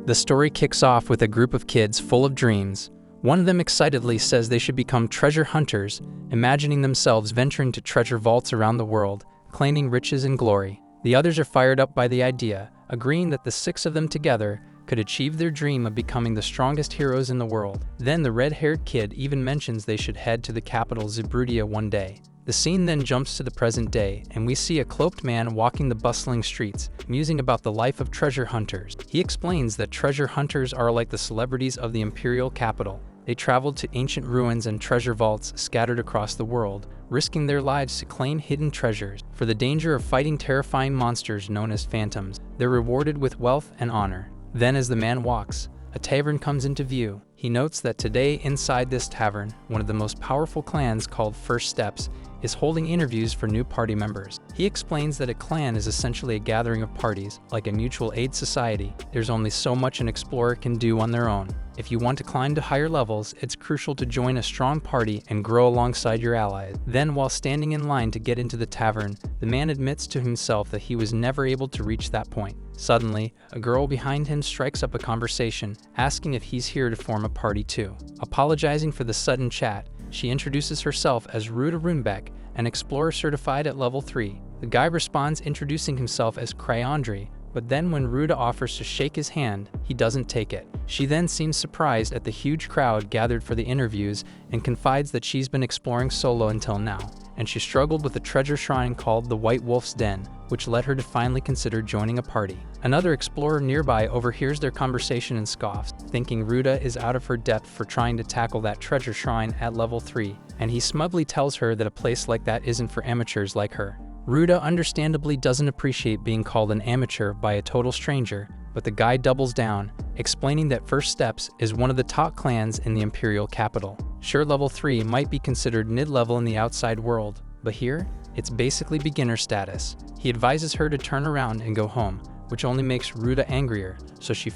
The story kicks off with a group of kids full of dreams. One of them excitedly says they should become treasure hunters, imagining themselves venturing to treasure vaults around the world, claiming riches and glory. The others are fired up by the idea, agreeing that the 6 of them together could achieve their dream of becoming the strongest heroes in the world. Then the red-haired kid even mentions they should head to the capital Zerbrudia one day. The scene then jumps to the present day, and we see a cloaked man walking the bustling streets, musing about the life of treasure hunters. He explains that treasure hunters are like the celebrities of the imperial capital. They traveled to ancient ruins and treasure vaults scattered across the world, risking their lives to claim hidden treasures. For the danger of fighting terrifying monsters known as phantoms, they're rewarded with wealth and honor. Then as the man walks, a tavern comes into view. He notes that today inside this tavern, one of the most powerful clans called First Steps is holding interviews for new party members. He explains that a clan is essentially a gathering of parties, like a mutual aid society. There's only so much an explorer can do on their own. If you want to climb to higher levels, it's crucial to join a strong party and grow alongside your allies. Then, while standing in line to get into the tavern, the man admits to himself that he was never able to reach that point. Suddenly, a girl behind him strikes up a conversation, asking if he's here to form a party too. Apologizing for the sudden chat, she introduces herself as Ruda Runbeck, an explorer certified at level 3. The guy responds introducing himself as Crayandri, but then when Ruda offers to shake his hand, he doesn't take it. She then seems surprised at the huge crowd gathered for the interviews and confides that she's been exploring solo until now, and she struggled with a treasure shrine called the White Wolf's Den, which led her to finally consider joining a party. Another explorer nearby overhears their conversation and scoffs, thinking Ruda is out of her depth for trying to tackle that treasure shrine at level 3, and he smugly tells her that a place like that isn't for amateurs like her. Ruda understandably doesn't appreciate being called an amateur by a total stranger, but the guy doubles down, explaining that First Steps is one of the top clans in the imperial capital. Sure, level 3 might be considered mid-level in the outside world, but here, it's basically beginner status. He advises her to turn around and go home, which only makes Ruda angrier, so she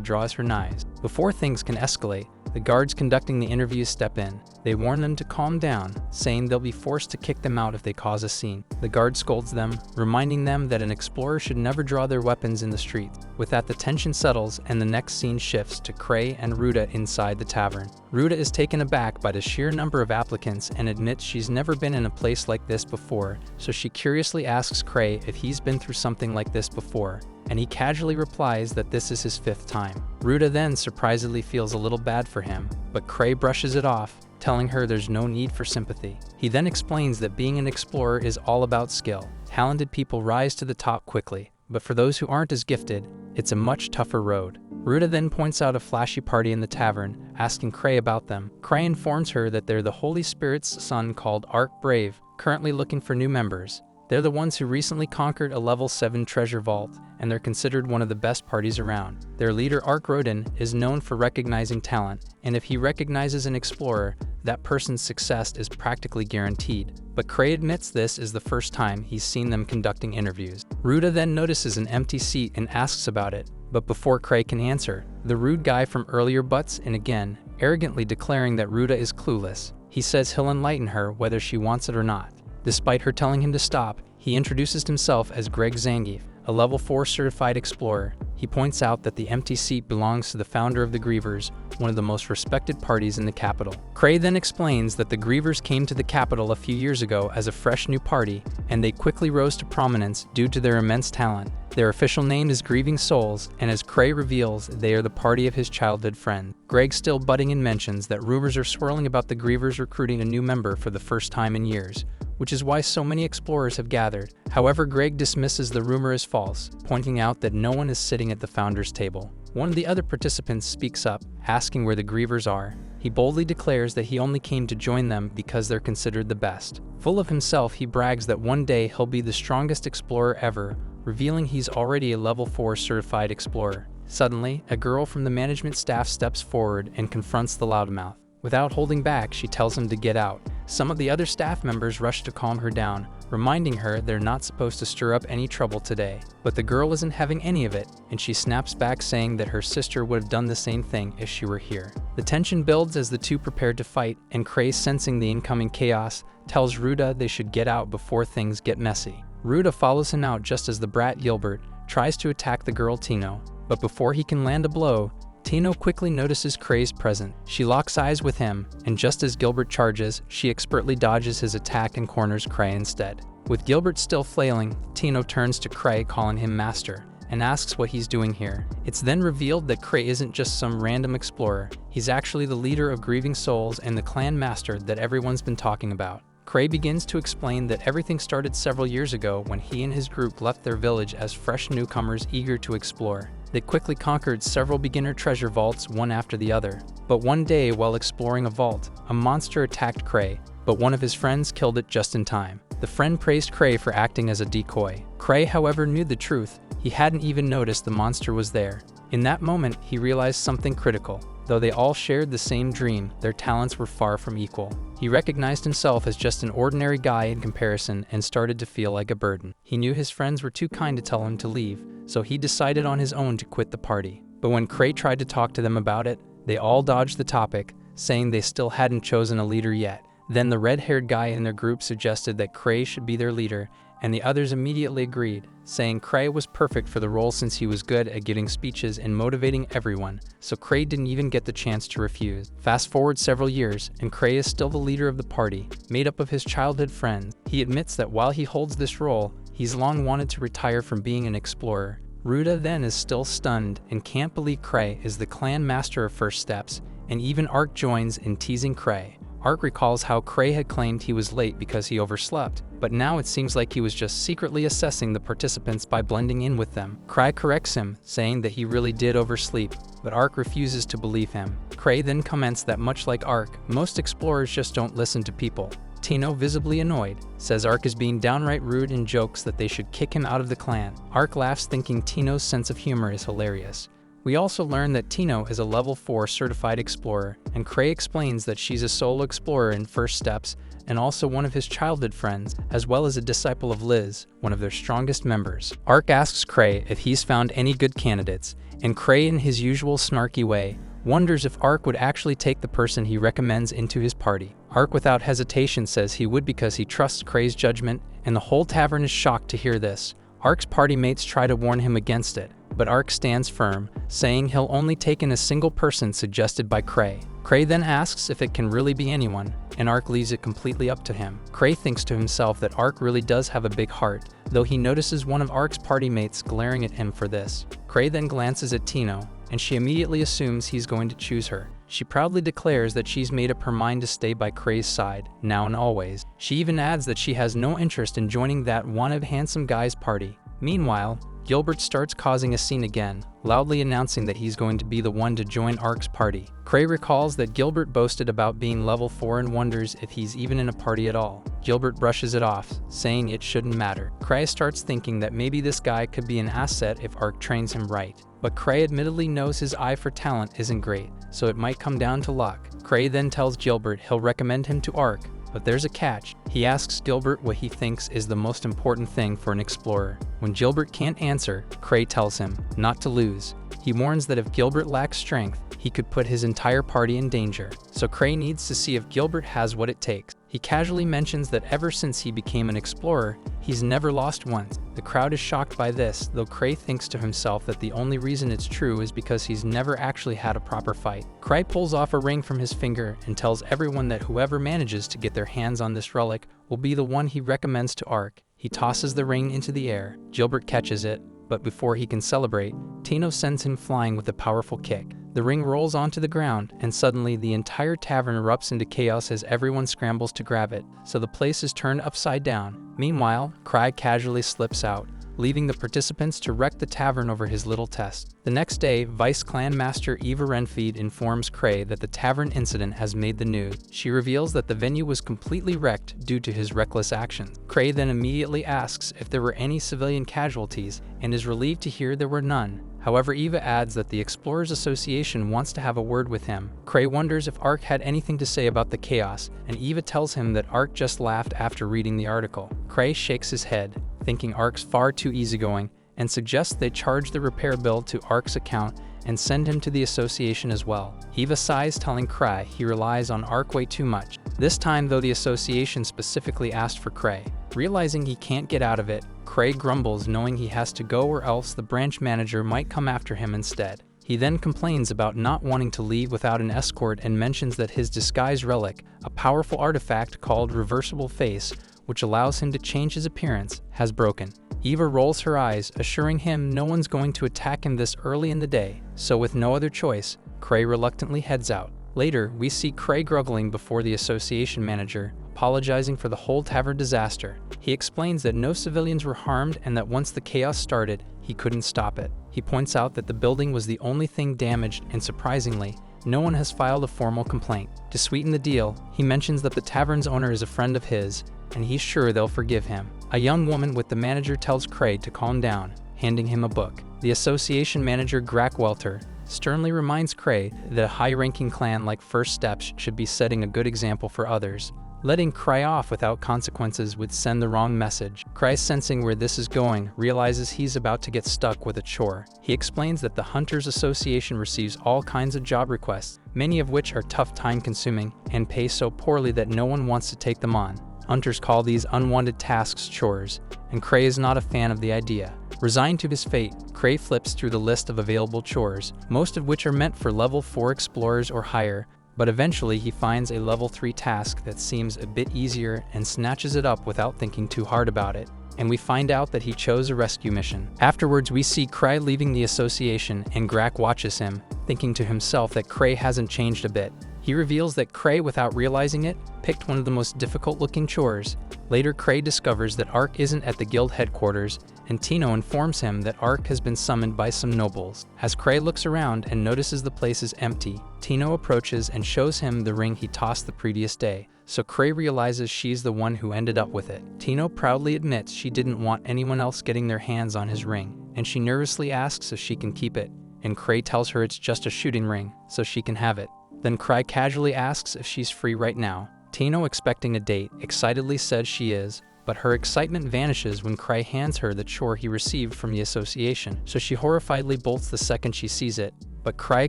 draws her knives. Before things can escalate, the guards conducting the interviews step in. They warn them to calm down, saying they'll be forced to kick them out if they cause a scene. The guard scolds them, reminding them that an explorer should never draw their weapons in the streets. With that, the tension settles and the next scene shifts to Cray and Ruda inside the tavern. Ruda is taken aback by the sheer number of applicants and admits she's never been in a place like this before, so she curiously asks Cray if he's been through something like this before, and he casually replies that this is his 5th time. Ruda then surprisingly feels a little bad for him, but Cray brushes it off, telling her there's no need for sympathy. He then explains that being an explorer is all about skill. Talented people rise to the top quickly, but for those who aren't as gifted, it's a much tougher road. Ruda then points out a flashy party in the tavern, asking Cray about them. Cray informs her that they're the Holy Spirit's son called Ark Brave, currently looking for new members. They're the ones who recently conquered a level 7 treasure vault, and they're considered one of the best parties around. Their leader, Ark Rodin, is known for recognizing talent, and if he recognizes an explorer, that person's success is practically guaranteed. But Cray admits this is the first time he's seen them conducting interviews. Ruda then notices an empty seat and asks about it, but before Cray can answer, the rude guy from earlier butts in again, arrogantly declaring that Ruda is clueless. He says he'll enlighten her whether she wants it or not. Despite her telling him to stop, he introduces himself as Greg Zangief, a level 4 certified explorer. He points out that the empty seat belongs to the founder of the Grievers, one of the most respected parties in the capital. Cray then explains that the Grievers came to the capital a few years ago as a fresh new party, and they quickly rose to prominence due to their immense talent. Their official name is Grieving Souls, and as Cray reveals, they are the party of his childhood friend. Greg, still budding in, mentions that rumors are swirling about the Grievers recruiting a new member for the first time in years, which is why so many explorers have gathered. However, Greg dismisses the rumor as false, pointing out that no one is sitting at the founder's table. One of the other participants speaks up, asking where the Grievers are. He boldly declares that he only came to join them because they're considered the best. Full of himself, he brags that one day he'll be the strongest explorer ever, revealing he's already a level 4 certified explorer. Suddenly, a girl from the management staff steps forward and confronts the loudmouth. Without holding back, she tells him to get out. Some of the other staff members rush to calm her down, reminding her they're not supposed to stir up any trouble today. But the girl isn't having any of it, and she snaps back, saying that her sister would have done the same thing if she were here. The tension builds as the two prepare to fight, and Cray, sensing the incoming chaos, tells Ruda they should get out before things get messy. Ruda follows him out just as the brat Gilbert tries to attack the girl Tino. But before he can land a blow, Tino quickly notices Crae's presence. She locks eyes with him, and just as Gilbert charges, she expertly dodges his attack and corners Crae instead. With Gilbert still flailing, Tino turns to Crae, calling him master, and asks what he's doing here. It's then revealed that Crae isn't just some random explorer. He's actually the leader of Grieving Souls and the clan master that everyone's been talking about. Crae begins to explain that everything started several years ago when he and his group left their village as fresh newcomers eager to explore. They quickly conquered several beginner treasure vaults one after the other. But one day, while exploring a vault, a monster attacked Crae, but one of his friends killed it just in time. The friend praised Crae for acting as a decoy. Crae, however, knew the truth. He hadn't even noticed the monster was there. In that moment, he realized something critical. Though they all shared the same dream, their talents were far from equal. He recognized himself as just an ordinary guy in comparison and started to feel like a burden. He knew his friends were too kind to tell him to leave, so he decided on his own to quit the party. But when Crae tried to talk to them about it, they all dodged the topic, saying they still hadn't chosen a leader yet. Then the red-haired guy in their group suggested that Crae should be their leader, and the others immediately agreed, saying Crae was perfect for the role since he was good at giving speeches and motivating everyone, so Crae didn't even get the chance to refuse. Fast forward several years, and Crae is still the leader of the party, made up of his childhood friends. He admits that while he holds this role, he's long wanted to retire from being an explorer. Ruta then is still stunned and can't believe Crae is the clan master of First Steps, and even Ark joins in teasing Crae. Ark recalls how Crae had claimed he was late because he overslept, but now it seems like he was just secretly assessing the participants by blending in with them. Crae corrects him, saying that he really did oversleep, but Ark refuses to believe him. Crae then comments that much like Ark, most explorers just don't listen to people. Tino, visibly annoyed, says Ark is being downright rude and jokes that they should kick him out of the clan. Ark laughs, thinking Tino's sense of humor is hilarious. We also learn that Tino is a level 4 certified explorer, and Crae explains that she's a solo explorer in First Steps and also one of his childhood friends, as well as a disciple of Liz, one of their strongest members. Ark asks Crae if he's found any good candidates, and Crae, in his usual snarky way, wonders if Ark would actually take the person he recommends into his party. Ark without hesitation says he would because he trusts Crae's judgment, and the whole tavern is shocked to hear this. Ark's party mates try to warn him against it, but Ark stands firm, saying he'll only take in a single person suggested by Crae. Crae then asks if it can really be anyone, and Ark leaves it completely up to him. Crae thinks to himself that Ark really does have a big heart, though he notices one of Ark's party mates glaring at him for this. Crae then glances at Tino, and she immediately assumes he's going to choose her. She proudly declares that she's made up her mind to stay by Crae's side, now and always. She even adds that she has no interest in joining that wanted handsome guy's party. Meanwhile, Gilbert starts causing a scene again, loudly announcing that he's going to be the one to join Ark's party. Crae recalls that Gilbert boasted about being level 4 and wonders if he's even in a party at all. Gilbert brushes it off, saying it shouldn't matter. Crae starts thinking that maybe this guy could be an asset if Ark trains him right. But Crae admittedly knows his eye for talent isn't great, so it might come down to luck. Crae then tells Gilbert he'll recommend him to Ark, but there's a catch. He asks Gilbert what he thinks is the most important thing for an explorer. When Gilbert can't answer, Crae tells him not to lose. He warns that if Gilbert lacks strength, he could put his entire party in danger, so Crae needs to see if Gilbert has what it takes. He casually mentions that ever since he became an explorer, he's never lost once. The crowd is shocked by this, though Crae thinks to himself that the only reason it's true is because he's never actually had a proper fight. Crae pulls off a ring from his finger and tells everyone that whoever manages to get their hands on this relic will be the one he recommends to Ark. He tosses the ring into the air. Gilbert catches it, but before he can celebrate, Tino sends him flying with a powerful kick. The ring rolls onto the ground, and suddenly the entire tavern erupts into chaos as everyone scrambles to grab it, so the place is turned upside down. Meanwhile, Crae casually slips out, leaving the participants to wreck the tavern over his little test. The next day, Vice Clan Master Eva Renfeed informs Crae that the tavern incident has made the news. She reveals that the venue was completely wrecked due to his reckless actions. Crae then immediately asks if there were any civilian casualties and is relieved to hear there were none. However, Eva adds that the Explorers Association wants to have a word with him. Crae wonders if Ark had anything to say about the chaos, and Eva tells him that Ark just laughed after reading the article. Crae shakes his head, thinking Ark's far too easygoing, and suggests they charge the repair bill to Ark's account and send him to the association as well. Eva sighs, telling Crae he relies on Ark way too much. This time, though, the association specifically asked for Crae. Realizing he can't get out of it, Cray grumbles, knowing he has to go or else the branch manager might come after him instead. He then complains about not wanting to leave without an escort and mentions that his disguise relic, a powerful artifact called Reversible Face, which allows him to change his appearance, has broken. Eva rolls her eyes, assuring him no one's going to attack him this early in the day, so with no other choice, Cray reluctantly heads out. Later, we see Cray groveling before the association manager, apologizing for the whole tavern disaster. He explains that no civilians were harmed and that once the chaos started, he couldn't stop it. He points out that the building was the only thing damaged, and surprisingly, no one has filed a formal complaint. To sweeten the deal, he mentions that the tavern's owner is a friend of his, and he's sure they'll forgive him. A young woman with the manager tells Cray to calm down, handing him a book. The association manager, Grackwelter, sternly reminds Cray that a high-ranking clan like First Steps should be setting a good example for others. Letting Cray off without consequences would send the wrong message. Cray, sensing where this is going, realizes he's about to get stuck with a chore. He explains that the Hunters Association receives all kinds of job requests, many of which are tough, time-consuming, and pay so poorly that no one wants to take them on. Hunters call these unwanted tasks chores, and Cray is not a fan of the idea. Resigned to his fate, Cray flips through the list of available chores, most of which are meant for level 4 explorers or higher, but eventually he finds a level 3 task that seems a bit easier and snatches it up without thinking too hard about it, and we find out that he chose a rescue mission. Afterwards, we see Cray leaving the association, and Grack watches him, thinking to himself that Cray hasn't changed a bit. He reveals that Cray, without realizing it, picked one of the most difficult-looking chores. Later, Cray discovers that Ark isn't at the guild headquarters, and Tino informs him that Ark has been summoned by some nobles. As Cray looks around and notices the place is empty, Tino approaches and shows him the ring he tossed the previous day, so Cray realizes she's the one who ended up with it. Tino proudly admits she didn't want anyone else getting their hands on his ring, and she nervously asks if she can keep it, and Cray tells her it's just a shooting ring, so she can have it. Then Cray casually asks if she's free right now. Tino, expecting a date, excitedly says she is, but her excitement vanishes when Cray hands her the chore he received from the association, so she horrifiedly bolts the second she sees it. But Cray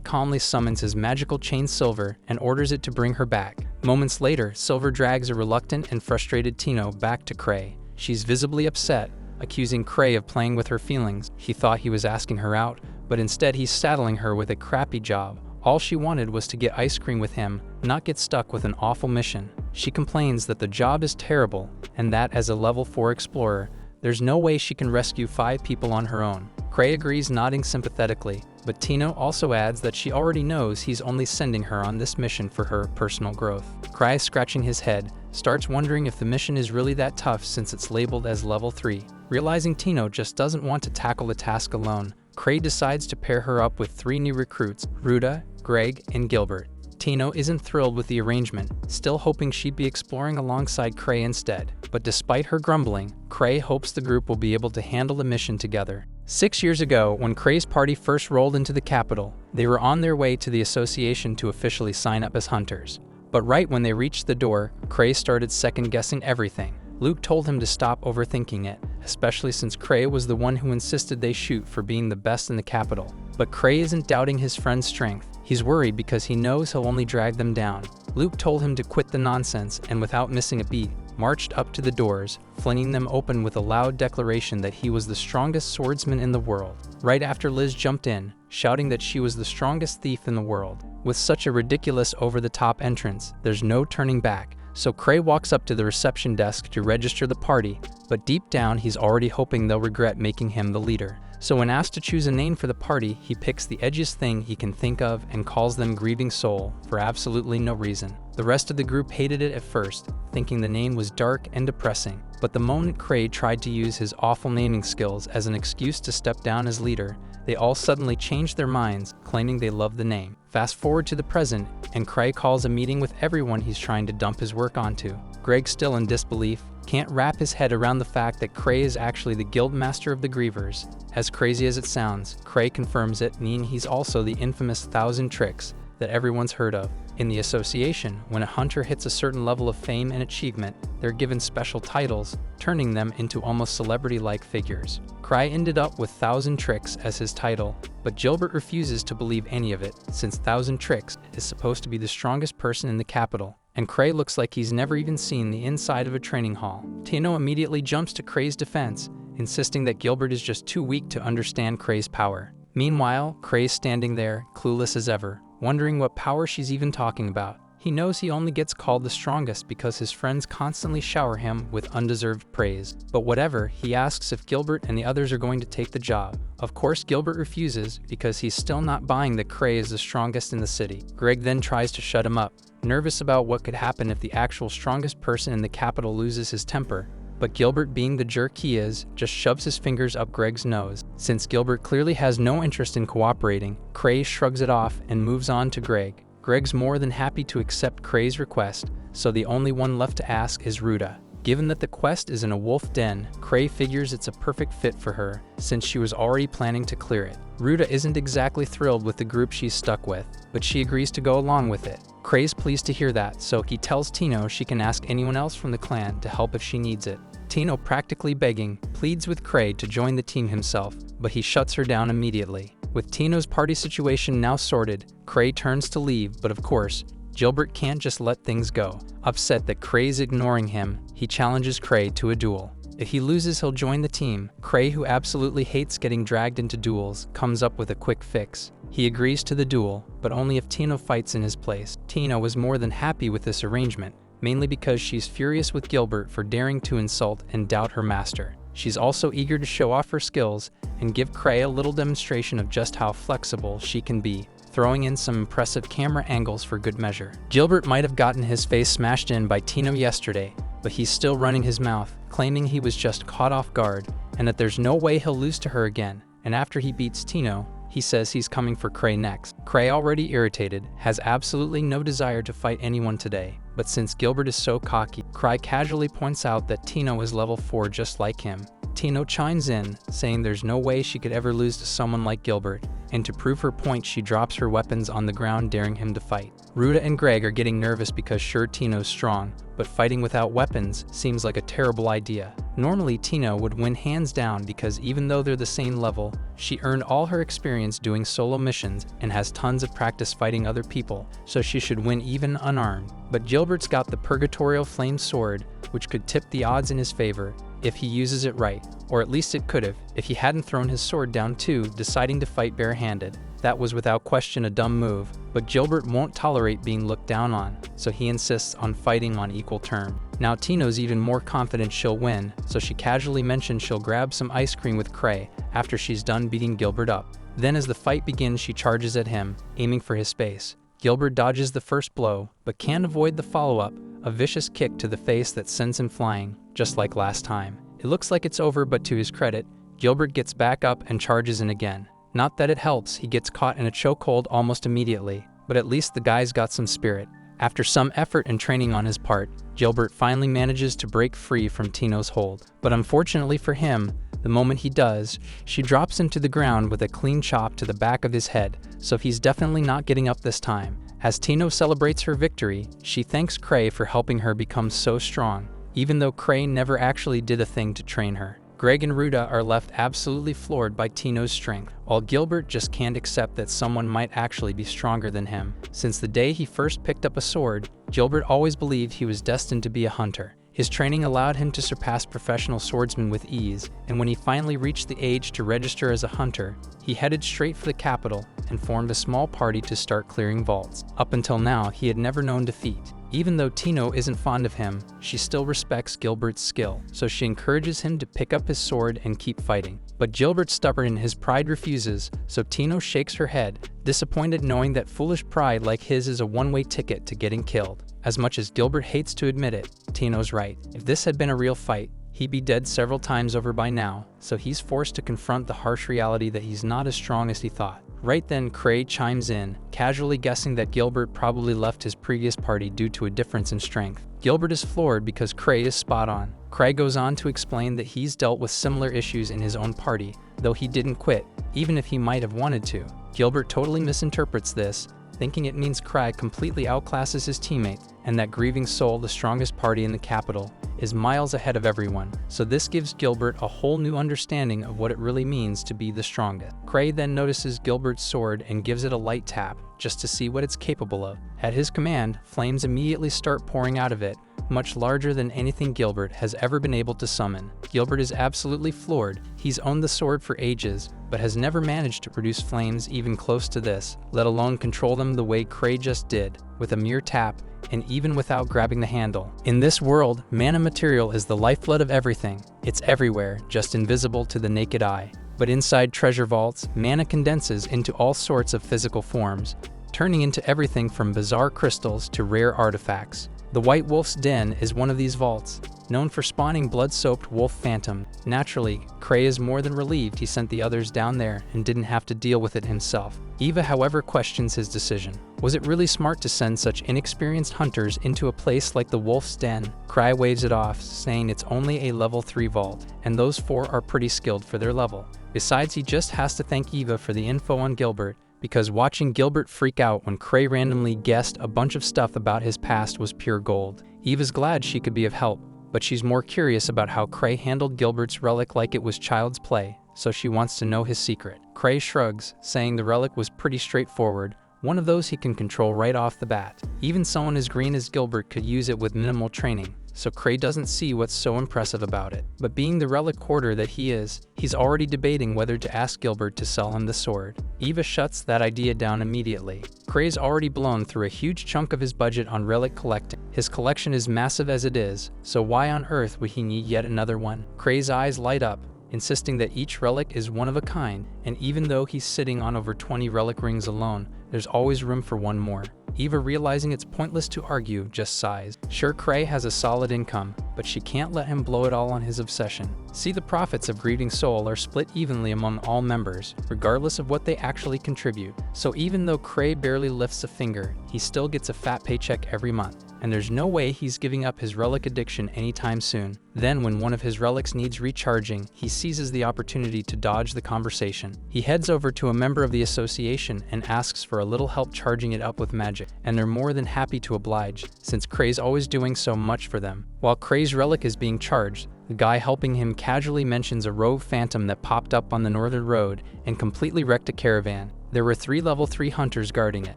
calmly summons his magical chain Silver and orders it to bring her back. Moments later, Silver drags a reluctant and frustrated Tino back to Cray. She's visibly upset, accusing Cray of playing with her feelings. He thought he was asking her out, but instead he's saddling her with a crappy job. All she wanted was to get ice cream with him, not get stuck with an awful mission. She complains that the job is terrible, and that as a level 4 explorer, there's no way she can rescue 5 people on her own. Cray agrees, nodding sympathetically, but Tino also adds that she already knows he's only sending her on this mission for her personal growth. Cray, scratching his head, starts wondering if the mission is really that tough since it's labeled as level 3. Realizing Tino just doesn't want to tackle the task alone, Cray decides to pair her up with 3 new recruits, Ruda, Greg, and Gilbert. Tino isn't thrilled with the arrangement, still hoping she'd be exploring alongside Cray instead. But despite her grumbling, Cray hopes the group will be able to handle the mission together. 6 years ago, when Cray's party first rolled into the capital, they were on their way to the association to officially sign up as hunters. But right when they reached the door, Cray started second-guessing everything. Luke told him to stop overthinking it, especially since Cray was the one who insisted they shoot for being the best in the capital. But Cray isn't doubting his friend's strength. He's worried because he knows he'll only drag them down. Luke told him to quit the nonsense and, without missing a beat, marched up to the doors, flinging them open with a loud declaration that he was the strongest swordsman in the world. Right after Liz jumped in, shouting that she was the strongest thief in the world. With such a ridiculous over-the-top entrance, there's no turning back. So Cray walks up to the reception desk to register the party, but deep down he's already hoping they'll regret making him the leader. So when asked to choose a name for the party, he picks the edgiest thing he can think of and calls them Grieving Soul for absolutely no reason. The rest of the group hated it at first, thinking the name was dark and depressing. But the moment Cray tried to use his awful naming skills as an excuse to step down as leader, they all suddenly changed their minds, claiming they loved the name. Fast forward to the present, and Cray calls a meeting with everyone he's trying to dump his work onto. Greg, still in disbelief, can't wrap his head around the fact that Cray is actually the guild master of the Grievers. As crazy as it sounds, Cray confirms it, meaning he's also the infamous 1,000 Tricks that everyone's heard of. In the association, when a hunter hits a certain level of fame and achievement, they're given special titles, turning them into almost celebrity-like figures. Cray ended up with 1,000 Tricks as his title, but Gilbert refuses to believe any of it, since 1,000 Tricks is supposed to be the strongest person in the capital. and Cray looks like he's never even seen the inside of a training hall. Tino immediately jumps to Cray's defense, insisting that Gilbert is just too weak to understand Cray's power. Meanwhile, Cray's standing there, clueless as ever, wondering what power she's even talking about. He knows he only gets called the strongest because his friends constantly shower him with undeserved praise. But whatever, he asks if Gilbert and the others are going to take the job. Of course, Gilbert refuses because he's still not buying that Cray is the strongest in the city. Greg then tries to shut him up, nervous about what could happen if the actual strongest person in the capital loses his temper. But Gilbert, being the jerk he is, just shoves his fingers up Greg's nose. Since Gilbert clearly has no interest in cooperating, Cray shrugs it off and moves on to Greg. Greg's more than happy to accept Cray's request, so the only one left to ask is Ruta. Given that the quest is in a wolf den, Cray figures it's a perfect fit for her, since she was already planning to clear it. Ruta isn't exactly thrilled with the group she's stuck with, but she agrees to go along with it. Cray's pleased to hear that, so he tells Tino she can ask anyone else from the clan to help if she needs it. Tino, practically begging, pleads with Cray to join the team himself, but he shuts her down immediately. With Tino's party situation now sorted, Cray turns to leave, but of course, Gilbert can't just let things go. Upset that Cray's ignoring him, he challenges Cray to a duel. If he loses, he'll join the team. Cray, who absolutely hates getting dragged into duels, comes up with a quick fix. He agrees to the duel, but only if Tino fights in his place. Tino was more than happy with this arrangement, mainly because she's furious with Gilbert for daring to insult and doubt her master. She's also eager to show off her skills and give Cray a little demonstration of just how flexible she can be, throwing in some impressive camera angles for good measure. Gilbert might have gotten his face smashed in by Tino yesterday, but he's still running his mouth, claiming he was just caught off guard and that there's no way he'll lose to her again. And after he beats Tino, he says he's coming for Cray next. Cray, already irritated, has absolutely no desire to fight anyone today. But since Gilbert is so cocky, Cray casually points out that Tino is level 4 just like him. Tino chimes in, saying there's no way she could ever lose to someone like Gilbert, and to prove her point she drops her weapons on the ground, daring him to fight. Ruta and Greg are getting nervous because sure, Tino's strong, but fighting without weapons seems like a terrible idea. Normally Tino would win hands down because even though they're the same level, she earned all her experience doing solo missions and has tons of practice fighting other people, so she should win even unarmed. But Gilbert's got the Purgatorial Flame Sword, which could tip the odds in his favor if he uses it right, or at least it could have if he hadn't thrown his sword down too, deciding to fight barehanded. That was without question a dumb move, but Gilbert won't tolerate being looked down on, so he insists on fighting on equal terms. Now Tino's even more confident she'll win, so she casually mentions she'll grab some ice cream with Cray after she's done beating Gilbert up. Then as the fight begins, she charges at him, aiming for his face. Gilbert dodges the first blow, but can't avoid the follow-up, a vicious kick to the face that sends him flying, just like last time. It looks like it's over, but to his credit, Gilbert gets back up and charges in again. Not that it helps, he gets caught in a chokehold almost immediately, but at least the guy's got some spirit. After some effort and training on his part, Gilbert finally manages to break free from Tino's hold. But unfortunately for him, the moment he does, she drops him to the ground with a clean chop to the back of his head, so he's definitely not getting up this time. As Tino celebrates her victory, she thanks Cray for helping her become so strong, even though Cray never actually did a thing to train her. Greg and Ruta are left absolutely floored by Tino's strength, while Gilbert just can't accept that someone might actually be stronger than him. Since the day he first picked up a sword, Gilbert always believed he was destined to be a hunter. His training allowed him to surpass professional swordsmen with ease, and when he finally reached the age to register as a hunter, he headed straight for the capital and formed a small party to start clearing vaults. Up until now, he had never known defeat. Even though Tino isn't fond of him, she still respects Gilbert's skill, so she encourages him to pick up his sword and keep fighting. But Gilbert's stubborn and his pride refuses, so Tino shakes her head, disappointed knowing that foolish pride like his is a one-way ticket to getting killed. As much as Gilbert hates to admit it, Tino's right. If this had been a real fight, he'd be dead several times over by now, so he's forced to confront the harsh reality that he's not as strong as he thought. Right then, Cray chimes in, casually guessing that Gilbert probably left his previous party due to a difference in strength. Gilbert is floored because Cray is spot on. Cray goes on to explain that he's dealt with similar issues in his own party, though he didn't quit, even if he might have wanted to. Gilbert totally misinterprets this, thinking it means Cry completely outclasses his teammate, and that Grieving Soul, the strongest party in the capital, is miles ahead of everyone. So this gives Gilbert a whole new understanding of what it really means to be the strongest. Cray then notices Gilbert's sword and gives it a light tap, just to see what it's capable of. At his command, flames immediately start pouring out of it, much larger than anything Gilbert has ever been able to summon. Gilbert is absolutely floored. He's owned the sword for ages, but has never managed to produce flames even close to this, let alone control them the way Cray just did, with a mere tap, and even without grabbing the handle. In this world, mana material is the lifeblood of everything. It's everywhere, just invisible to the naked eye. But inside treasure vaults, mana condenses into all sorts of physical forms, turning into everything from bizarre crystals to rare artifacts. The White Wolf's Den is one of these vaults, known for spawning blood-soaked wolf phantom. Naturally, Cray is more than relieved he sent the others down there and didn't have to deal with it himself. Eva, however, questions his decision. Was it really smart to send such inexperienced hunters into a place like the Wolf's Den? Cray waves it off, saying it's only a level 3 vault, and those 4 are pretty skilled for their level. Besides, he just has to thank Eva for the info on Gilbert, because watching Gilbert freak out when Cray randomly guessed a bunch of stuff about his past was pure gold. Eva's glad she could be of help, but she's more curious about how Cray handled Gilbert's relic like it was child's play, so she wants to know his secret. Cray shrugs, saying the relic was pretty straightforward, one of those he can control right off the bat. Even someone as green as Gilbert could use it with minimal training, so Cray doesn't see what's so impressive about it. But being the relic hoarder that he is, he's already debating whether to ask Gilbert to sell him the sword. Eva shuts that idea down immediately. Cray's already blown through a huge chunk of his budget on relic collecting. His collection is massive as it is, so why on earth would he need yet another one? Cray's eyes light up, insisting that each relic is one of a kind, and even though he's sitting on over 20 relic rings alone, there's always room for one more. Eva, realizing it's pointless to argue, just sighs. Sure, Cray has a solid income, but she can't let him blow it all on his obsession. See, the profits of Grieving Soul are split evenly among all members, regardless of what they actually contribute. So even though Cray barely lifts a finger, he still gets a fat paycheck every month, and there's no way he's giving up his relic addiction anytime soon. Then, when one of his relics needs recharging, he seizes the opportunity to dodge the conversation. He heads over to a member of the association and asks for a little help charging it up with magic, and they're more than happy to oblige, since Cray's always doing so much for them. While Cray's relic is being charged, the guy helping him casually mentions a rogue phantom that popped up on the northern road and completely wrecked a caravan. There were 3 level 3 hunters guarding it,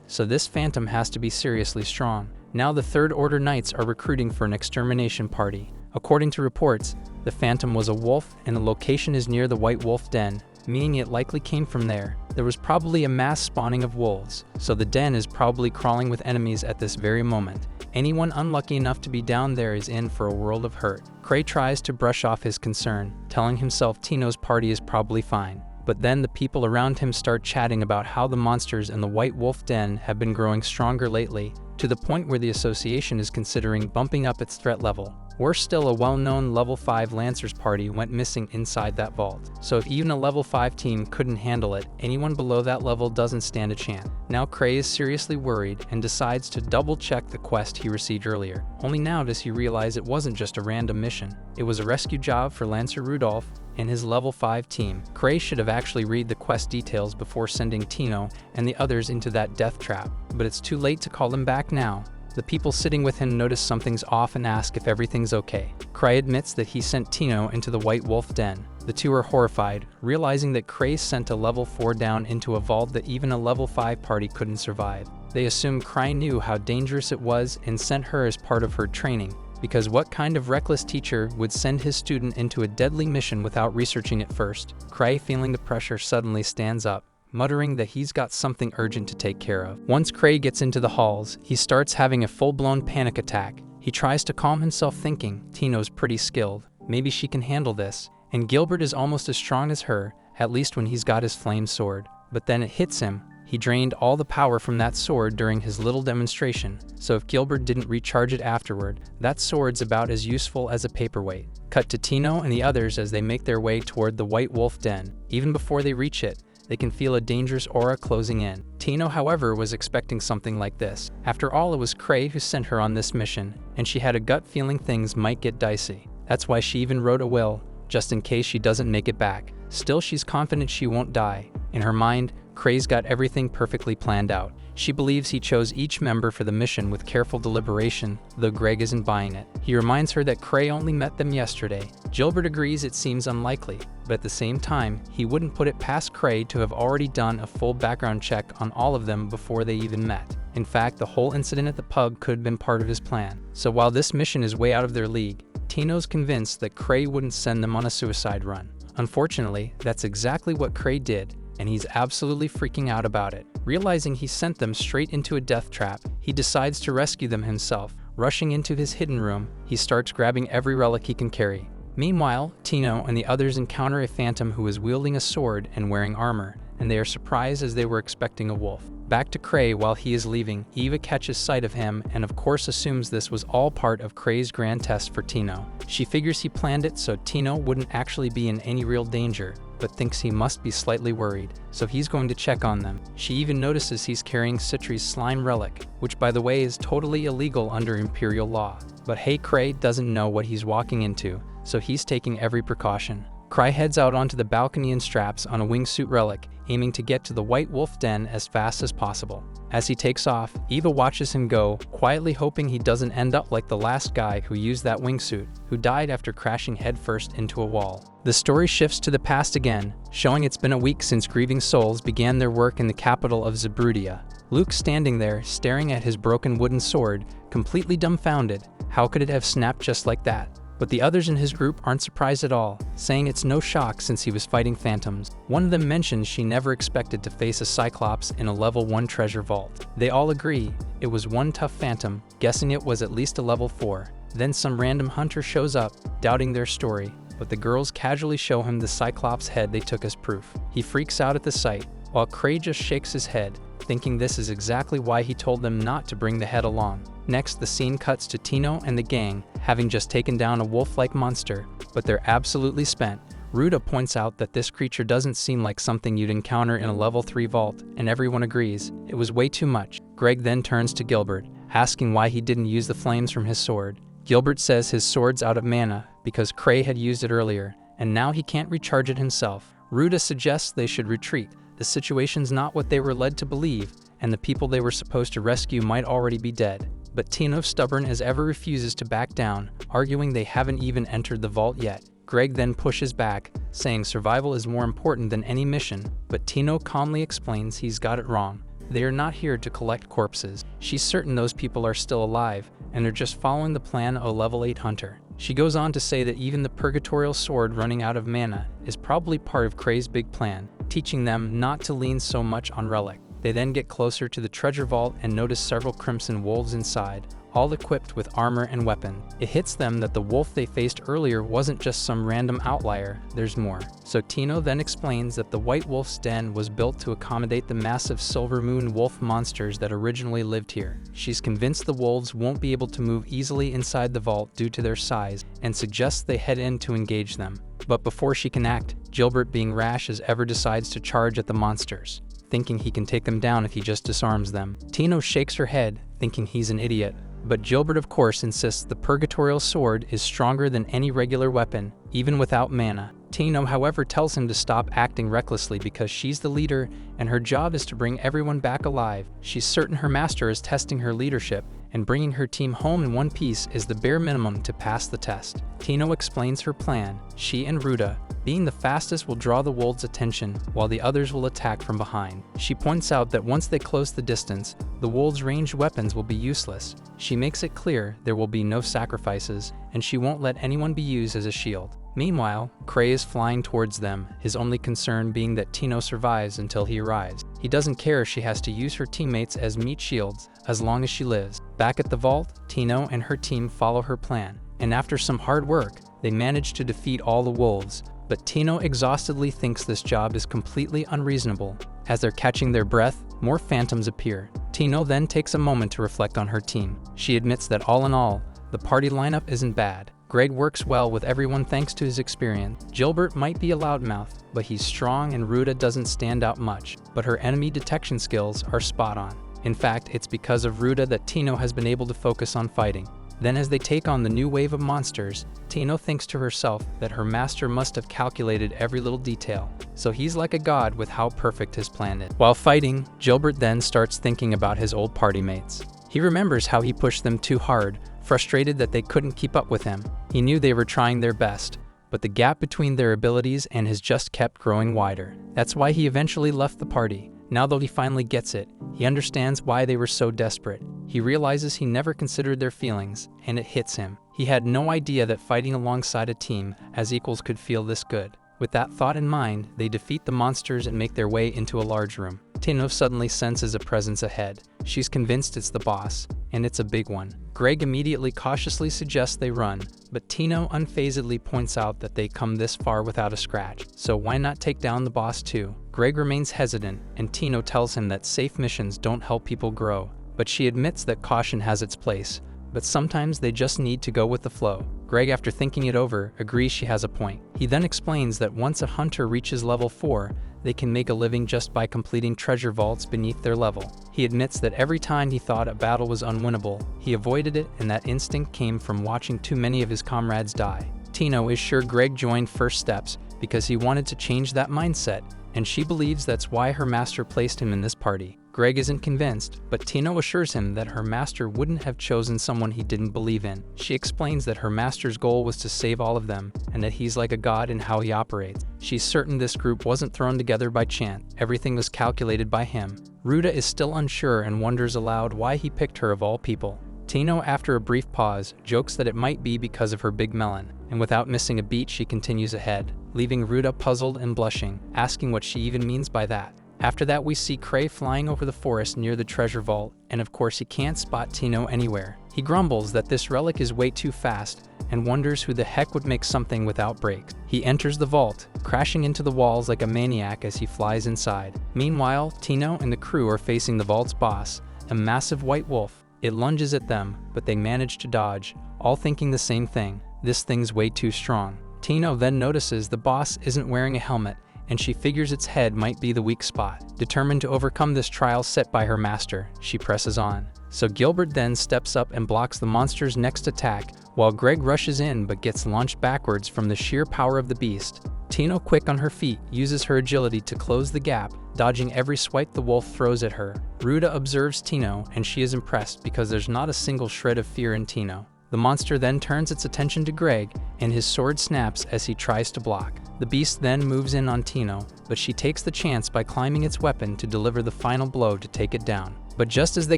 so this phantom has to be seriously strong. Now the Third Order Knights are recruiting for an extermination party. According to reports, the phantom was a wolf and the location is near the White Wolf Den, meaning it likely came from there. There was probably a mass spawning of wolves, so the den is probably crawling with enemies at this very moment. Anyone unlucky enough to be down there is in for a world of hurt. Cray tries to brush off his concern, telling himself Tino's party is probably fine. But then the people around him start chatting about how the monsters in the White Wolf Den have been growing stronger lately, to the point where the association is considering bumping up its threat level. Worse still, a well-known level 5 Lancers party went missing inside that vault. So if even a level 5 team couldn't handle it, anyone below that level doesn't stand a chance. Now Cray is seriously worried and decides to double-check the quest he received earlier. Only now does he realize it wasn't just a random mission. It was a rescue job for Lancer Rudolph and his level 5 team. Cray should have actually read the quest details before sending Tino and the others into that death trap, but it's too late to call them back now. The people sitting with him notice something's off and ask if everything's okay. Cray admits that he sent Tino into the White Wolf Den. The two are horrified, realizing that Cray sent a level 4 down into a vault that even a level 5 party couldn't survive. They assume Cray knew how dangerous it was and sent her as part of her training, because what kind of reckless teacher would send his student into a deadly mission without researching it first? Cray, feeling the pressure, suddenly stands up, muttering that he's got something urgent to take care of. Once Cray gets into the halls, he starts having a full-blown panic attack. He tries to calm himself, thinking, Tino's pretty skilled, maybe she can handle this, and Gilbert is almost as strong as her, at least when he's got his flame sword. But then it hits him. He drained all the power from that sword during his little demonstration, so if Gilbert didn't recharge it afterward, that sword's about as useful as a paperweight. Cut to Tino and the others as they make their way toward the White Wolf Den. Even before they reach it, they can feel a dangerous aura closing in. Tino, however, was expecting something like this. After all, it was Cray who sent her on this mission, and she had a gut feeling things might get dicey. That's why she even wrote a will, just in case she doesn't make it back. Still, she's confident she won't die. In her mind, Cray's got everything perfectly planned out. She believes he chose each member for the mission with careful deliberation, though Greg isn't buying it. He reminds her that Cray only met them yesterday. Gilbert agrees it seems unlikely, but at the same time, he wouldn't put it past Cray to have already done a full background check on all of them before they even met. In fact, the whole incident at the pub could have been part of his plan. So while this mission is way out of their league, Tino's convinced that Cray wouldn't send them on a suicide run. Unfortunately, that's exactly what Cray did, and he's absolutely freaking out about it. Realizing he sent them straight into a death trap, he decides to rescue them himself. Rushing into his hidden room, he starts grabbing every relic he can carry. Meanwhile, Tino and the others encounter a phantom who is wielding a sword and wearing armor, and they are surprised as they were expecting a wolf. Back to Cray while he is leaving, Eva catches sight of him and of course assumes this was all part of Cray's grand test for Tino. She figures he planned it so Tino wouldn't actually be in any real danger, but thinks he must be slightly worried, so he's going to check on them. She even notices he's carrying Citri's slime relic, which by the way is totally illegal under Imperial law. But hey, Cray doesn't know what he's walking into, so he's taking every precaution. Cray heads out onto the balcony and straps on a wingsuit relic, aiming to get to the White Wolf Den as fast as possible. As he takes off, Eva watches him go, quietly hoping he doesn't end up like the last guy who used that wingsuit, who died after crashing headfirst into a wall. The story shifts to the past again, showing it's been a week since Grieving Souls began their work in the capital of Zabrudia. Luke's standing there, staring at his broken wooden sword, completely dumbfounded. How could it have snapped just like that? But the others in his group aren't surprised at all, saying it's no shock since he was fighting phantoms. One of them mentions she never expected to face a Cyclops in a level 1 treasure vault. They all agree it was one tough phantom, guessing it was at least a level 4. Then some random hunter shows up, doubting their story, but the girls casually show him the Cyclops head they took as proof. He freaks out at the sight, while Cray just shakes his head, thinking this is exactly why he told them not to bring the head along. Next, the scene cuts to Tino and the gang, having just taken down a wolf-like monster, but they're absolutely spent. Ruda points out that this creature doesn't seem like something you'd encounter in a level 3 vault, and everyone agrees, it was way too much. Greg then turns to Gilbert, asking why he didn't use the flames from his sword. Gilbert says his sword's out of mana, because Cray had used it earlier, and now he can't recharge it himself. Ruda suggests they should retreat. The situation's not what they were led to believe, and the people they were supposed to rescue might already be dead. But Tino, stubborn as ever, refuses to back down, arguing they haven't even entered the vault yet. Greg then pushes back, saying survival is more important than any mission, but Tino calmly explains he's got it wrong. They are not here to collect corpses. She's certain those people are still alive, and they're just following the plan of a level 8 hunter. She goes on to say that even the Purgatorial sword running out of mana is probably part of Cray's big plan, teaching them not to lean so much on relic. They then get closer to the treasure vault and notice several crimson wolves inside, all equipped with armor and weapon. It hits them that the wolf they faced earlier wasn't just some random outlier, there's more. So Tino then explains that the White Wolf's den was built to accommodate the massive Silver Moon wolf monsters that originally lived here. She's convinced the wolves won't be able to move easily inside the vault due to their size, and suggests they head in to engage them. But before she can act, Gilbert, being rash as ever, decides to charge at the monsters, thinking he can take them down if he just disarms them. Tino shakes her head, thinking he's an idiot, but Gilbert of course insists the Purgatorial sword is stronger than any regular weapon, even without mana. Tino, however, tells him to stop acting recklessly because she's the leader and her job is to bring everyone back alive. She's certain her master is testing her leadership, and bringing her team home in one piece is the bare minimum to pass the test. Tino explains her plan. She and Ruda, being the fastest, will draw the wolves' attention, while the others will attack from behind. She points out that once they close the distance, the wolves' ranged weapons will be useless. She makes it clear there will be no sacrifices, and she won't let anyone be used as a shield. Meanwhile, Cray is flying towards them, his only concern being that Tino survives until he arrives. He doesn't care if she has to use her teammates as meat shields, as long as she lives. Back at the vault, Tino and her team follow her plan, and after some hard work, they manage to defeat all the wolves. But Tino exhaustedly thinks this job is completely unreasonable. As they're catching their breath, more phantoms appear. Tino then takes a moment to reflect on her team. She admits that all in all, the party lineup isn't bad. Greg works well with everyone thanks to his experience. Gilbert might be a loudmouth, but he's strong, and Ruda doesn't stand out much, but her enemy detection skills are spot on. In fact, it's because of Ruda that Tino has been able to focus on fighting. Then as they take on the new wave of monsters, Tino thinks to herself that her master must have calculated every little detail, so he's like a god with how perfect his plan is. While fighting, Gilbert then starts thinking about his old party mates. He remembers how he pushed them too hard, frustrated that they couldn't keep up with him. He knew they were trying their best, but the gap between their abilities and his just kept growing wider. That's why he eventually left the party. Now that he finally gets it, he understands why they were so desperate. He realizes he never considered their feelings, and it hits him. He had no idea that fighting alongside a team as equals could feel this good. With that thought in mind, they defeat the monsters and make their way into a large room. Tino suddenly senses a presence ahead. She's convinced it's the boss, and it's a big one. Greg immediately cautiously suggests they run, but Tino unfazedly points out that they come this far without a scratch, so why not take down the boss too? Greg remains hesitant, and Tino tells him that safe missions don't help people grow, but she admits that caution has its place, but sometimes they just need to go with the flow. Greg, after thinking it over, agrees she has a point. He then explains that once a hunter reaches level 4, they can make a living just by completing treasure vaults beneath their level. He admits that every time he thought a battle was unwinnable, he avoided it, and that instinct came from watching too many of his comrades die. Tino is sure Greg joined First Steps because he wanted to change that mindset, and she believes that's why her master placed him in this party. Greg isn't convinced, but Tino assures him that her master wouldn't have chosen someone he didn't believe in. She explains that her master's goal was to save all of them, and that he's like a god in how he operates. She's certain this group wasn't thrown together by chance. Everything was calculated by him. Ruta is still unsure and wonders aloud why he picked her of all people. Tino, after a brief pause, jokes that it might be because of her big melon, and without missing a beat she continues ahead, leaving Ruta puzzled and blushing, asking what she even means by that. After that we see Cray flying over the forest near the treasure vault, and of course he can't spot Tino anywhere. He grumbles that this relic is way too fast, and wonders who the heck would make something without brakes. He enters the vault, crashing into the walls like a maniac as he flies inside. Meanwhile, Tino and the crew are facing the vault's boss, a massive white wolf. It lunges at them, but they manage to dodge, all thinking the same thing: this thing's way too strong. Tino then notices the boss isn't wearing a helmet, and she figures its head might be the weak spot. Determined to overcome this trial set by her master, she presses on. So Gilbert then steps up and blocks the monster's next attack, while Greg rushes in but gets launched backwards from the sheer power of the beast. Tino, quick on her feet, uses her agility to close the gap, dodging every swipe the wolf throws at her. Ruta observes Tino, and she is impressed because there's not a single shred of fear in Tino. The monster then turns its attention to Greg, and his sword snaps as he tries to block. The beast then moves in on Tino, but she takes the chance by climbing its weapon to deliver the final blow to take it down. But just as they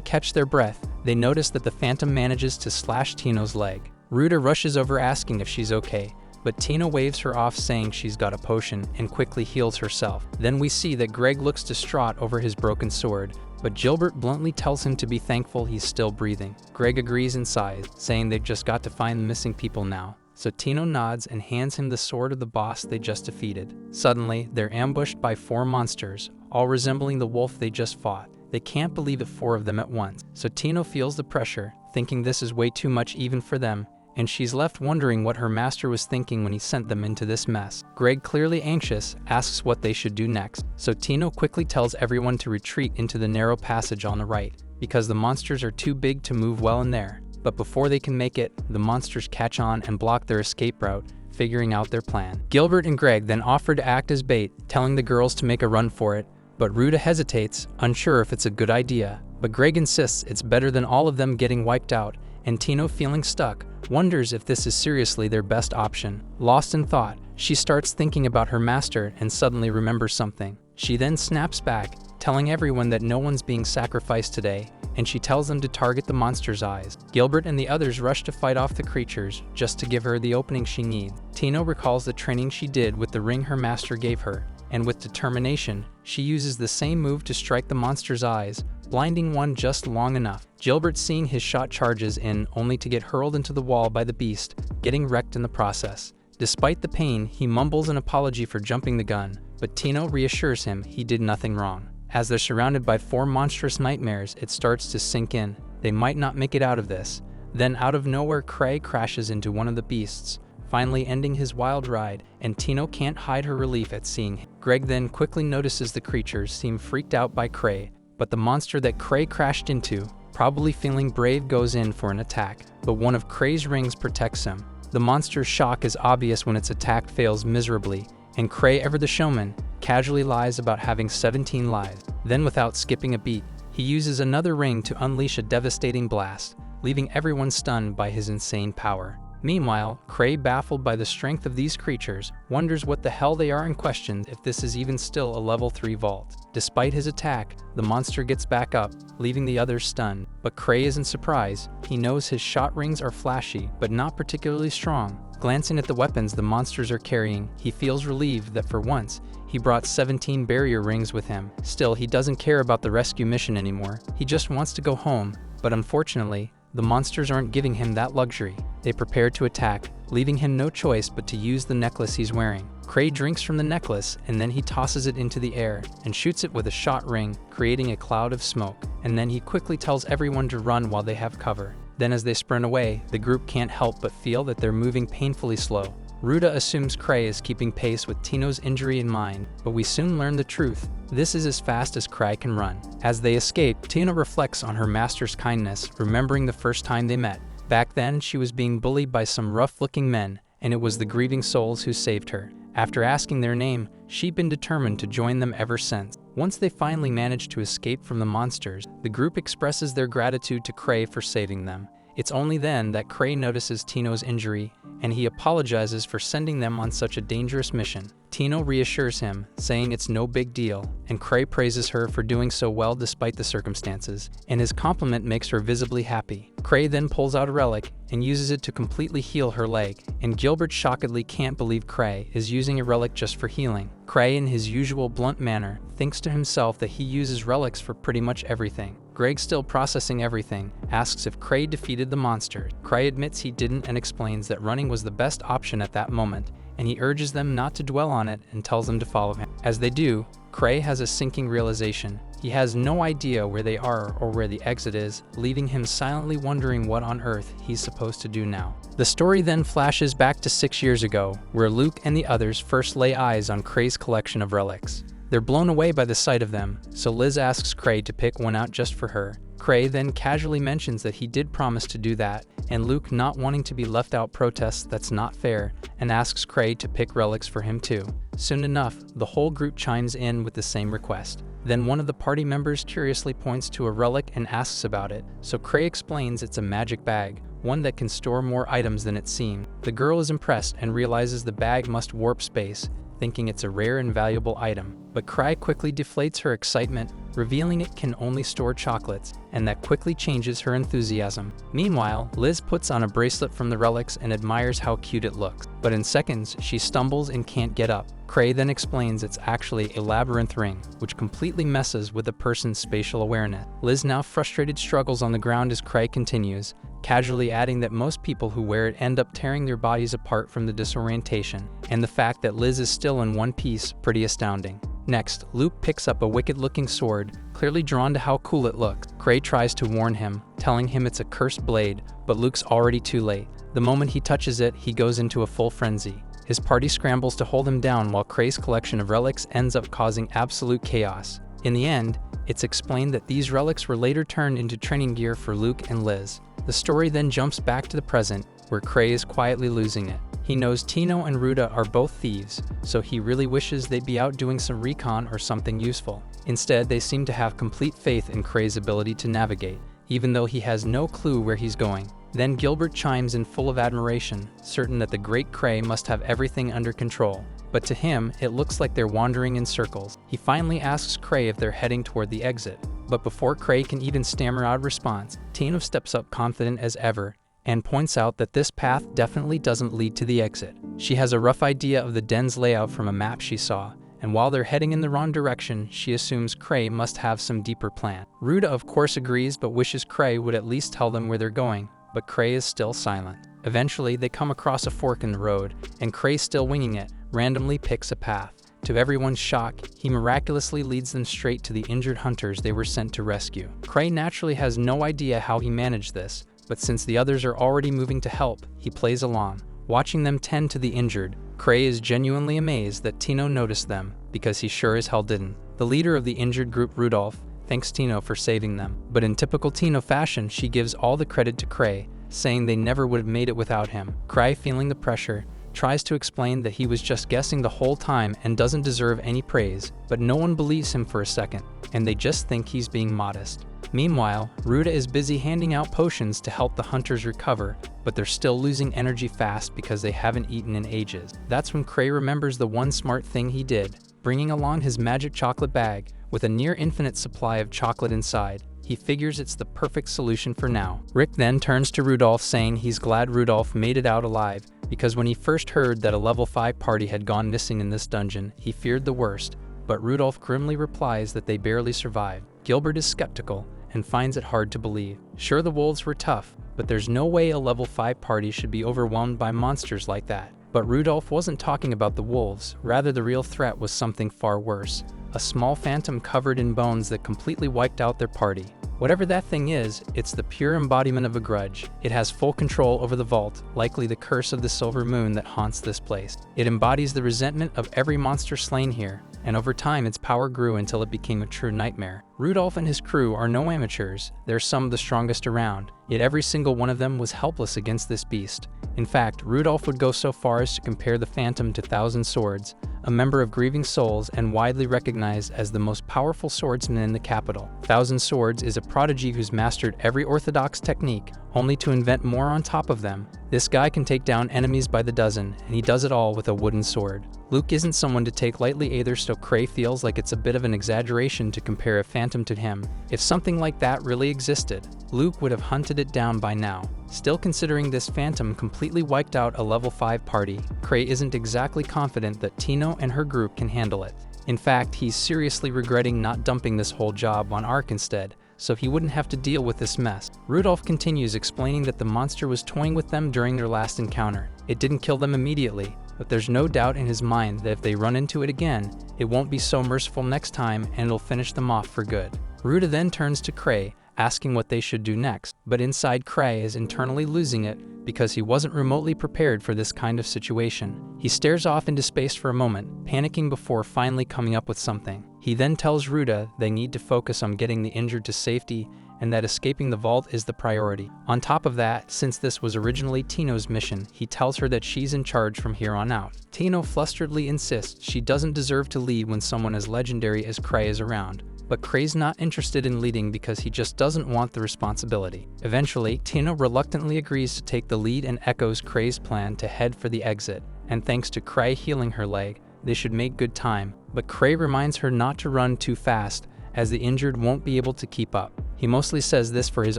catch their breath, they notice that the phantom manages to slash Tino's leg. Ruta rushes over asking if she's okay, but Tino waves her off saying she's got a potion and quickly heals herself. Then we see that Greg looks distraught over his broken sword, but Gilbert bluntly tells him to be thankful he's still breathing. Greg agrees and sighs, saying they've just got to find the missing people now. So Tino nods and hands him the sword of the boss they just defeated. Suddenly, they're ambushed by 4 monsters, all resembling the wolf they just fought. They can't believe it, 4 of them at once. So Tino feels the pressure, thinking this is way too much even for them, and she's left wondering what her master was thinking when he sent them into this mess. Greg, clearly anxious, asks what they should do next. So Tino quickly tells everyone to retreat into the narrow passage on the right, because the monsters are too big to move well in there. But before they can make it, the monsters catch on and block their escape route, figuring out their plan. Gilbert and Greg then offer to act as bait, telling the girls to make a run for it, but Ruta hesitates, unsure if it's a good idea. But Greg insists it's better than all of them getting wiped out, and Tino, feeling stuck, wonders if this is seriously their best option. Lost in thought, she starts thinking about her master and suddenly remembers something. She then snaps back, telling everyone that no one's being sacrificed today, and she tells them to target the monster's eyes. Gilbert and the others rush to fight off the creatures, just to give her the opening she needs. Tino recalls the training she did with the ring her master gave her, and with determination, she uses the same move to strike the monster's eyes, blinding one just long enough. Gilbert, seeing his shot, charges in, only to get hurled into the wall by the beast, getting wrecked in the process. Despite the pain, he mumbles an apology for jumping the gun, but Tino reassures him he did nothing wrong. As they're surrounded by 4 monstrous nightmares, it starts to sink in. They might not make it out of this. Then out of nowhere, Cray crashes into one of the beasts, finally ending his wild ride, and Tino can't hide her relief at seeing him. Greg then quickly notices the creatures seem freaked out by Cray, but the monster that Cray crashed into probably feeling brave, goes in for an attack, but one of Kray's rings protects him. The monster's shock is obvious when its attack fails miserably, and Kray, ever the showman, casually lies about having 17 lives. Then, without skipping a beat, he uses another ring to unleash a devastating blast, leaving everyone stunned by his insane power. Meanwhile, Kray, baffled by the strength of these creatures, wonders what the hell they are and questions if this is even still a level 3 vault. Despite his attack, the monster gets back up, leaving the others stunned. But Kray isn't surprised. He knows his shot rings are flashy, but not particularly strong. Glancing at the weapons the monsters are carrying, he feels relieved that for once, he brought 17 barrier rings with him. Still, he doesn't care about the rescue mission anymore. He just wants to go home, but unfortunately, the monsters aren't giving him that luxury. They prepare to attack, leaving him no choice but to use the necklace he's wearing. Kray drinks from the necklace, and then he tosses it into the air and shoots it with a shot ring, creating a cloud of smoke. And then he quickly tells everyone to run while they have cover. Then as they sprint away, the group can't help but feel that they're moving painfully slow. Ruda assumes Kray is keeping pace with Tino's injury in mind, but we soon learn the truth. This is as fast as Kray can run. As they escape, Tino reflects on her master's kindness, remembering the first time they met. Back then, she was being bullied by some rough-looking men, and it was the Grieving souls who saved her. After asking their name, she'd been determined to join them ever since. Once they finally managed to escape from the monsters, the group expresses their gratitude to Kray for saving them. It's only then that Kray notices Tino's injury, and he apologizes for sending them on such a dangerous mission. Tino reassures him, saying it's no big deal, and Kray praises her for doing so well despite the circumstances, and his compliment makes her visibly happy. Kray then pulls out a relic and uses it to completely heal her leg, and Gilbert shockingly can't believe Kray is using a relic just for healing. Kray, in his usual blunt manner, thinks to himself that he uses relics for pretty much everything. Greg, still processing everything, asks if Kray defeated the monster. Kray admits he didn't and explains that running was the best option at that moment, and he urges them not to dwell on it and tells them to follow him. As they do, Kray has a sinking realization. He has no idea where they are or where the exit is, leaving him silently wondering what on earth he's supposed to do now. The story then flashes back to 6 years ago, where Luke and the others first lay eyes on Kray's collection of relics. They're blown away by the sight of them, so Liz asks Kray to pick one out just for her. Kray then casually mentions that he did promise to do that, and Luke, not wanting to be left out, protests that's not fair and asks Kray to pick relics for him too. Soon enough, the whole group chimes in with the same request. Then one of the party members curiously points to a relic and asks about it, so Kray explains it's a magic bag, one that can store more items than it seems. The girl is impressed and realizes the bag must warp space, thinking it's a rare and valuable item. But Kray quickly deflates her excitement, revealing it can only store chocolates, and that quickly changes her enthusiasm. Meanwhile, Liz puts on a bracelet from the relics and admires how cute it looks. But in seconds, she stumbles and can't get up. Kray then explains it's actually a labyrinth ring, which completely messes with a person's spatial awareness. Liz, now frustrated, struggles on the ground as Kray continues, casually adding that most people who wear it end up tearing their bodies apart from the disorientation, and the fact that Liz is still in one piece, pretty astounding. Next, Luke picks up a wicked-looking sword, clearly drawn to how cool it looks. Kray tries to warn him, telling him it's a cursed blade, but Luke's already too late. The moment he touches it, he goes into a full frenzy. His party scrambles to hold him down while Kray's collection of relics ends up causing absolute chaos. In the end, it's explained that these relics were later turned into training gear for Luke and Liz. The story then jumps back to the present, where Kray is quietly losing it. He knows Tino and Ruda are both thieves, so he really wishes they'd be out doing some recon or something useful. Instead, they seem to have complete faith in Kray's ability to navigate, even though he has no clue where he's going. Then Gilbert chimes in full of admiration, certain that the great Kray must have everything under control. But to him, it looks like they're wandering in circles. He finally asks Kray if they're heading toward the exit. But before Kray can even stammer out a response, Tino steps up confident as ever and points out that this path definitely doesn't lead to the exit. She has a rough idea of the den's layout from a map she saw, and while they're heading in the wrong direction, she assumes Kray must have some deeper plan. Ruda of course agrees, but wishes Kray would at least tell them where they're going, but Kray is still silent. Eventually, they come across a fork in the road, and Kray, still winging it, randomly picks a path. To everyone's shock, he miraculously leads them straight to the injured hunters they were sent to rescue. Kray naturally has no idea how he managed this, but since the others are already moving to help, he plays along. Watching them tend to the injured, Kray is genuinely amazed that Tino noticed them, because he sure as hell didn't. The leader of the injured group, Rudolph, thanks Tino for saving them. But in typical Tino fashion, she gives all the credit to Cray, saying they never would have made it without him. Cray, feeling the pressure, tries to explain that he was just guessing the whole time and doesn't deserve any praise, but no one believes him for a second, and they just think he's being modest. Meanwhile, Ruta is busy handing out potions to help the hunters recover, but they're still losing energy fast because they haven't eaten in ages. That's when Cray remembers the one smart thing he did, bringing along his magic chocolate bag with a near infinite supply of chocolate inside. He figures it's the perfect solution for now. Rick then turns to Rudolph, saying he's glad Rudolph made it out alive, because when he first heard that a level 5 party had gone missing in this dungeon, he feared the worst, but Rudolph grimly replies that they barely survived. Gilbert is skeptical and finds it hard to believe. Sure, the wolves were tough, but there's no way a level 5 party should be overwhelmed by monsters like that. But Rudolph wasn't talking about the wolves, rather the real threat was something far worse. A small phantom covered in bones that completely wiped out their party. Whatever that thing is, it's the pure embodiment of a grudge. It has full control over the vault, likely the curse of the silver moon that haunts this place. It embodies the resentment of every monster slain here, and over time its power grew until it became a true nightmare. Rudolph and his crew are no amateurs, they're some of the strongest around, yet every single one of them was helpless against this beast. In fact, Rudolph would go so far as to compare the Phantom to Thousand Swords, a member of Grieving Souls and widely recognized as the most powerful swordsman in the capital. Thousand Swords is a prodigy who's mastered every orthodox technique, only to invent more on top of them. This guy can take down enemies by the dozen, and he does it all with a wooden sword. Luke isn't someone to take lightly either, so Cray feels like it's a bit of an exaggeration to compare a phantom to him. If something like that really existed, Luke would have hunted it down by now. Still, considering this phantom completely wiped out a level 5 party, Cray isn't exactly confident that Tino and her group can handle it. In fact, he's seriously regretting not dumping this whole job on Ark instead, so he wouldn't have to deal with this mess. Rudolph continues explaining that the monster was toying with them during their last encounter. It didn't kill them immediately, but there's no doubt in his mind that if they run into it again, it won't be so merciful next time and it'll finish them off for good. Ruta then turns to Cray, asking what they should do next, but inside Cray is internally losing it because he wasn't remotely prepared for this kind of situation. He stares off into space for a moment, panicking before finally coming up with something. He then tells Ruta they need to focus on getting the injured to safety and that escaping the vault is the priority. On top of that, since this was originally Tino's mission, he tells her that she's in charge from here on out. Tino flusteredly insists she doesn't deserve to lead when someone as legendary as Cray is around. But Cray's not interested in leading because he just doesn't want the responsibility. Eventually, Tino reluctantly agrees to take the lead and echoes Cray's plan to head for the exit, and thanks to Cray healing her leg, they should make good time. But Cray reminds her not to run too fast, as the injured won't be able to keep up. He mostly says this for his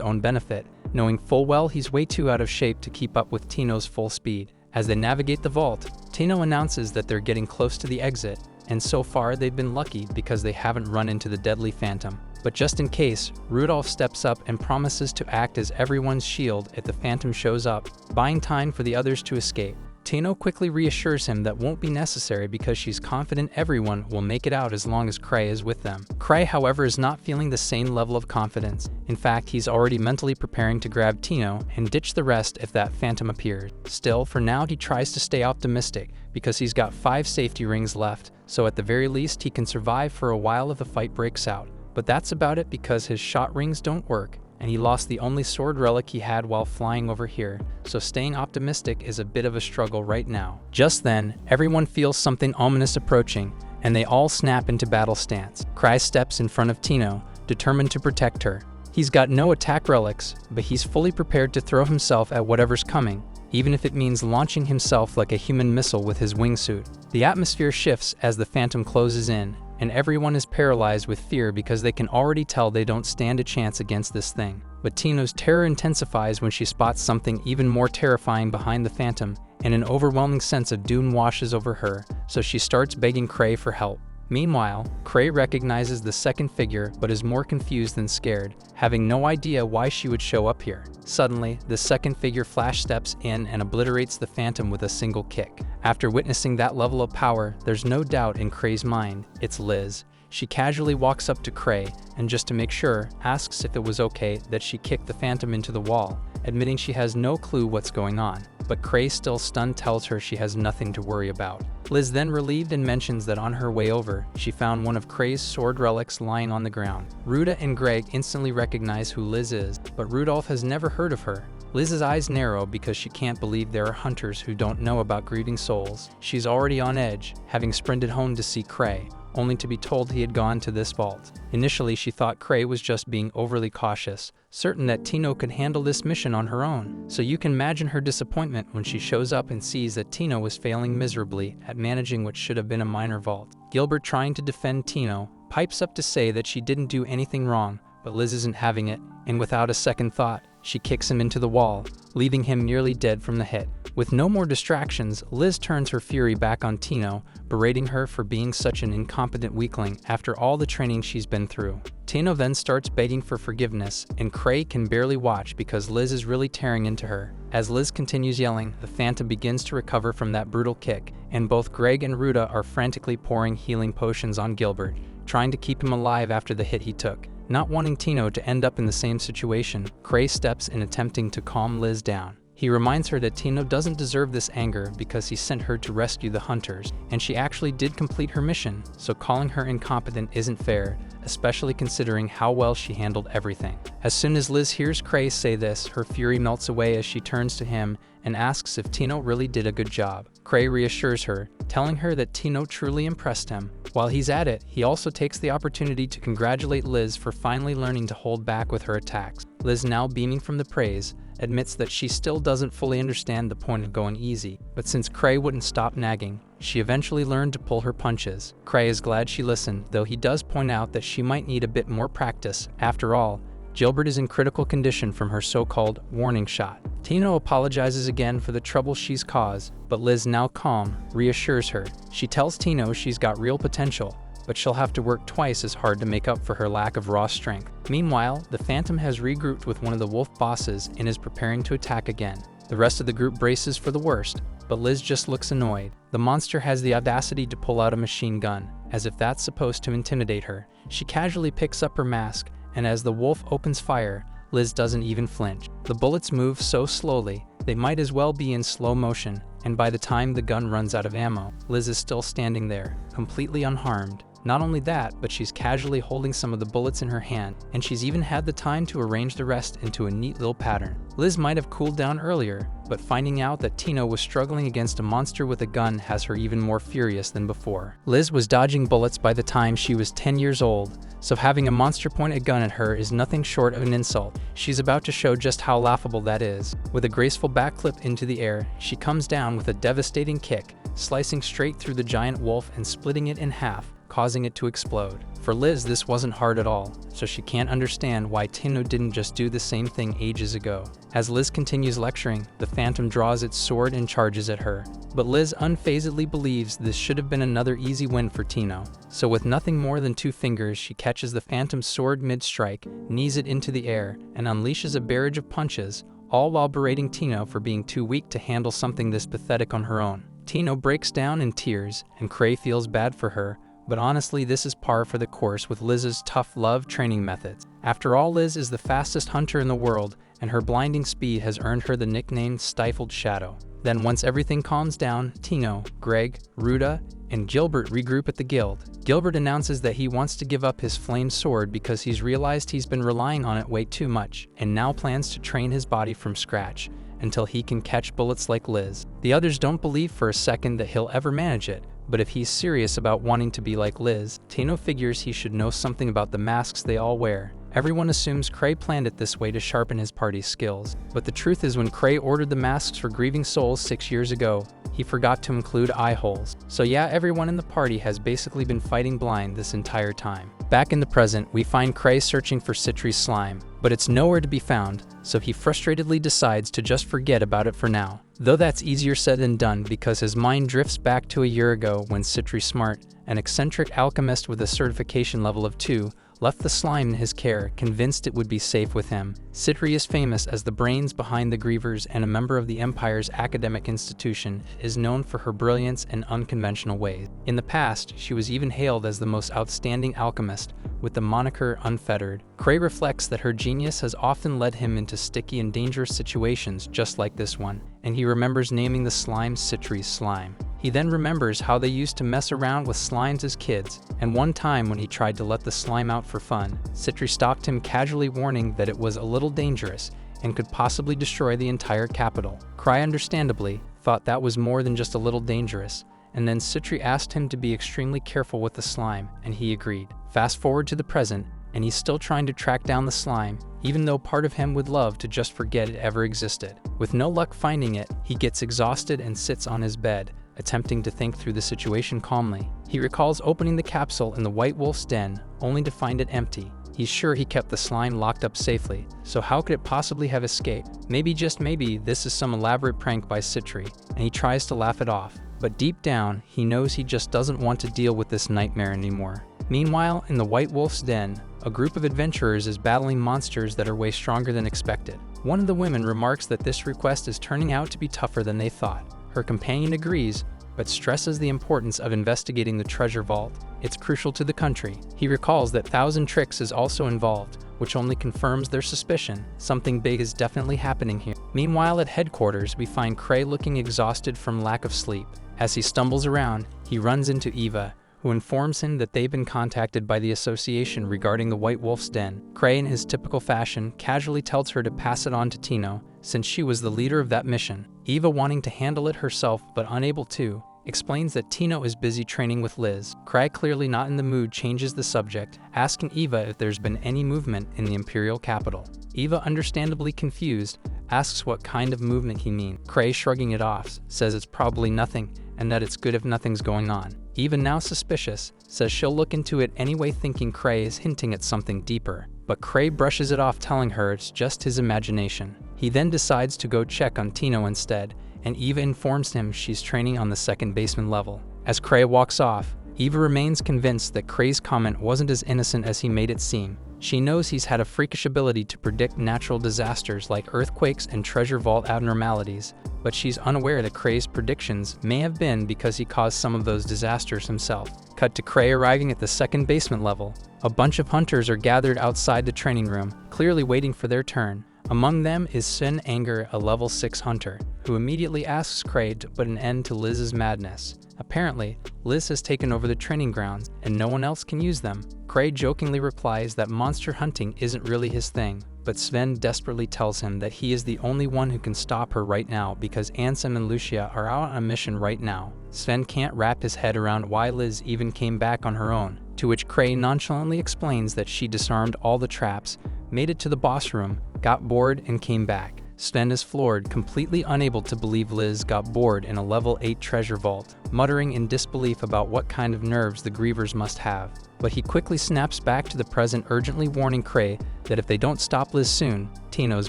own benefit, knowing full well he's way too out of shape to keep up with Tino's full speed. As they navigate the vault, Tino announces that they're getting close to the exit, and so far they've been lucky because they haven't run into the deadly phantom. But just in case, Rudolph steps up and promises to act as everyone's shield if the phantom shows up, buying time for the others to escape. Tino quickly reassures him that won't be necessary because she's confident everyone will make it out as long as Cray is with them. Cray, however, is not feeling the same level of confidence. In fact, he's already mentally preparing to grab Tino and ditch the rest if that phantom appears. Still, for now he tries to stay optimistic because he's got 5 safety rings left, so at the very least he can survive for a while if the fight breaks out. But that's about it because his shot rings don't work, and he lost the only sword relic he had while flying over here, so staying optimistic is a bit of a struggle right now. Just then, everyone feels something ominous approaching, and they all snap into battle stance. Cray steps in front of Tino, determined to protect her. He's got no attack relics, but he's fully prepared to throw himself at whatever's coming, even if it means launching himself like a human missile with his wingsuit. The atmosphere shifts as the phantom closes in, and everyone is paralyzed with fear because they can already tell they don't stand a chance against this thing. But Tino's terror intensifies when she spots something even more terrifying behind the phantom, and an overwhelming sense of doom washes over her, so she starts begging Cray for help. Meanwhile, Cray recognizes the second figure but is more confused than scared, having no idea why she would show up here. Suddenly, the second figure flash steps in and obliterates the phantom with a single kick. After witnessing that level of power, there's no doubt in Cray's mind, it's Liz. She casually walks up to Cray and, just to make sure, asks if it was okay that she kicked the phantom into the wall, admitting she has no clue what's going on. But Cray, still stunned, tells her she has nothing to worry about. Liz then relieved and mentions that on her way over, she found one of Cray's sword relics lying on the ground. Ruda and Greg instantly recognize who Liz is, but Rudolph has never heard of her. Liz's eyes narrow because she can't believe there are hunters who don't know about grieving souls. She's already on edge, having sprinted home to see Cray, only to be told he had gone to this vault. Initially, she thought Cray was just being overly cautious, certain that Tino could handle this mission on her own. So you can imagine her disappointment when she shows up and sees that Tino was failing miserably at managing what should have been a minor vault. Gilbert, trying to defend Tino, pipes up to say that she didn't do anything wrong, but Liz isn't having it, and without a second thought, she kicks him into the wall, leaving him nearly dead from the hit. With no more distractions, Liz turns her fury back on Tino, berating her for being such an incompetent weakling after all the training she's been through. Tino then starts begging for forgiveness, and Cray can barely watch because Liz is really tearing into her. As Liz continues yelling, the Phantom begins to recover from that brutal kick, and both Greg and Ruda are frantically pouring healing potions on Gilbert, trying to keep him alive after the hit he took. Not wanting Tino to end up in the same situation, Cray steps in attempting to calm Liz down. He reminds her that Tino doesn't deserve this anger because he sent her to rescue the hunters, and she actually did complete her mission, so calling her incompetent isn't fair, especially considering how well she handled everything. As soon as Liz hears Cray say this, her fury melts away as she turns to him and asks if Tino really did a good job. Cray reassures her, telling her that Tino truly impressed him. While he's at it, he also takes the opportunity to congratulate Liz for finally learning to hold back with her attacks. Liz, now beaming from the praise, admits that she still doesn't fully understand the point of going easy, but since Cray wouldn't stop nagging, she eventually learned to pull her punches. Cray is glad she listened, though he does point out that she might need a bit more practice. After all, Gilbert is in critical condition from her so-called warning shot. Tino apologizes again for the trouble she's caused, but Liz, now calm, reassures her. She tells Tino she's got real potential, but she'll have to work twice as hard to make up for her lack of raw strength. Meanwhile, the Phantom has regrouped with one of the wolf bosses and is preparing to attack again. The rest of the group braces for the worst, but Liz just looks annoyed. The monster has the audacity to pull out a machine gun, as if that's supposed to intimidate her. She casually picks up her mask, and as the wolf opens fire, Liz doesn't even flinch. The bullets move so slowly, they might as well be in slow motion, and by the time the gun runs out of ammo, Liz is still standing there, completely unharmed. Not only that, but she's casually holding some of the bullets in her hand, and she's even had the time to arrange the rest into a neat little pattern. Liz might have cooled down earlier, but finding out that Tino was struggling against a monster with a gun has her even more furious than before. Liz was dodging bullets by the time she was 10 years old, so having a monster point a gun at her is nothing short of an insult. She's about to show just how laughable that is. With a graceful backflip into the air, she comes down with a devastating kick, slicing straight through the giant wolf and splitting it in half, causing it to explode. For Liz, this wasn't hard at all, so she can't understand why Tino didn't just do the same thing ages ago. As Liz continues lecturing, the Phantom draws its sword and charges at her. But Liz unfazedly believes this should have been another easy win for Tino. So with nothing more than 2 fingers, she catches the Phantom's sword mid-strike, knees it into the air, and unleashes a barrage of punches, all while berating Tino for being too weak to handle something this pathetic on her own. Tino breaks down in tears, and Cray feels bad for her, but honestly, this is par for the course with Liz's tough love training methods. After all, Liz is the fastest hunter in the world, and her blinding speed has earned her the nickname Stifled Shadow. Then once everything calms down, Tino, Greg, Ruda, and Gilbert regroup at the guild. Gilbert announces that he wants to give up his flamed sword because he's realized he's been relying on it way too much, and now plans to train his body from scratch until he can catch bullets like Liz. The others don't believe for a second that he'll ever manage it, but if he's serious about wanting to be like Liz, Tino figures he should know something about the masks they all wear. Everyone assumes Cray planned it this way to sharpen his party's skills, but the truth is when Cray ordered the masks for Grieving Souls 6 years ago, he forgot to include eye holes. So yeah, everyone in the party has basically been fighting blind this entire time. Back in the present, we find Cray searching for Citri's slime, but it's nowhere to be found, so he frustratedly decides to just forget about it for now. Though that's easier said than done because his mind drifts back to a year ago when Citri Smart, an eccentric alchemist with a certification level of 2, left the slime in his care, convinced it would be safe with him. Citri is famous as the brains behind the Grievers and a member of the Empire's academic institution, is known for her brilliance and unconventional ways. In the past, she was even hailed as the most outstanding alchemist, with the moniker Unfettered. Cray reflects that her genius has often led him into sticky and dangerous situations just like this one, and he remembers naming the slime Citri's slime. He then remembers how they used to mess around with slimes as kids, and one time when he tried to let the slime out for fun, Citri stopped him, casually warning that it was a little dangerous and could possibly destroy the entire capital. Cry understandably thought that was more than just a little dangerous, and then Citri asked him to be extremely careful with the slime, and he agreed. Fast forward to the present, and he's still trying to track down the slime, even though part of him would love to just forget it ever existed. With no luck finding it, he gets exhausted and sits on his bed, attempting to think through the situation calmly. He recalls opening the capsule in the White Wolf's den, only to find it empty. He's sure he kept the slime locked up safely, so how could it possibly have escaped? Maybe, just maybe, this is some elaborate prank by Citri, and he tries to laugh it off. But deep down, he knows he just doesn't want to deal with this nightmare anymore. Meanwhile, in the White Wolf's den, a group of adventurers is battling monsters that are way stronger than expected. One of the women remarks that this request is turning out to be tougher than they thought. Her companion agrees, but stresses the importance of investigating the treasure vault. It's crucial to the country. He recalls that Thousand Tricks is also involved, which only confirms their suspicion. Something big is definitely happening here. Meanwhile, at headquarters, we find Cray looking exhausted from lack of sleep. As he stumbles around, he runs into Eva, who informs him that they've been contacted by the association regarding the White Wolf's den. Cray, in his typical fashion, casually tells her to pass it on to Tino, since she was the leader of that mission. Eva, wanting to handle it herself but unable to, explains that Tino is busy training with Liz. Cray, clearly not in the mood, changes the subject, asking Eva if there's been any movement in the Imperial capital. Eva, understandably confused, asks what kind of movement he means. Cray, shrugging it off, says it's probably nothing and that it's good if nothing's going on. Eva, now suspicious, says she'll look into it anyway, thinking Cray is hinting at something deeper. But Cray brushes it off, telling her it's just his imagination. He then decides to go check on Tino instead, and Eva informs him she's training on the second basement level. As Cray walks off, Eva remains convinced that Cray's comment wasn't as innocent as he made it seem. She knows he's had a freakish ability to predict natural disasters like earthquakes and treasure vault abnormalities, but she's unaware that Cray's predictions may have been because he caused some of those disasters himself. Cut to Cray arriving at the second basement level. A bunch of hunters are gathered outside the training room, clearly waiting for their turn. Among them is Sin Anger, a level 6 hunter, who immediately asks Cray to put an end to Liz's madness. Apparently, Liz has taken over the training grounds, and no one else can use them. Cray jokingly replies that monster hunting isn't really his thing, but Sven desperately tells him that he is the only one who can stop her right now because Ansem and Lucia are out on a mission right now. Sven can't wrap his head around why Liz even came back on her own, to which Cray nonchalantly explains that she disarmed all the traps, made it to the boss room, got bored, and came back. Sven is floored, completely unable to believe Liz got bored in a level 8 treasure vault, muttering in disbelief about what kind of nerves the Grievers must have. But he quickly snaps back to the present, urgently warning Cray that if they don't stop Liz soon, Tino's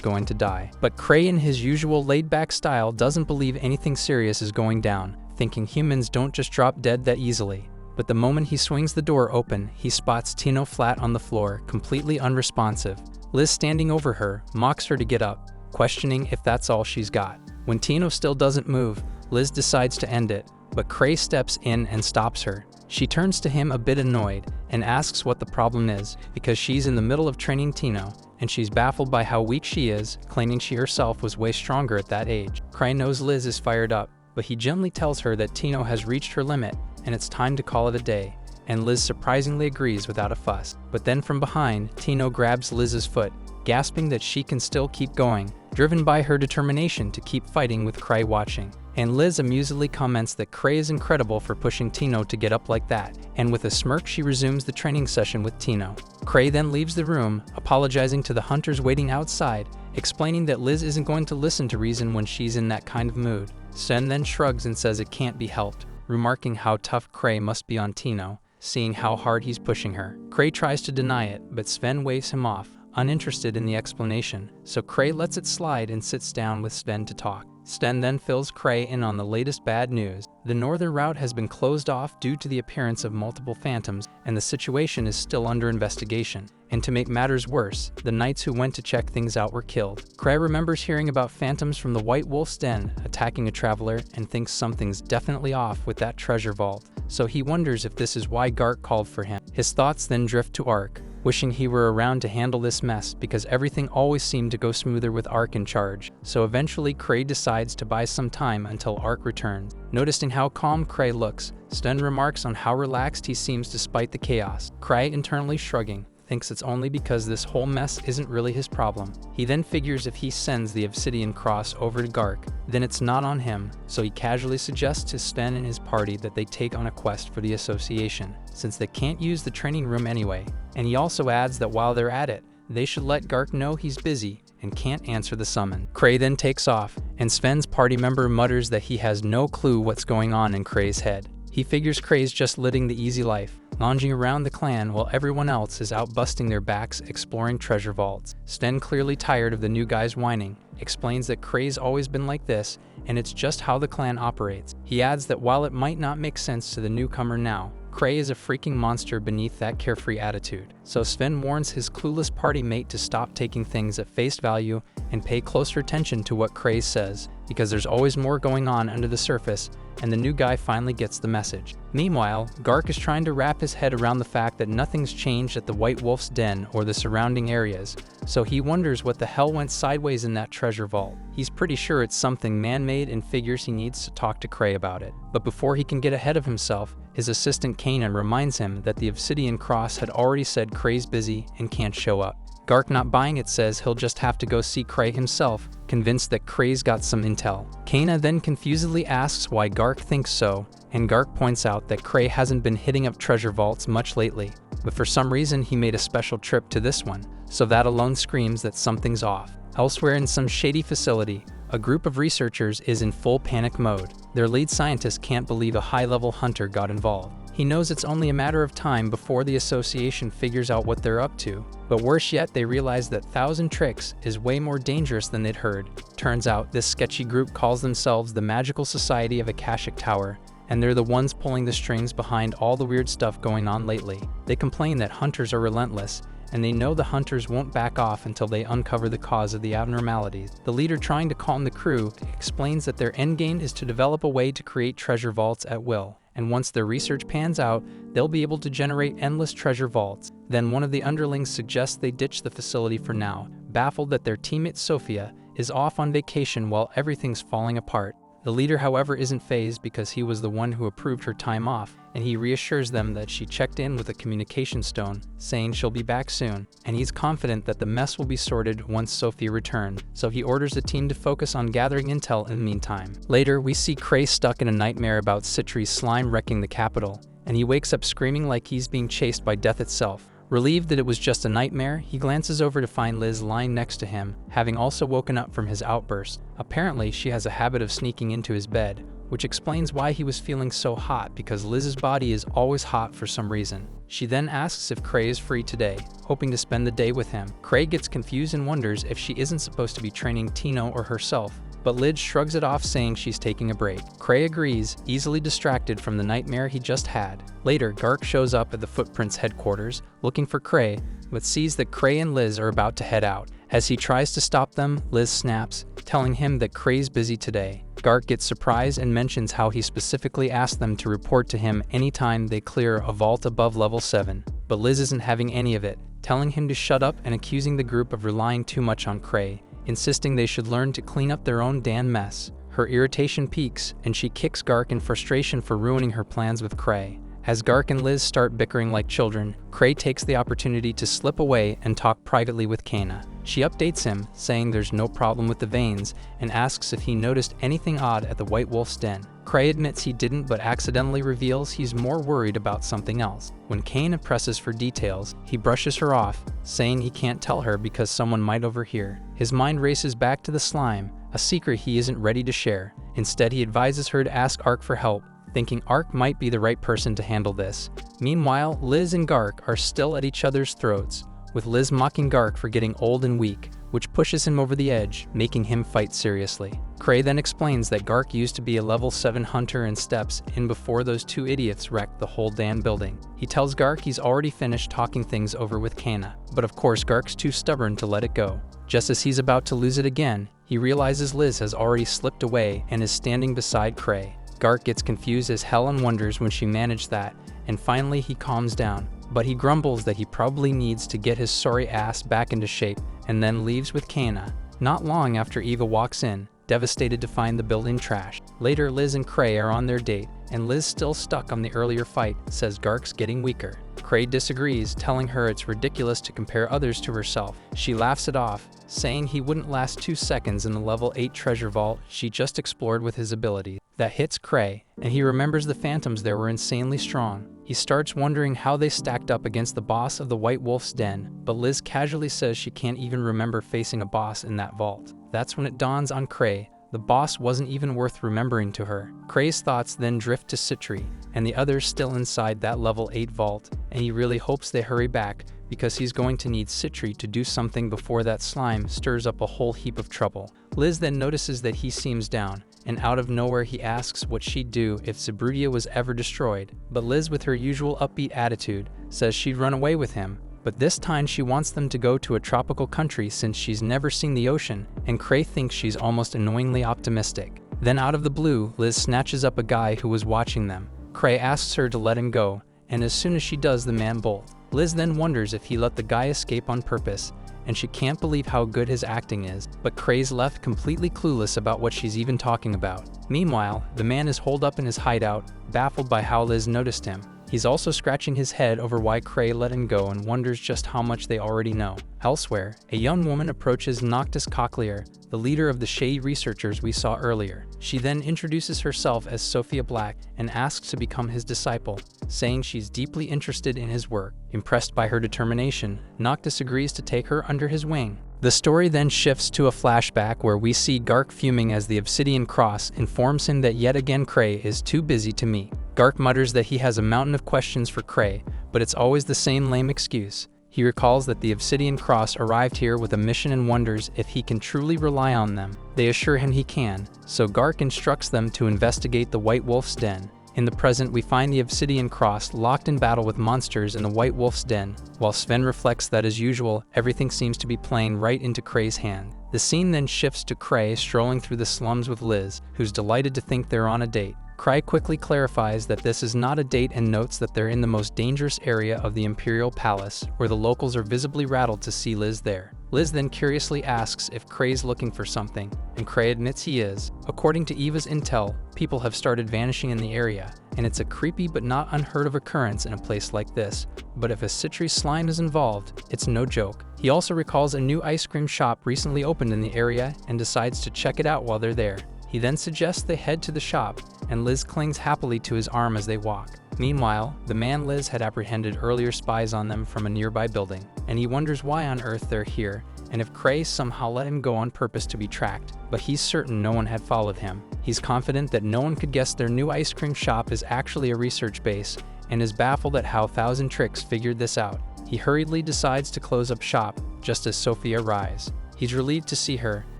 going to die. But Cray, in his usual laid-back style, doesn't believe anything serious is going down, thinking humans don't just drop dead that easily. But the moment he swings the door open, he spots Tino flat on the floor, completely unresponsive. Liz, standing over her, mocks her to get up, questioning if that's all she's got. When Tino still doesn't move, Liz decides to end it, but Cray steps in and stops her. She turns to him a bit annoyed and asks what the problem is, because she's in the middle of training Tino, and she's baffled by how weak she is, claiming she herself was way stronger at that age. Cray knows Liz is fired up, but he gently tells her that Tino has reached her limit and it's time to call it a day, and Liz surprisingly agrees without a fuss. But then from behind, Tino grabs Liz's foot, gasping that she can still keep going, driven by her determination to keep fighting with Cray watching. And Liz amusedly comments that Cray is incredible for pushing Tino to get up like that, and with a smirk she resumes the training session with Tino. Cray then leaves the room, apologizing to the hunters waiting outside, explaining that Liz isn't going to listen to reason when she's in that kind of mood. Sven then shrugs and says it can't be helped, remarking how tough Cray must be on Tino, seeing how hard he's pushing her. Cray tries to deny it, but Sven waves him off, uninterested in the explanation, so Cray lets it slide and sits down with Sven to talk. Sven then fills Cray in on the latest bad news. The northern route has been closed off due to the appearance of multiple phantoms, and the situation is still under investigation. And to make matters worse, the knights who went to check things out were killed. Cray remembers hearing about phantoms from the White Wolf's Den attacking a traveler and thinks something's definitely off with that treasure vault, so he wonders if this is why Gark called for him. His thoughts then drift to Ark, wishing he were around to handle this mess because everything always seemed to go smoother with Ark in charge. So eventually Cray decides to buy some time until Ark returns. Noticing how calm Cray looks, Sten remarks on how relaxed he seems despite the chaos. Cray, internally shrugging, thinks it's only because this whole mess isn't really his problem. He then figures if he sends the obsidian cross over to Gark, then it's not on him, so he casually suggests to Sten and his party that they take on a quest for the association, since they can't use the training room anyway. And he also adds that while they're at it, they should let Gark know he's busy and can't answer the summon. Cray then takes off, and Sven's party member mutters that he has no clue what's going on in Cray's head. He figures Cray's just living the easy life, lounging around the clan while everyone else is out busting their backs exploring treasure vaults. Sten, clearly tired of the new guy's whining, explains that Cray's always been like this, and it's just how the clan operates. He adds that while it might not make sense to the newcomer now, Cray is a freaking monster beneath that carefree attitude. So Sven warns his clueless party mate to stop taking things at face value and pay closer attention to what Cray says, because there's always more going on under the surface, and the new guy finally gets the message. Meanwhile, Gark is trying to wrap his head around the fact that nothing's changed at the White Wolf's Den or the surrounding areas, so he wonders what the hell went sideways in that treasure vault. He's pretty sure it's something man-made and figures he needs to talk to Cray about it. But before he can get ahead of himself, his assistant Kanan reminds him that the obsidian cross had already said Cray's busy and can't show up. Gark, not buying it, says he'll just have to go see Cray himself, convinced that Cray's got some intel. Kana then confusedly asks why Gark thinks so, and Gark points out that Cray hasn't been hitting up treasure vaults much lately, but for some reason he made a special trip to this one, so that alone screams that something's off. Elsewhere in some shady facility, a group of researchers is in full panic mode. Their lead scientist can't believe a high-level hunter got involved. He knows it's only a matter of time before the association figures out what they're up to. But worse yet, they realize that 1,000 Tricks is way more dangerous than they'd heard. Turns out, this sketchy group calls themselves the Magical Society of Akashic Tower, and they're the ones pulling the strings behind all the weird stuff going on lately. They complain that hunters are relentless, and they know the hunters won't back off until they uncover the cause of the abnormalities. The leader, trying to calm the crew, explains that their endgame is to develop a way to create treasure vaults at will. And once their research pans out, they'll be able to generate endless treasure vaults. Then one of the underlings suggests they ditch the facility for now, baffled that their teammate Sophia is off on vacation while everything's falling apart. The leader, however, isn't fazed because he was the one who approved her time off, and he reassures them that she checked in with a communication stone, saying she'll be back soon, and he's confident that the mess will be sorted once Sophia returns, so he orders the team to focus on gathering intel in the meantime. Later, we see Cray stuck in a nightmare about Citri's slime wrecking the capital, and he wakes up screaming like he's being chased by death itself. Relieved that it was just a nightmare, he glances over to find Liz lying next to him, having also woken up from his outburst. Apparently, she has a habit of sneaking into his bed, which explains why he was feeling so hot, because Liz's body is always hot for some reason. She then asks if Cray is free today, hoping to spend the day with him. Cray gets confused and wonders if she isn't supposed to be training Tino or herself, but Liz shrugs it off, saying she's taking a break. Cray agrees, easily distracted from the nightmare he just had. Later, Gark shows up at the Footprints headquarters, looking for Cray, but sees that Cray and Liz are about to head out. As he tries to stop them, Liz snaps, telling him that Cray's busy today. Gark gets surprised and mentions how he specifically asked them to report to him anytime they clear a vault above level 7. But Liz isn't having any of it, telling him to shut up and accusing the group of relying too much on Cray, insisting they should learn to clean up their own damn mess. Her irritation peaks, and she kicks Gark in frustration for ruining her plans with Cray. As Gark and Liz start bickering like children, Cray takes the opportunity to slip away and talk privately with Kana. She updates him, saying there's no problem with the veins, and asks if he noticed anything odd at the White Wolf's Den. Cray admits he didn't, but accidentally reveals he's more worried about something else. When Kana presses for details, he brushes her off, saying he can't tell her because someone might overhear. His mind races back to the slime, a secret he isn't ready to share. Instead, he advises her to ask Ark for help, thinking Ark might be the right person to handle this. Meanwhile, Liz and Gark are still at each other's throats, with Liz mocking Gark for getting old and weak, which pushes him over the edge, making him fight seriously. Cray then explains that Gark used to be a level 7 hunter and steps in before those two idiots wrecked the whole damn building. He tells Gark he's already finished talking things over with Kana, but of course Gark's too stubborn to let it go. Just as he's about to lose it again, he realizes Liz has already slipped away and is standing beside Cray. Gark gets confused as hell and wonders when she managed that, and finally he calms down. But he grumbles that he probably needs to get his sorry ass back into shape, and then leaves with Kana. Not long after Eva walks in, devastated to find the building trashed. Later, Liz and Cray are on their date, and Liz, still stuck on the earlier fight, says Gark's getting weaker. Cray disagrees, telling her it's ridiculous to compare others to herself. She laughs it off, saying he wouldn't last 2 seconds in the level 8 treasure vault she just explored with his ability. That hits Cray, and he remembers the phantoms there were insanely strong. He starts wondering how they stacked up against the boss of the White Wolf's den, but Liz casually says she can't even remember facing a boss in that vault. That's when it dawns on Cray. The boss wasn't even worth remembering to her. Cray's thoughts then drift to Citri, and the others still inside that level 8 vault, and he really hopes they hurry back, because he's going to need Citri to do something before that slime stirs up a whole heap of trouble. Liz then notices that he seems down, and out of nowhere he asks what she'd do if Subrutia was ever destroyed, but Liz, with her usual upbeat attitude, says she'd run away with him, but this time she wants them to go to a tropical country since she's never seen the ocean, and Cray thinks she's almost annoyingly optimistic. Then out of the blue, Liz snatches up a guy who was watching them. Cray asks her to let him go, and as soon as she does, the man bolts. Liz then wonders if he let the guy escape on purpose, and she can't believe how good his acting is, but Cray's left completely clueless about what she's even talking about. Meanwhile, the man is holed up in his hideout, baffled by how Liz noticed him. He's also scratching his head over why Cray let him go and wonders just how much they already know. Elsewhere, a young woman approaches Noctis Cochlear, the leader of the shady researchers we saw earlier. She then introduces herself as Sophia Black and asks to become his disciple, saying she's deeply interested in his work. Impressed by her determination, Noctis agrees to take her under his wing. The story then shifts to a flashback where we see Gark fuming as the Obsidian Cross informs him that yet again Cray is too busy to meet. Gark mutters that he has a mountain of questions for Cray, but it's always the same lame excuse. He recalls that the Obsidian Cross arrived here with a mission and wonders if he can truly rely on them. They assure him he can, so Gark instructs them to investigate the White Wolf's den. In the present, we find the Obsidian Cross locked in battle with monsters in the White Wolf's den, while Sven reflects that as usual, everything seems to be playing right into Cray's hand. The scene then shifts to Cray strolling through the slums with Liz, who's delighted to think they're on a date. Cray quickly clarifies that this is not a date and notes that they're in the most dangerous area of the Imperial Palace, where the locals are visibly rattled to see Liz there. Liz then curiously asks if Cray's looking for something, and Cray admits he is. According to Eva's intel, people have started vanishing in the area, and it's a creepy but not unheard of occurrence in a place like this. But if a Citri slime is involved, it's no joke. He also recalls a new ice cream shop recently opened in the area and decides to check it out while they're there. He then suggests they head to the shop, and Liz clings happily to his arm as they walk. Meanwhile, the man Liz had apprehended earlier spies on them from a nearby building, and he wonders why on earth they're here, and if Cray somehow let him go on purpose to be tracked, but he's certain no one had followed him. He's confident that no one could guess their new ice cream shop is actually a research base, and is baffled at how Thousand Tricks figured this out. He hurriedly decides to close up shop, just as Sophia arrives. He's relieved to see her,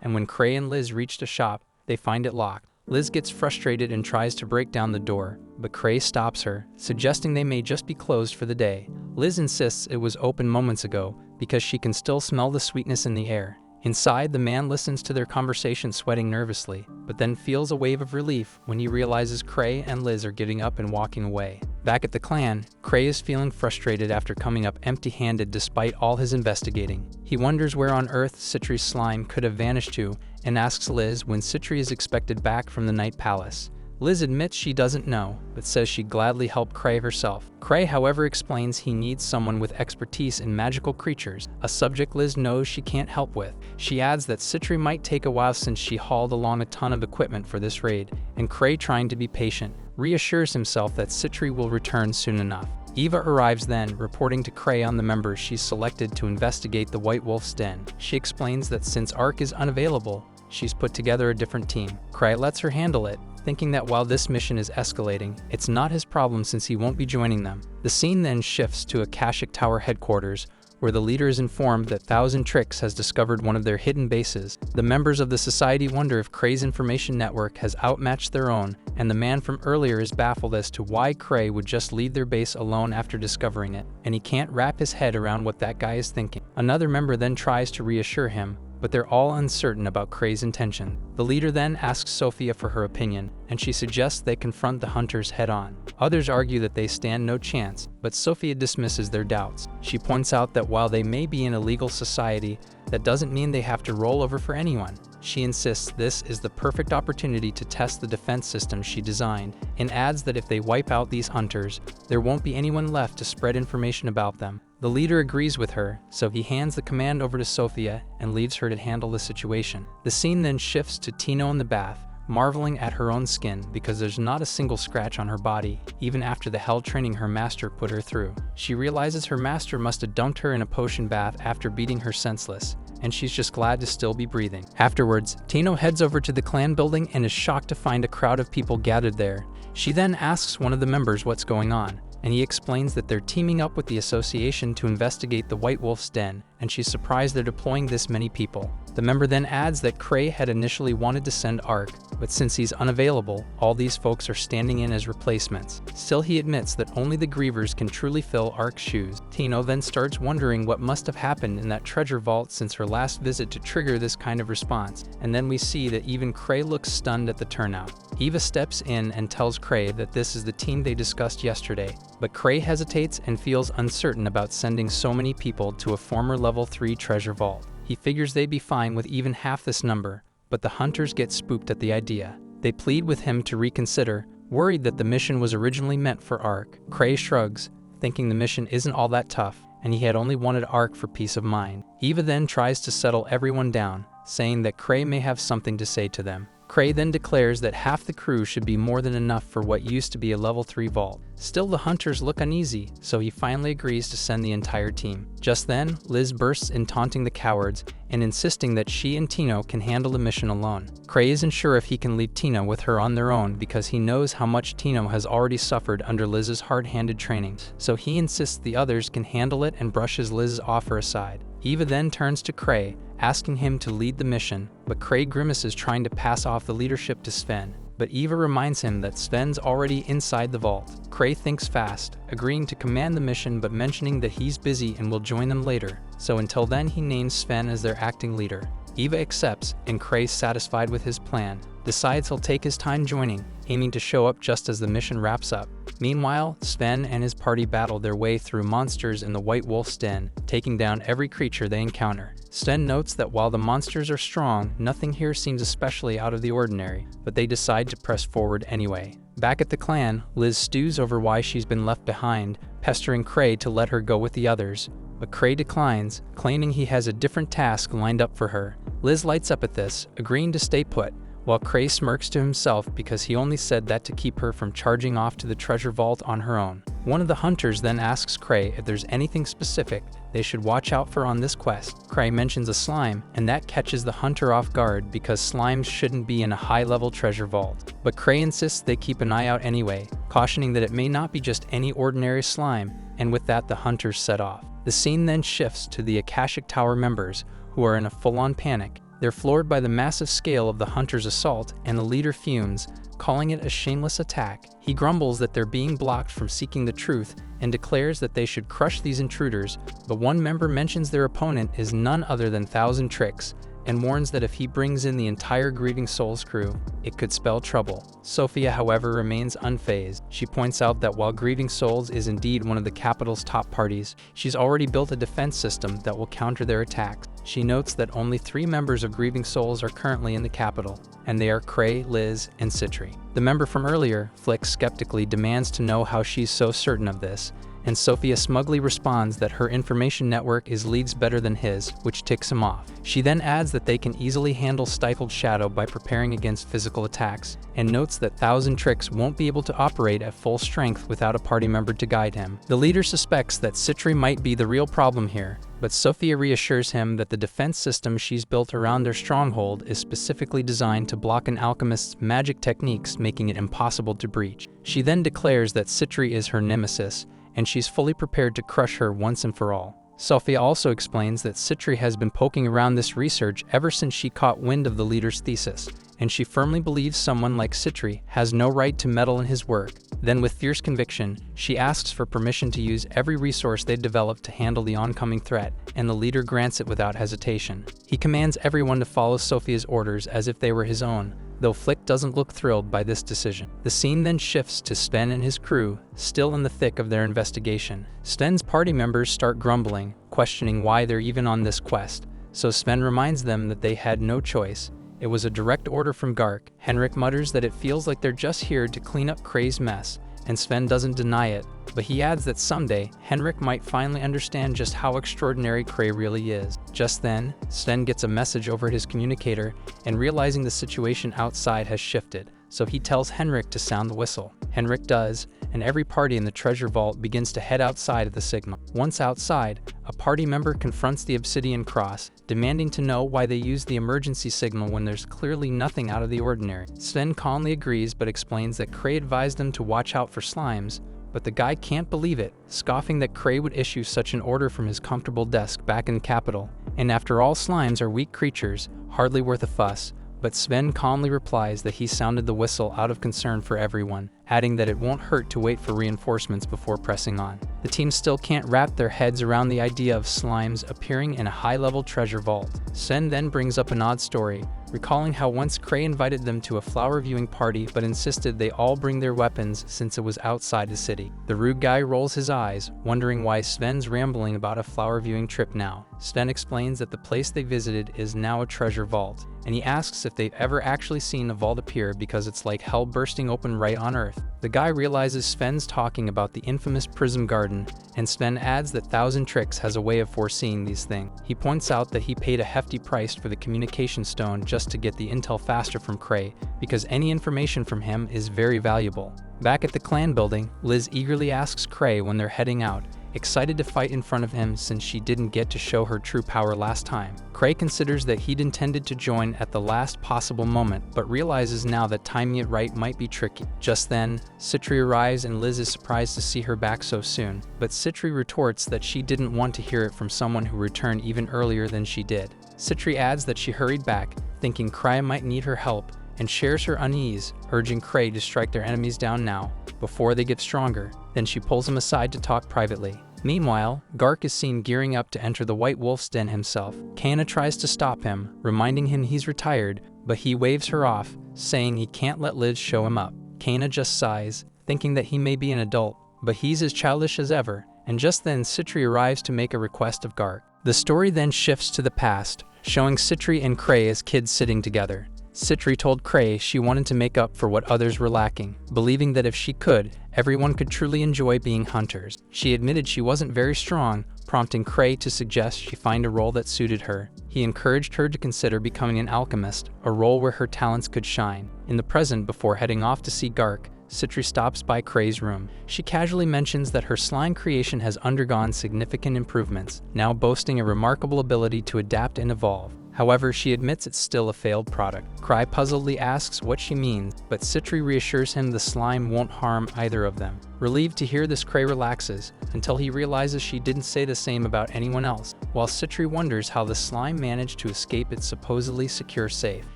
and when Cray and Liz reach the shop, they find it locked. Liz gets frustrated and tries to break down the door, but Cray stops her, suggesting they may just be closed for the day. Liz insists it was open moments ago, because she can still smell the sweetness in the air. Inside, the man listens to their conversation sweating nervously, but then feels a wave of relief when he realizes Cray and Liz are getting up and walking away. Back at the clan, Cray is feeling frustrated after coming up empty-handed despite all his investigating. He wonders where on earth Citri's slime could have vanished to, and asks Liz when Citri is expected back from the Night Palace. Liz admits she doesn't know, but says she'd gladly help Cray herself. Cray, however, explains he needs someone with expertise in magical creatures, a subject Liz knows she can't help with. She adds that Citri might take a while since she hauled along a ton of equipment for this raid, and Cray, trying to be patient, reassures himself that Citri will return soon enough. Eva arrives then, reporting to Cray on the members she's selected to investigate the White Wolf's den. She explains that since Ark is unavailable, she's put together a different team. Cray lets her handle it, thinking that while this mission is escalating, it's not his problem since he won't be joining them. The scene then shifts to Akashic Tower headquarters, where the leader is informed that Thousand Tricks has discovered one of their hidden bases. The members of the society wonder if Kray's information network has outmatched their own, and the man from earlier is baffled as to why Kray would just leave their base alone after discovering it, and he can't wrap his head around what that guy is thinking. Another member then tries to reassure him, but they're all uncertain about Kray's intention. The leader then asks Sophia for her opinion, and she suggests they confront the hunters head-on. Others argue that they stand no chance, but Sophia dismisses their doubts. She points out that while they may be in a legal society, that doesn't mean they have to roll over for anyone. She insists this is the perfect opportunity to test the defense system she designed, and adds that if they wipe out these hunters, there won't be anyone left to spread information about them. The leader agrees with her, so he hands the command over to Sophia and leaves her to handle the situation. The scene then shifts to Tino in the bath, marveling at her own skin because there's not a single scratch on her body, even after the hell training her master put her through. She realizes her master must have dumped her in a potion bath after beating her senseless, and she's just glad to still be breathing. Afterwards, Tino heads over to the clan building and is shocked to find a crowd of people gathered there. She then asks one of the members what's going on, and he explains that they're teaming up with the association to investigate the White Wolf's den, and she's surprised they're deploying this many people. The member then adds that Kray had initially wanted to send Ark, but since he's unavailable, all these folks are standing in as replacements. Still, he admits that only the Grievers can truly fill Ark's shoes. Tino then starts wondering what must have happened in that treasure vault since her last visit to trigger this kind of response, and then we see that even Kray looks stunned at the turnout. Eva steps in and tells Kray that this is the team they discussed yesterday, but Kray hesitates and feels uncertain about sending so many people to a former level 3 treasure vault. He figures they'd be fine with even half this number, but the hunters get spooked at the idea. They plead with him to reconsider, worried that the mission was originally meant for Ark. Kray shrugs, thinking the mission isn't all that tough, and he had only wanted Ark for peace of mind. Eva then tries to settle everyone down, saying that Kray may have something to say to them. Kray then declares that half the crew should be more than enough for what used to be a level 3 vault. Still, the hunters look uneasy, so he finally agrees to send the entire team. Just then, Liz bursts in taunting the cowards and insisting that she and Tino can handle the mission alone. Kray isn't sure if he can leave Tino with her on their own because he knows how much Tino has already suffered under Liz's hard-handed training, so he insists the others can handle it and brushes Liz's offer aside. Eva then turns to Kray, asking him to lead the mission, but Kray grimaces trying to pass off the leadership to Sven. But Eva reminds him that Sven's already inside the vault. Kray thinks fast, agreeing to command the mission but mentioning that he's busy and will join them later, so until then he names Sven as their acting leader. Eva accepts, and Kray, satisfied with his plan, decides he'll take his time joining, aiming to show up just as the mission wraps up. Meanwhile, Sven and his party battle their way through monsters in the White Wolf's den, taking down every creature they encounter. Sven notes that while the monsters are strong, nothing here seems especially out of the ordinary, but they decide to press forward anyway. Back at the clan, Liz stews over why she's been left behind, pestering Kray to let her go with the others, but Kray declines, claiming he has a different task lined up for her. Liz lights up at this, agreeing to stay put, while Kray smirks to himself because he only said that to keep her from charging off to the treasure vault on her own. One of the hunters then asks Kray if there's anything specific they should watch out for on this quest. Kray mentions a slime, and that catches the hunter off guard because slimes shouldn't be in a high-level treasure vault. But Kray insists they keep an eye out anyway, cautioning that it may not be just any ordinary slime, and with that the hunters set off. The scene then shifts to the Akashic Tower members, who are in a full-on panic. They're floored by the massive scale of the hunter's assault, and the leader fumes, calling it a shameless attack. He grumbles that they're being blocked from seeking the truth and declares that they should crush these intruders, but one member mentions their opponent is none other than Thousand Tricks, and warns that if he brings in the entire Grieving Souls crew, it could spell trouble. Sophia, however, remains unfazed. She points out that while Grieving Souls is indeed one of the capital's top parties, she's already built a defense system that will counter their attacks. She notes that only 3 members of Grieving Souls are currently in the capital, and they are Kray, Liz, and Citri. The member from earlier, Flick, skeptically demands to know how she's so certain of this, and Sophia smugly responds that her information network is leagues better than his, which ticks him off. She then adds that they can easily handle Stifled Shadow by preparing against physical attacks, and notes that Thousand Tricks won't be able to operate at full strength without a party member to guide him. The leader suspects that Citri might be the real problem here, but Sophia reassures him that the defense system she's built around their stronghold is specifically designed to block an alchemist's magic techniques, making it impossible to breach. She then declares that Citri is her nemesis, and she's fully prepared to crush her once and for all. Sophia also explains that Citri has been poking around this research ever since she caught wind of the leader's thesis, and she firmly believes someone like Citri has no right to meddle in his work. Then with fierce conviction, she asks for permission to use every resource they've developed to handle the oncoming threat, and the leader grants it without hesitation. He commands everyone to follow Sophia's orders as if they were his own, though Flick doesn't look thrilled by this decision. The scene then shifts to Sven and his crew, still in the thick of their investigation. Sven's party members start grumbling, questioning why they're even on this quest, so Sven reminds them that they had no choice. It was a direct order from Gark. Henrik mutters that it feels like they're just here to clean up Kray's mess, and Sven doesn't deny it, but he adds that someday, Henrik might finally understand just how extraordinary Kray really is. Just then, Sven gets a message over his communicator, and realizing the situation outside has shifted, so he tells Henrik to sound the whistle. Henrik does, and every party in the treasure vault begins to head outside of the signal. Once outside, a party member confronts the Obsidian Cross, demanding to know why they use the emergency signal when there's clearly nothing out of the ordinary. Sven calmly agrees but explains that Kray advised them to watch out for slimes, but the guy can't believe it, scoffing that Kray would issue such an order from his comfortable desk back in the capital. And after all, slimes are weak creatures, hardly worth a fuss. But Sven calmly replies that he sounded the whistle out of concern for everyone, adding that it won't hurt to wait for reinforcements before pressing on. The team still can't wrap their heads around the idea of slimes appearing in a high-level treasure vault. Sven then brings up an odd story, recalling how once Kray invited them to a flower viewing party but insisted they all bring their weapons since it was outside the city. The rude guy rolls his eyes, wondering why Sven's rambling about a flower viewing trip now. Sven explains that the place they visited is now a treasure vault, and he asks if they've ever actually seen a vault appear because it's like hell bursting open right on Earth. The guy realizes Sven's talking about the infamous Prism Garden, and Sven adds that Thousand Tricks has a way of foreseeing these things. He points out that he paid a hefty price for the communication stone just to get the intel faster from Kray, because any information from him is very valuable. Back at the clan building, Liz eagerly asks Kray when they're heading out, excited to fight in front of him since she didn't get to show her true power last time. Kray considers that he'd intended to join at the last possible moment, but realizes now that timing it right might be tricky. Just then, Citri arrives and Liz is surprised to see her back so soon, but Citri retorts that she didn't want to hear it from someone who returned even earlier than she did. Citri adds that she hurried back, thinking Kray might need her help, and shares her unease, urging Kray to strike their enemies down now, before they get stronger. Then she pulls him aside to talk privately. Meanwhile, Gark is seen gearing up to enter the White Wolf's den himself. Kana tries to stop him, reminding him he's retired, but he waves her off, saying he can't let Liz show him up. Kana just sighs, thinking that he may be an adult, but he's as childish as ever, and just then Citri arrives to make a request of Gark. The story then shifts to the past, showing Citri and Kray as kids sitting together. Citri told Kray she wanted to make up for what others were lacking, believing that if she could, everyone could truly enjoy being hunters. She admitted she wasn't very strong, prompting Kray to suggest she find a role that suited her. He encouraged her to consider becoming an alchemist, a role where her talents could shine. In the present, before heading off to see Gark, Citri stops by Kray's room. She casually mentions that her slime creation has undergone significant improvements, now boasting a remarkable ability to adapt and evolve. However, she admits it's still a failed product. Kray puzzledly asks what she means, but Citri reassures him the slime won't harm either of them. Relieved to hear this, Kray relaxes, until he realizes she didn't say the same about anyone else. While Citri wonders how the slime managed to escape its supposedly secure safe,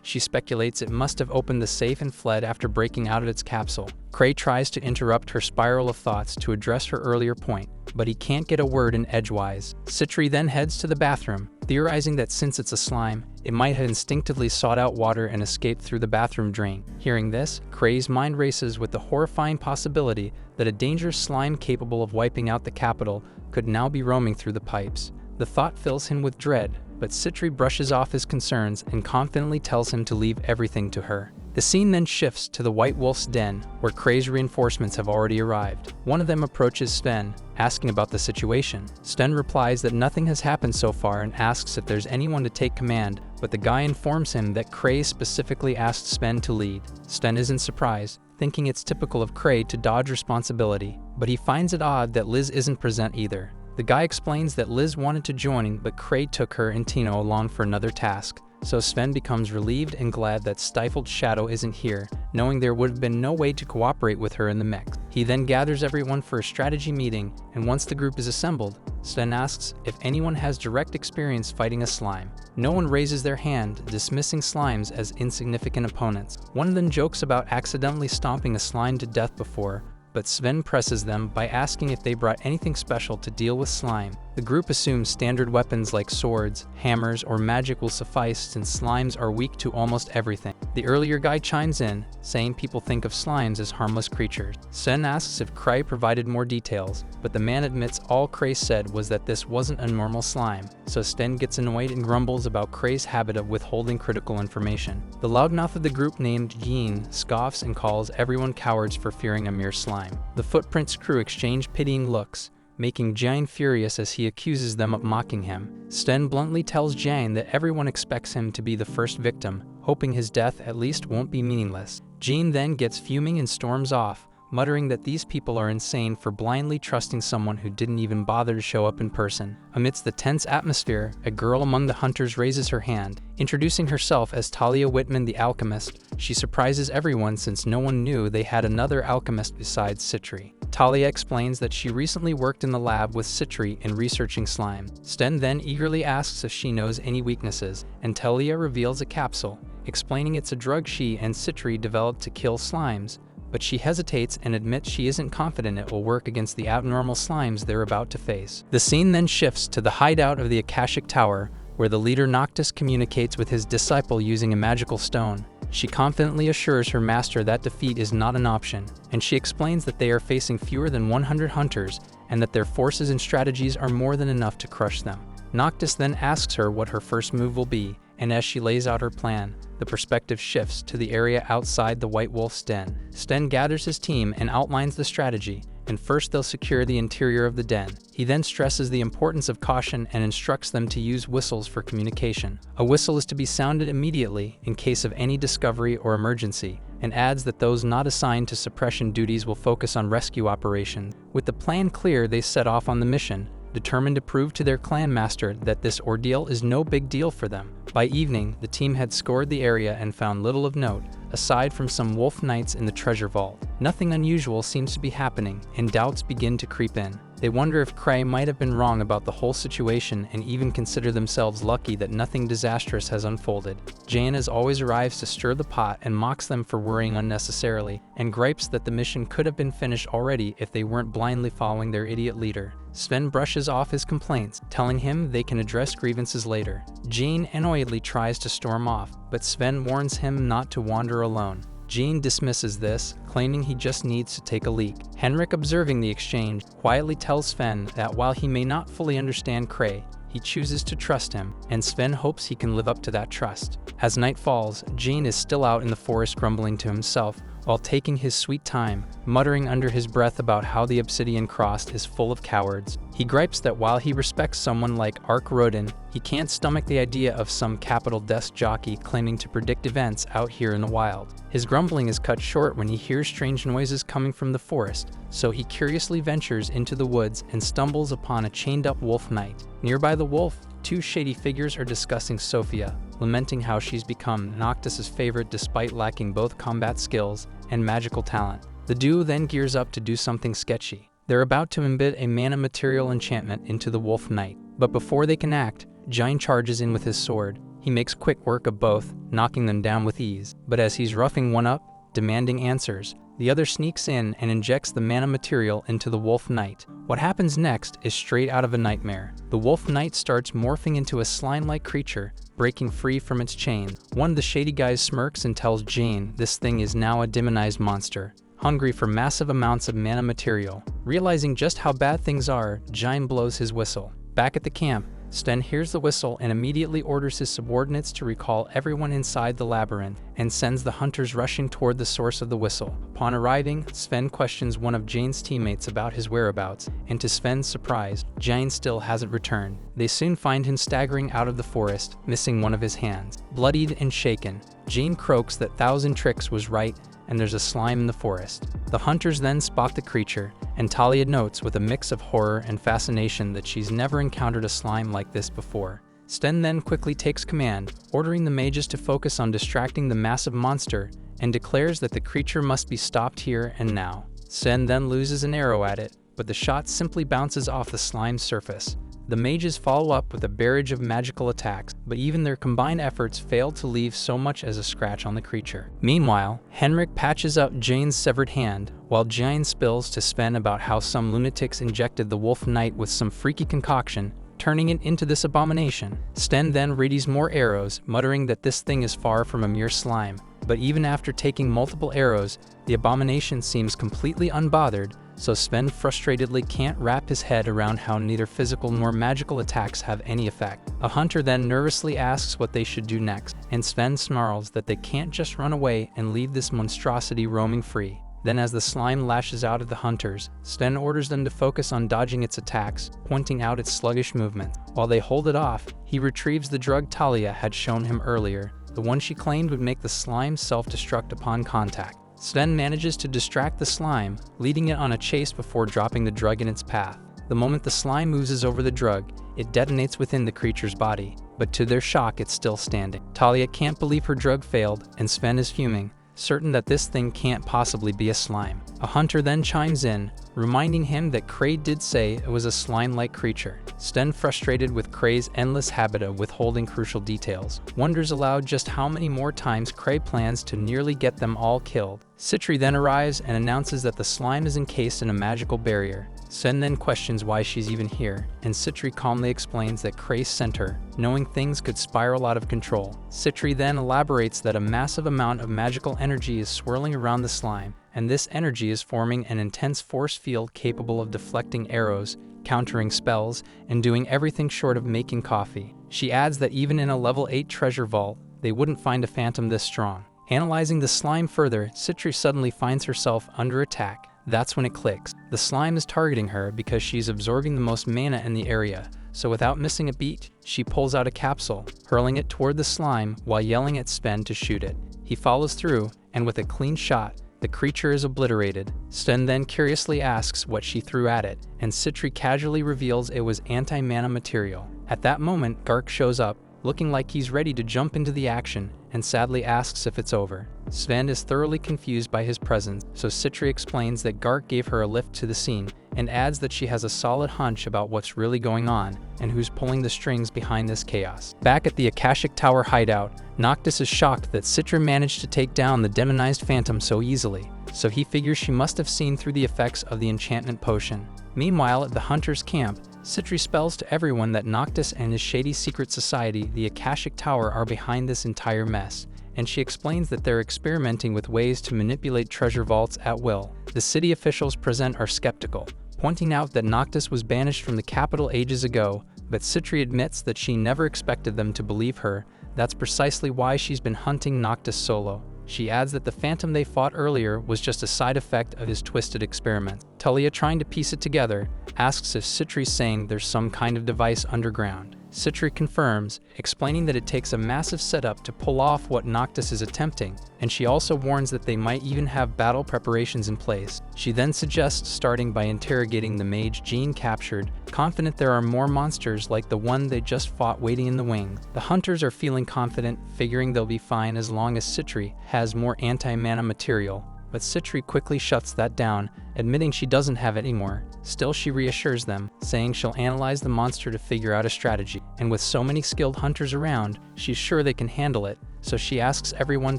she speculates it must have opened the safe and fled after breaking out of its capsule. Kray tries to interrupt her spiral of thoughts to address her earlier point, but he can't get a word in edgewise. Citri then heads to the bathroom, theorizing that since it's a slime, it might have instinctively sought out water and escaped through the bathroom drain. Hearing this, Kray's mind races with the horrifying possibility that a dangerous slime capable of wiping out the capital could now be roaming through the pipes. The thought fills him with dread, but Citri brushes off his concerns and confidently tells him to leave everything to her. The scene then shifts to the White Wolf's den, where Kray's reinforcements have already arrived. One of them approaches Sven, asking about the situation. Sven replies that nothing has happened so far and asks if there's anyone to take command, but the guy informs him that Kray specifically asked Sven to lead. Sven isn't surprised, thinking it's typical of Kray to dodge responsibility, but he finds it odd that Liz isn't present either. The guy explains that Liz wanted to join, but Kray took her and Tino along for another task. So Sven becomes relieved and glad that Stifled Shadow isn't here, knowing there would have been no way to cooperate with her in the mix. He then gathers everyone for a strategy meeting, and once the group is assembled, Sven asks if anyone has direct experience fighting a slime. No one raises their hand, dismissing slimes as insignificant opponents. One of them jokes about accidentally stomping a slime to death before, but Sven presses them by asking if they brought anything special to deal with slime. The group assumes standard weapons like swords, hammers, or magic will suffice since slimes are weak to almost everything. The earlier guy chimes in, saying people think of slimes as harmless creatures. Sven asks if Cray provided more details, but the man admits all Cray said was that this wasn't a normal slime, so Sven gets annoyed and grumbles about Cray's habit of withholding critical information. The loudmouth of the group named Jean scoffs and calls everyone cowards for fearing a mere slime. The Footprints crew exchange pitying looks, making Jane furious as he accuses them of mocking him. Sven bluntly tells Jane that everyone expects him to be the first victim, hoping his death at least won't be meaningless. Jane then gets fuming and storms off, muttering that these people are insane for blindly trusting someone who didn't even bother to show up in person. Amidst the tense atmosphere, a girl among the hunters raises her hand. Introducing herself as Talia Whitman the alchemist, she surprises everyone since no one knew they had another alchemist besides Citri. Talia explains that she recently worked in the lab with Citri in researching slime. Sven then eagerly asks if she knows any weaknesses, and Talia reveals a capsule, explaining it's a drug she and Citri developed to kill slimes. But she hesitates and admits she isn't confident it will work against the abnormal slimes they're about to face. The scene then shifts to the hideout of the Akashic Tower, where the leader Noctis communicates with his disciple using a magical stone. She confidently assures her master that defeat is not an option, and she explains that they are facing fewer than 100 hunters and that their forces and strategies are more than enough to crush them. Noctis then asks her what her first move will be, and as she lays out her plan, the perspective shifts to the area outside the White Wolf's den. Sven gathers his team and outlines the strategy, and first they'll secure the interior of the den. He then stresses the importance of caution and instructs them to use whistles for communication. A whistle is to be sounded immediately in case of any discovery or emergency, and adds that those not assigned to suppression duties will focus on rescue operations. With the plan clear, they set off on the mission, determined to prove to their clan master that this ordeal is no big deal for them. By evening, the team had scoured the area and found little of note, aside from some wolf knights in the treasure vault. Nothing unusual seems to be happening, and doubts begin to creep in. They wonder if Cray might have been wrong about the whole situation and even consider themselves lucky that nothing disastrous has unfolded. Jane as always arrives to stir the pot and mocks them for worrying unnecessarily, and gripes that the mission could have been finished already if they weren't blindly following their idiot leader. Sven brushes off his complaints, telling him they can address grievances later. Jane annoyedly tries to storm off, but Sven warns him not to wander alone. Jean dismisses this, claiming he just needs to take a leak. Henrik, observing the exchange, quietly tells Sven that while he may not fully understand Cray, he chooses to trust him, and Sven hopes he can live up to that trust. As night falls, Jean is still out in the forest grumbling to himself, while taking his sweet time, muttering under his breath about how the Obsidian Cross is full of cowards. He gripes that while he respects someone like Ark Rodin, he can't stomach the idea of some capital desk jockey claiming to predict events out here in the wild. His grumbling is cut short when he hears strange noises coming from the forest, so he curiously ventures into the woods and stumbles upon a chained-up wolf knight. Nearby the wolf, two shady figures are discussing Sophia, lamenting how she's become Noctis's favorite despite lacking both combat skills and magical talent. The duo then gears up to do something sketchy. They're about to embed a mana material enchantment into the wolf knight, but before they can act, Jine charges in with his sword. He makes quick work of both, knocking them down with ease. But as he's roughing one up, demanding answers, the other sneaks in and injects the mana material into the wolf knight. What happens next is straight out of a nightmare. The wolf knight starts morphing into a slime-like creature, breaking free from its chain. One of the shady guys smirks and tells Jane this thing is now a demonized monster, hungry for massive amounts of mana material. Realizing just how bad things are, Jine blows his whistle. Back at the camp, Sven hears the whistle and immediately orders his subordinates to recall everyone inside the labyrinth and sends the hunters rushing toward the source of the whistle. Upon arriving, Sven questions one of Jane's teammates about his whereabouts, and to Sven's surprise, Jane still hasn't returned. They soon find him staggering out of the forest, missing one of his hands. Bloodied and shaken, Jane croaks that Thousand Tricks was right and there's a slime in the forest. The hunters then spot the creature, and Talia notes with a mix of horror and fascination that she's never encountered a slime like this before. Sven then quickly takes command, ordering the mages to focus on distracting the massive monster, and declares that the creature must be stopped here and now. Sven then loses an arrow at it, but the shot simply bounces off the slime's surface. The mages follow up with a barrage of magical attacks, but even their combined efforts fail to leave so much as a scratch on the creature. Meanwhile, Henrik patches up Jane's severed hand, while Jane spills to Sven about how some lunatics injected the Wolf Knight with some freaky concoction, turning it into this abomination. Sven then readies more arrows, muttering that this thing is far from a mere slime. But even after taking multiple arrows, the abomination seems completely unbothered, so Sven frustratedly can't wrap his head around how neither physical nor magical attacks have any effect. A hunter then nervously asks what they should do next, and Sven snarls that they can't just run away and leave this monstrosity roaming free. Then as the slime lashes out at the hunters, Sven orders them to focus on dodging its attacks, pointing out its sluggish movement. While they hold it off, he retrieves the drug Talia had shown him earlier, the one she claimed would make the slime self-destruct upon contact. Sven manages to distract the slime, leading it on a chase before dropping the drug in its path. The moment the slime oozes over the drug, it detonates within the creature's body, but to their shock it's still standing. Talia can't believe her drug failed, and Sven is fuming, certain that this thing can't possibly be a slime. A hunter then chimes in, reminding him that Cray did say it was a slime-like creature. Sven, frustrated with Cray's endless habit of withholding crucial details, wonders aloud just how many more times Cray plans to nearly get them all killed. Citri then arrives and announces that the slime is encased in a magical barrier. Sven then questions why she's even here, and Citri calmly explains that Cray sent her, knowing things could spiral out of control. Citri then elaborates that a massive amount of magical energy is swirling around the slime, and this energy is forming an intense force field capable of deflecting arrows, countering spells, and doing everything short of making coffee. She adds that even in a level 8 treasure vault, they wouldn't find a phantom this strong. Analyzing the slime further, Citri suddenly finds herself under attack. That's when it clicks. The slime is targeting her because she's absorbing the most mana in the area, so without missing a beat, she pulls out a capsule, hurling it toward the slime while yelling at Sven to shoot it. He follows through, and with a clean shot, the creature is obliterated. Sven then curiously asks what she threw at it, and Citri casually reveals it was anti-mana material. At that moment, Gark shows up, looking like he's ready to jump into the action, and sadly asks if it's over. Sven is thoroughly confused by his presence, so Citri explains that Gark gave her a lift to the scene, and adds that she has a solid hunch about what's really going on, and who's pulling the strings behind this chaos. Back at the Akashic Tower hideout, Noctis is shocked that Citra managed to take down the demonized phantom so easily, so he figures she must have seen through the effects of the enchantment potion. Meanwhile, at the hunter's camp, Citri spells to everyone that Noctis and his shady secret society, the Akashic Tower, are behind this entire mess, and she explains that they're experimenting with ways to manipulate treasure vaults at will. The city officials present are skeptical, pointing out that Noctis was banished from the capital ages ago, but Citri admits that she never expected them to believe her. That's precisely why she's been hunting Noctis solo. She adds that the phantom they fought earlier was just a side effect of his twisted experiment. Talia, trying to piece it together, asks if Citri's saying there's some kind of device underground. Citri confirms, explaining that it takes a massive setup to pull off what Noctis is attempting, and she also warns that they might even have battle preparations in place. She then suggests starting by interrogating the mage Jean captured, confident there are more monsters like the one they just fought waiting in the wings. The hunters are feeling confident, figuring they'll be fine as long as Citri has more anti-mana material, but Citri quickly shuts that down, admitting she doesn't have it anymore. Still, she reassures them, saying she'll analyze the monster to figure out a strategy, and with so many skilled hunters around, she's sure they can handle it, so she asks everyone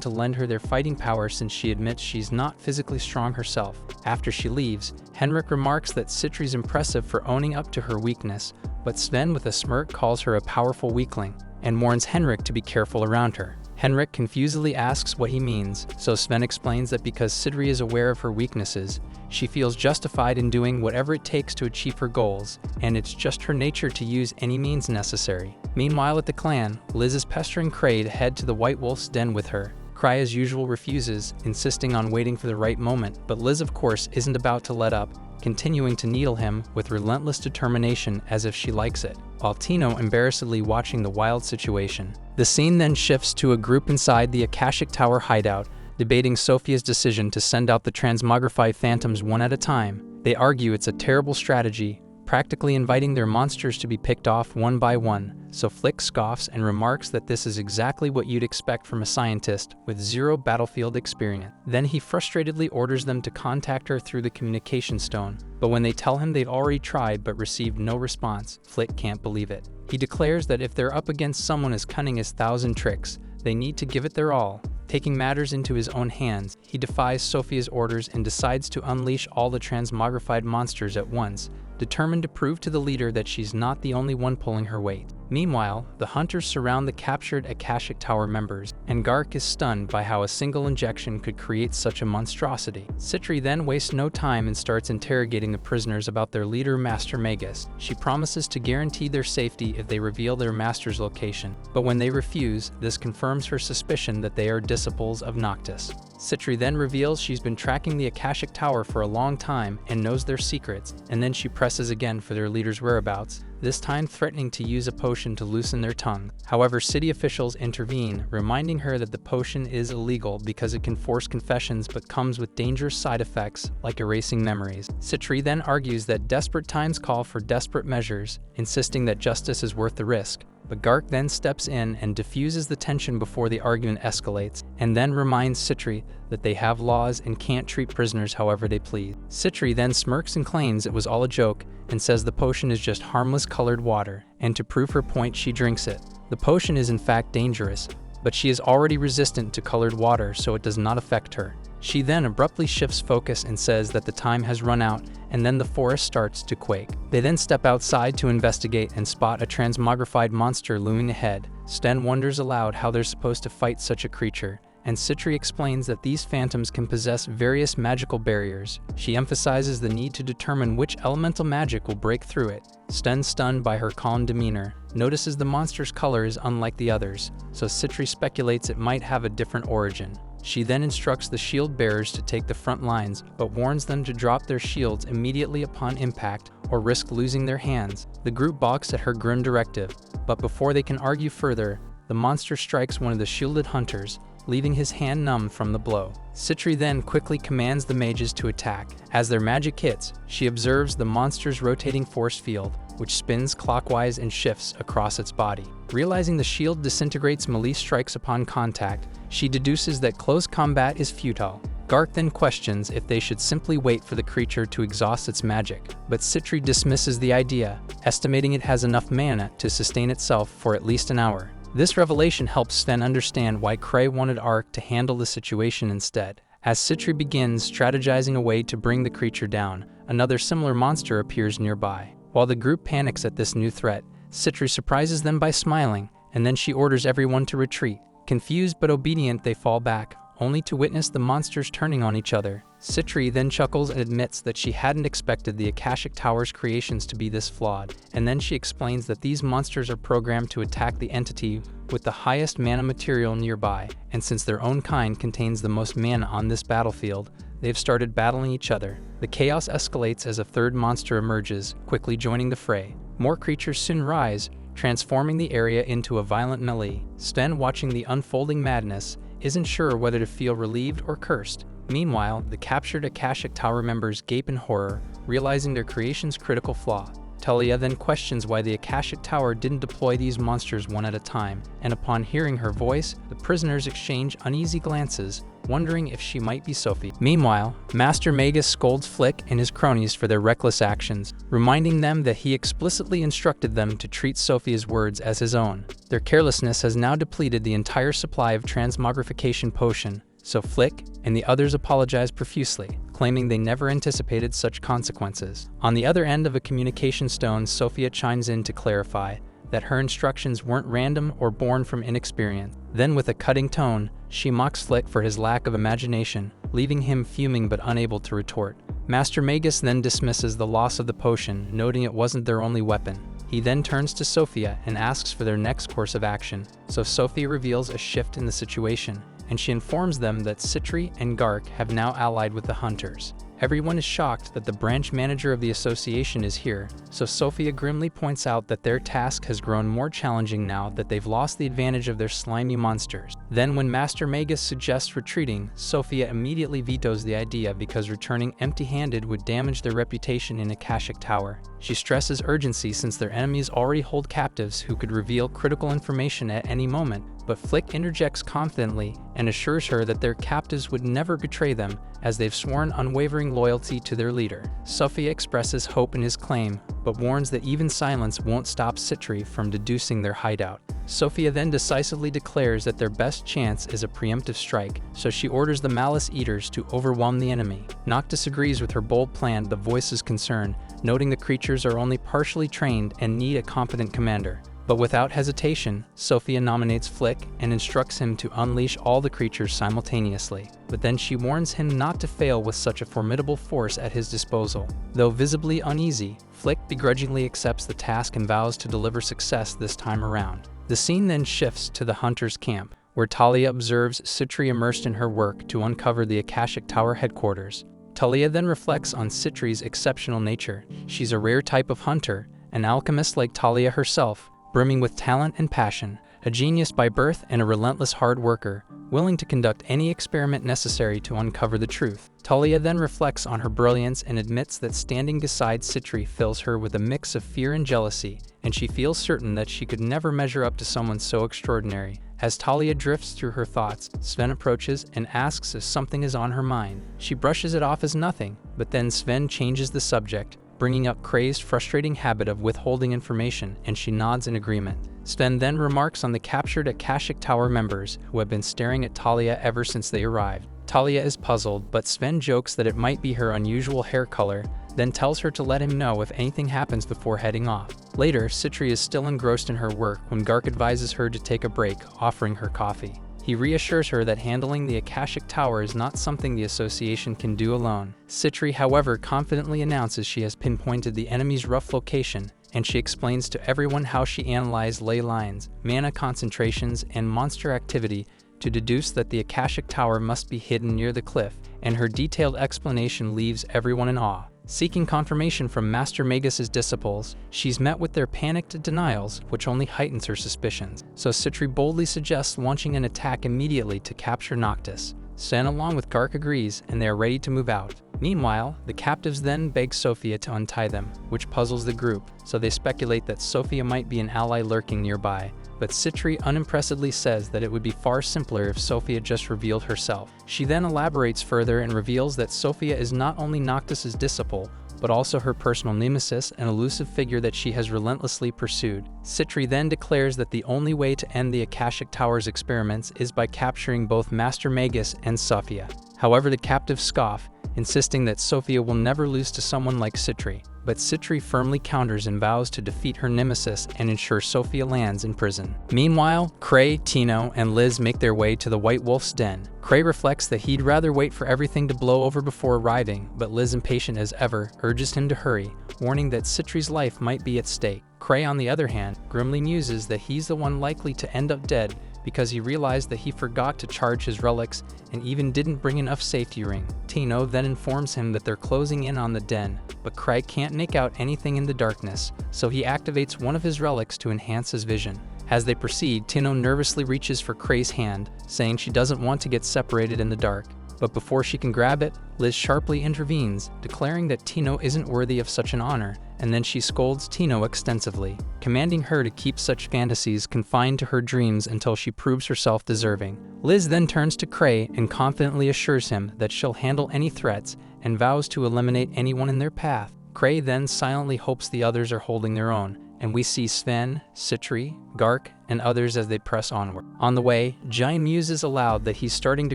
to lend her their fighting power since she admits she's not physically strong herself. After she leaves, Henrik remarks that Citri's impressive for owning up to her weakness, but Sven with a smirk calls her a powerful weakling, and warns Henrik to be careful around her. Henrik confusedly asks what he means, so Sven explains that because Citri is aware of her weaknesses, she feels justified in doing whatever it takes to achieve her goals, and it's just her nature to use any means necessary. Meanwhile at the clan, Liz is pestering Cray to head to the White Wolf's den with her. Cray as usual refuses, insisting on waiting for the right moment, but Liz of course isn't about to let up, continuing to needle him with relentless determination as if she likes it, while Tino embarrassedly watching the wild situation. The scene then shifts to a group inside the Akashic Tower hideout, debating Sophia's decision to send out the transmogrified phantoms one at a time. They argue it's a terrible strategy, practically inviting their monsters to be picked off one by one, so Flick scoffs and remarks that this is exactly what you'd expect from a scientist with zero battlefield experience. Then he frustratedly orders them to contact her through the communication stone, but when they tell him they've already tried but received no response, Flick can't believe it. He declares that if they're up against someone as cunning as Thousand Tricks, they need to give it their all. Taking matters into his own hands, he defies Sophia's orders and decides to unleash all the transmogrified monsters at once, determined to prove to the leader that she's not the only one pulling her weight. Meanwhile, the hunters surround the captured Akashic Tower members, and Gark is stunned by how a single injection could create such a monstrosity. Citri then wastes no time and starts interrogating the prisoners about their leader, Master Magus. She promises to guarantee their safety if they reveal their master's location, but when they refuse, this confirms her suspicion that they are disciples of Noctis. Citri then reveals she's been tracking the Akashic Tower for a long time and knows their secrets, and then she presses again for their leader's whereabouts, this time threatening to use a potion to loosen their tongue. However, city officials intervene, reminding her that the potion is illegal because it can force confessions but comes with dangerous side effects like erasing memories. Citri then argues that desperate times call for desperate measures, insisting that justice is worth the risk. But Gark then steps in and diffuses the tension before the argument escalates, and then reminds Citri that they have laws and can't treat prisoners however they please. Citri then smirks and claims it was all a joke, and says the potion is just harmless colored water, and to prove her point she drinks it. The potion is in fact dangerous, but she is already resistant to colored water, so it does not affect her. She then abruptly shifts focus and says that the time has run out, and then the forest starts to quake. They then step outside to investigate and spot a transmogrified monster looming ahead. Sten wonders aloud how they're supposed to fight such a creature, and Citri explains that these phantoms can possess various magical barriers. She emphasizes the need to determine which elemental magic will break through it. Sten, stunned by her calm demeanor, notices the monster's color is unlike the others, so Citri speculates it might have a different origin. She then instructs the shield bearers to take the front lines, but warns them to drop their shields immediately upon impact or risk losing their hands. The group balks at her grim directive, but before they can argue further, the monster strikes one of the shielded hunters, leaving his hand numb from the blow. Citri then quickly commands the mages to attack. As their magic hits, she observes the monster's rotating force field, which spins clockwise and shifts across its body. Realizing the shield disintegrates melee strikes upon contact, she deduces that close combat is futile. Gark then questions if they should simply wait for the creature to exhaust its magic, but Citri dismisses the idea, estimating it has enough mana to sustain itself for at least an hour. This revelation helps Sten understand why Cray wanted Ark to handle the situation instead. As Citri begins strategizing a way to bring the creature down, another similar monster appears nearby. While the group panics at this new threat, Citri surprises them by smiling, and then she orders everyone to retreat. Confused but obedient, they fall back, only to witness the monsters turning on each other. Citri then chuckles and admits that she hadn't expected the Akashic Tower's creations to be this flawed, and then she explains that these monsters are programmed to attack the entity with the highest mana material nearby, and since their own kind contains the most mana on this battlefield, they've started battling each other. The chaos escalates as a third monster emerges, quickly joining the fray. More creatures soon rise, transforming the area into a violent melee. Sten, watching the unfolding madness, isn't sure whether to feel relieved or cursed. Meanwhile, the captured Akashic Tower members gape in horror, realizing their creation's critical flaw. Talia then questions why the Akashic Tower didn't deploy these monsters one at a time, and upon hearing her voice, the prisoners exchange uneasy glances, wondering if she might be Sophie. Meanwhile, Master Magus scolds Flick and his cronies for their reckless actions, reminding them that he explicitly instructed them to treat Sophia's words as his own. Their carelessness has now depleted the entire supply of transmogrification potion, so Flick and the others apologize profusely, claiming they never anticipated such consequences. On the other end of a communication stone, Sophia chimes in to clarify that her instructions weren't random or born from inexperience. Then, with a cutting tone, she mocks Flick for his lack of imagination, leaving him fuming but unable to retort. Master Magus then dismisses the loss of the potion, noting it wasn't their only weapon. He then turns to Sophia and asks for their next course of action, so Sophia reveals a shift in the situation, and she informs them that Citri and Gark have now allied with the hunters. Everyone is shocked that the branch manager of the association is here, so Sophia grimly points out that their task has grown more challenging now that they've lost the advantage of their slimy monsters. Then when Master Magus suggests retreating, Sophia immediately vetoes the idea because returning empty-handed would damage their reputation in Akashic Tower. She stresses urgency since their enemies already hold captives who could reveal critical information at any moment, but Flick interjects confidently and assures her that their captives would never betray them, as they've sworn unwavering loyalty to their leader. Sophia expresses hope in his claim, but warns that even silence won't stop Citri from deducing their hideout. Sophia then decisively declares that their best chance is a preemptive strike, so she orders the Malice Eaters to overwhelm the enemy. Noctis agrees with her bold plan but voices concern, noting the creatures are only partially trained and need a competent commander. But without hesitation, Sophia nominates Flick and instructs him to unleash all the creatures simultaneously. But then she warns him not to fail with such a formidable force at his disposal. Though visibly uneasy, Flick begrudgingly accepts the task and vows to deliver success this time around. The scene then shifts to the Hunter's camp, where Talia observes Citri immersed in her work to uncover the Akashic Tower headquarters. Talia then reflects on Citri's exceptional nature. She's a rare type of hunter, an alchemist like Talia herself, brimming with talent and passion, a genius by birth and a relentless hard worker, willing to conduct any experiment necessary to uncover the truth. Talia then reflects on her brilliance and admits that standing beside Citri fills her with a mix of fear and jealousy, and she feels certain that she could never measure up to someone so extraordinary. As Talia drifts through her thoughts, Sven approaches and asks if something is on her mind. She brushes it off as nothing, but then Sven changes the subject, bringing up Kray's frustrating habit of withholding information, and she nods in agreement. Sven then remarks on the captured Akashic Tower members who have been staring at Talia ever since they arrived. Talia is puzzled, but Sven jokes that it might be her unusual hair color, then tells her to let him know if anything happens before heading off. Later, Citri is still engrossed in her work when Gark advises her to take a break, offering her coffee. He reassures her that handling the Akashic Tower is not something the association can do alone. Citri, however, confidently announces she has pinpointed the enemy's rough location, and she explains to everyone how she analyzed ley lines, mana concentrations, and monster activity to deduce that the Akashic Tower must be hidden near the cliff, and her detailed explanation leaves everyone in awe. Seeking confirmation from Master Magus's disciples, she's met with their panicked denials, which only heightens her suspicions. So Citri boldly suggests launching an attack immediately to capture Noctis. Sen along with Gark agrees, and they are ready to move out. Meanwhile, the captives then beg Sophia to untie them, which puzzles the group, so they speculate that Sophia might be an ally lurking nearby. But Citri unimpressively says that it would be far simpler if Sophia just revealed herself. She then elaborates further and reveals that Sophia is not only Noctis's disciple, but also her personal nemesis, an elusive figure that she has relentlessly pursued. Citri then declares that the only way to end the Akashic Tower's experiments is by capturing both Master Magus and Sophia. However, the captives scoff, insisting that Sophia will never lose to someone like Citri. But Citri firmly counters and vows to defeat her nemesis and ensure Sophia lands in prison. Meanwhile, Kray, Tino, and Liz make their way to the White Wolf's den. Kray reflects that he'd rather wait for everything to blow over before arriving, but Liz, impatient as ever, urges him to hurry, warning that Citri's life might be at stake. Kray, on the other hand, grimly muses that he's the one likely to end up dead because he realized that he forgot to charge his relics and even didn't bring enough safety ring. Tino then informs him that they're closing in on the den, but Kray can't make out anything in the darkness, so he activates one of his relics to enhance his vision. As they proceed, Tino nervously reaches for Kray's hand, saying she doesn't want to get separated in the dark. But before she can grab it, Liz sharply intervenes, declaring that Tino isn't worthy of such an honor, and then she scolds Tino extensively, commanding her to keep such fantasies confined to her dreams until she proves herself deserving. Liz then turns to Kray and confidently assures him that she'll handle any threats and vows to eliminate anyone in their path. Kray then silently hopes the others are holding their own, and we see Sven, Citri, Gark, and others as they press onward. On the way, Giant muses aloud that he's starting to